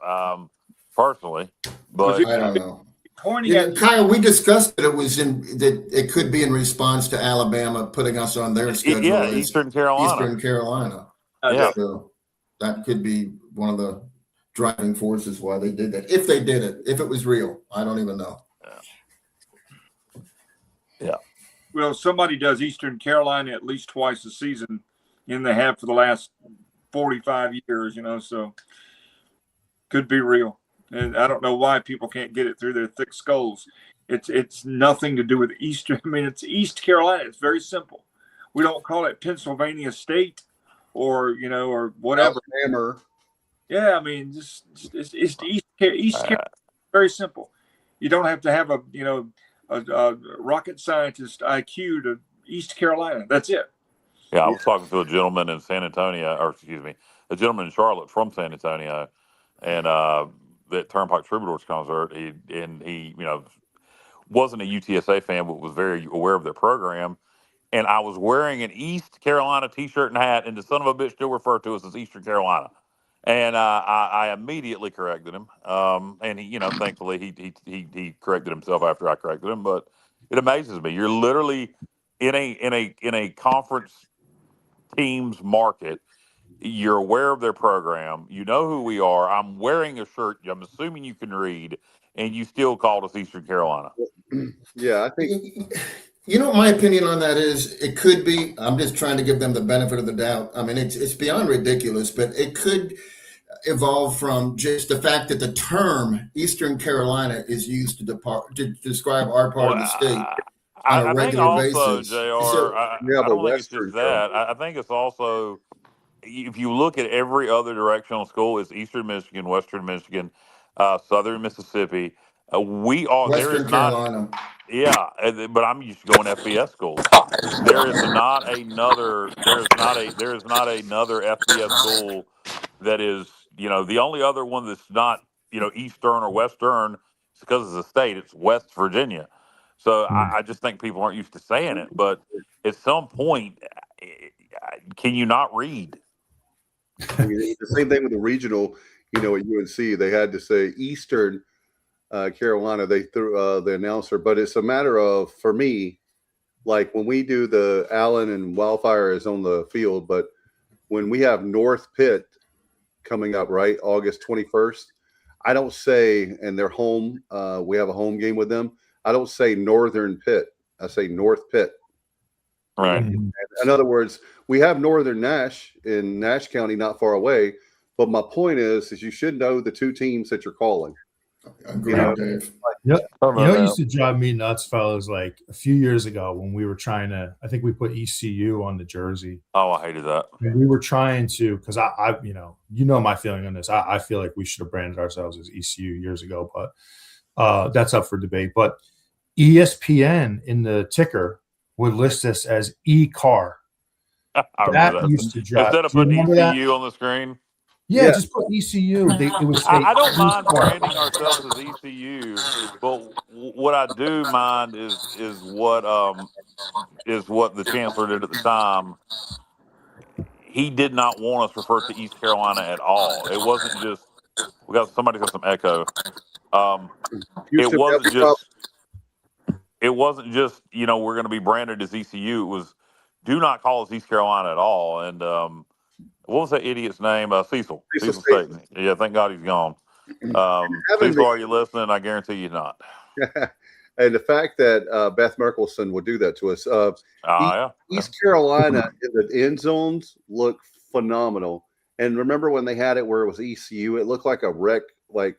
personally. But I don't know. Kyle, we discussed that it could be in response to Alabama putting us on their schedule. Yeah, Eastern Carolina. Eastern Carolina. Yeah. So that could be one of the driving forces why they did that. If they did it, if it was real, I don't even know. Yeah. Well, somebody does Eastern Carolina at least twice a season, and they have for the last 45 years, so could be real. And I don't know why people can't get it through their thick skulls. It's nothing to do with Eastern. I mean, it's East Carolina. It's very simple. We don't call it Pennsylvania State or whatever. Alabama. Yeah, I mean, it's East Carolina. Very simple. You don't have to have a rocket scientist IQ to East Carolina. That's it. Yeah, I was talking to a gentleman in San Antonio, a gentleman in Charlotte from San Antonio, and that Turnpike Troubadours concert. He wasn't a UTSA fan, but was very aware of their program. And I was wearing an East Carolina T-shirt and hat, and the son of a bitch still referred to us as Eastern Carolina. And I immediately corrected him. And he, thankfully he corrected himself after I corrected him. But it amazes me. You're literally in a conference team's market. You're aware of their program. You know who we are. I'm wearing a shirt. I'm assuming you can read, and you still called us Eastern Carolina. Yeah, I think You know what my opinion on that is? It could be. I'm just trying to give them the benefit of the doubt. I mean, it's beyond ridiculous, but it could evolve from just the fact that the term Eastern Carolina is used to describe our part of the state on a I think regular also, basis. JR, So, I don't think it's just that. I think it's also, if you look at every other directional school, it's Eastern Michigan, Western Michigan, Southern Mississippi. There is Western not, Carolina. yeah, but I'm used to going FBS schools. There is not another, there is not another FBS school that is, the only other one that's not, Eastern or Western, it's because it's a state, it's West Virginia. So I just think people aren't used to saying it. But at some point, can you not read? I mean, the same thing with the regional. At UNC, they had to say Eastern Carolina. They threw the announcer, but it's a matter of, for me, like when we do the Allen and Wildfire is on the field, but when we have North Pitt coming up, right, August 21st, I don't say, and they're home. We have a home game with them. I don't say Northern Pitt. I say North Pitt. Right. In other words, we have Northern Nash in Nash County, not far away. But my point is you should know the two teams that you're calling. Agreed, Dave. Yep. What used to drive me nuts, fellas, like a few years ago when we were trying to, I think we put ECU on the jersey. Oh, I hated that. And we were trying to, because I my feeling on this. I feel like we should have branded ourselves as ECU years ago, but that's up for debate. But ESPN in the ticker would list us as E-Car. That used to drive. Instead of putting ECU on the screen. Yeah, just put ECU. I don't mind branding ourselves as ECU, but what I do mind is what the chancellor did at the time. He did not want us referred to East Carolina at all. It wasn't just somebody got some echo. It wasn't just we're going to be branded as ECU. It was do not call us East Carolina at all. And what was that idiot's name? Cecil Staten. Yeah, thank God he's gone. Cecil, are you listening? I guarantee you're not. And the fact that Beth Merkelson would do that to us. East Carolina in the end zones look phenomenal. And remember when they had it where it was ECU? It looked like a rec, like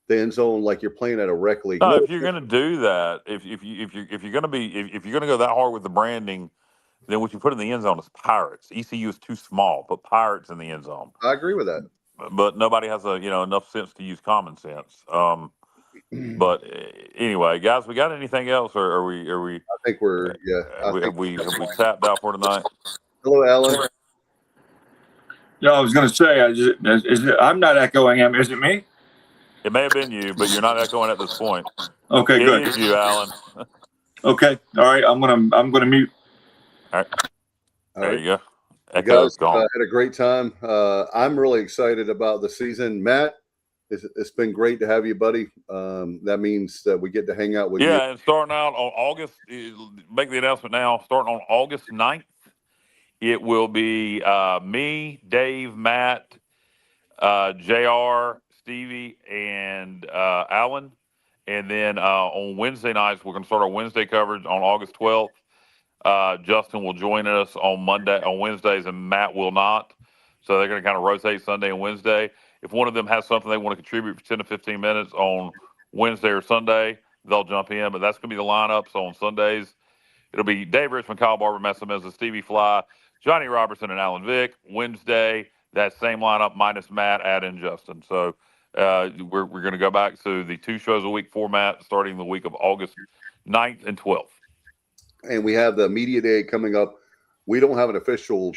the end zone, like you're playing at a rec league. No, if you're going to do that, if you're going to go that hard with the branding, then what you put in the end zone is Pirates. ECU is too small. Put Pirates in the end zone. I agree with that. But nobody has enough sense to use common sense. But anyway, guys, we got anything else, or are we? I think we're Have we tapped out for tonight? Hello, Alan. No, I was going to say, I'm not echoing him. Is it me? It may have been you, but you're not echoing at this point. Okay, good. It is you, Alan. Okay, all right. I'm gonna mute. All right. There you go. You guys had a great time. I'm really excited about the season. Matt, it's been great to have you, buddy. That means that we get to hang out with you. Yeah, and starting out on August, make the announcement now, starting on August 9th, it will be me, Dave, Matt, JR, Stevie, and Alan. And then on Wednesday nights, we're going to start our Wednesday coverage on August 12th. Justin will join us on Wednesdays, and Matt will not. So they're going to kind of rotate Sunday and Wednesday. If one of them has something they want to contribute for 10 to 15 minutes on Wednesday or Sunday, they'll jump in. But that's going to be the lineup. So on Sundays, it'll be Dave Richmond, Kyle Barber, Messameza, Stevie Fly, Johnny Robertson, and Alan Vick. Wednesday, that same lineup minus Matt, add in Justin. So we're going to go back to the 2 shows a week format starting the week of August 9th and 12th. And we have the media day coming up. We don't have an official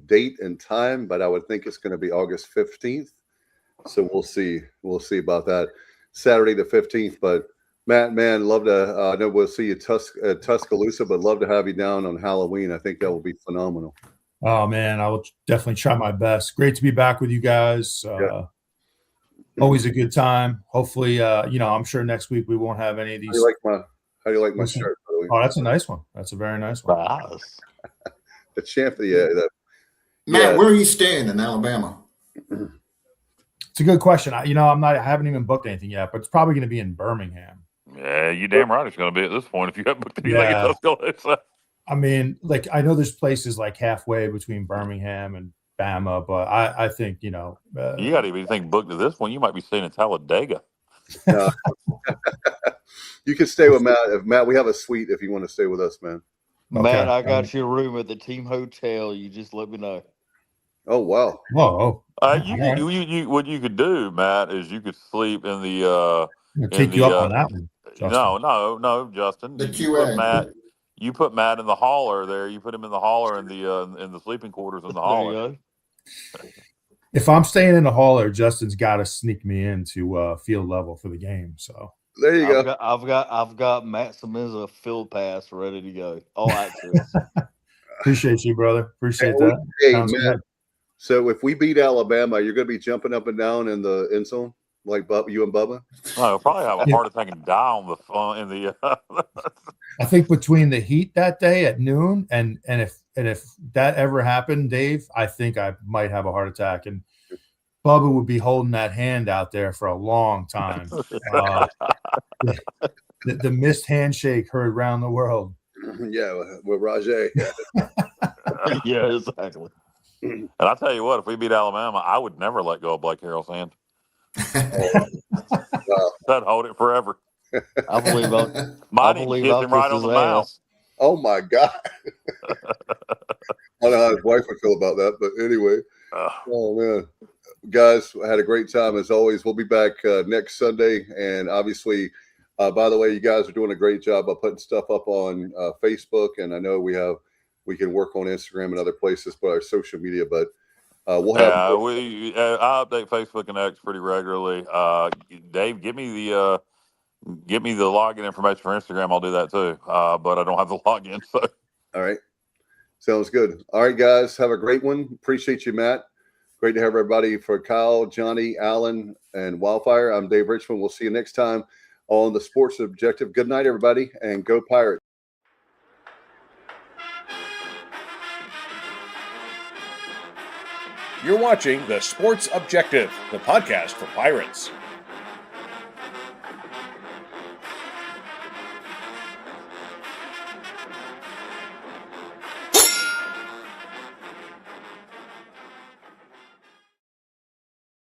date and time, but I would think it's going to be August 15th. So we'll see. We'll see about that. Saturday the 15th. But Matt, man, love to. I know we'll see you Tuscaloosa, but love to have you down on Halloween. I think that will be phenomenal. Oh man, I will definitely try my best. Great to be back with you guys. Always a good time. Hopefully, I'm sure next week we won't have any of these. How do you like my shirt? Oh, that's a nice one. That's a very nice one. The champ, Matt, where are you staying in Alabama? It's a good question. I haven't even booked anything yet, but it's probably going to be in Birmingham. Yeah, you damn right it's going to be at this point if you haven't booked anything Yeah. in Tuscaloosa. I mean, like, I know there's places like halfway between Birmingham and Bama, but I think, You got to even think booked to this one. You might be staying in Talladega. You can stay with Matt. If Matt, we have a suite if you want to stay with us, man. Matt, I got your room at the team hotel. You just let me know. Oh wow. Whoa. What you could do, Matt, is you could sleep in the Take you up on that one. Justin. No, Justin. The You put QA. Matt. You put Matt in the hauler there. You put him in the hauler in the sleeping quarters in the hauler. If I'm staying in the hauler, Justin's got to sneak me into field level for the game. So there you go. I've got Matt Samiza field pass ready to go. All access. Appreciate you, brother. Appreciate that. Hey, Sounds Matt, good. so if we beat Alabama, you're going to be jumping up and down in the end zone like you and Bubba? Oh, I'll probably have a heart attack and die on the in the. I think between the heat that day at noon and if that ever happened, Dave, I think I might have a heart attack, and Bubba would be holding that hand out there for a long time. The missed handshake heard around the world. Yeah, with Rajay. Yeah, exactly. And I'll tell you what, if we beat Alabama, I would never let go of Blake Harrell's hand. I'd hold it forever. I believe I'll kiss him right on the mouth. Oh my God. I don't know how his wife would feel about that, but anyway. Oh man. Guys, I had a great time as always. We'll be back next Sunday. And obviously, by the way, you guys are doing a great job of putting stuff up on Facebook. And I know we can work on Instagram and other places, but our social media, but we'll have. I update Facebook and X pretty regularly. Dave, give me the login information for Instagram. I'll do that too. But I don't have the login. So. All right. Sounds good. All right, guys. Have a great one. Appreciate you, Matt. Great to have everybody. For Kyle, Johnny, Alan, and Wildfire, I'm Dave Richmond. We'll see you next time on the Sports Objective. Good night, everybody, and go Pirates. You're watching the Sports Objective, the podcast for Pirates.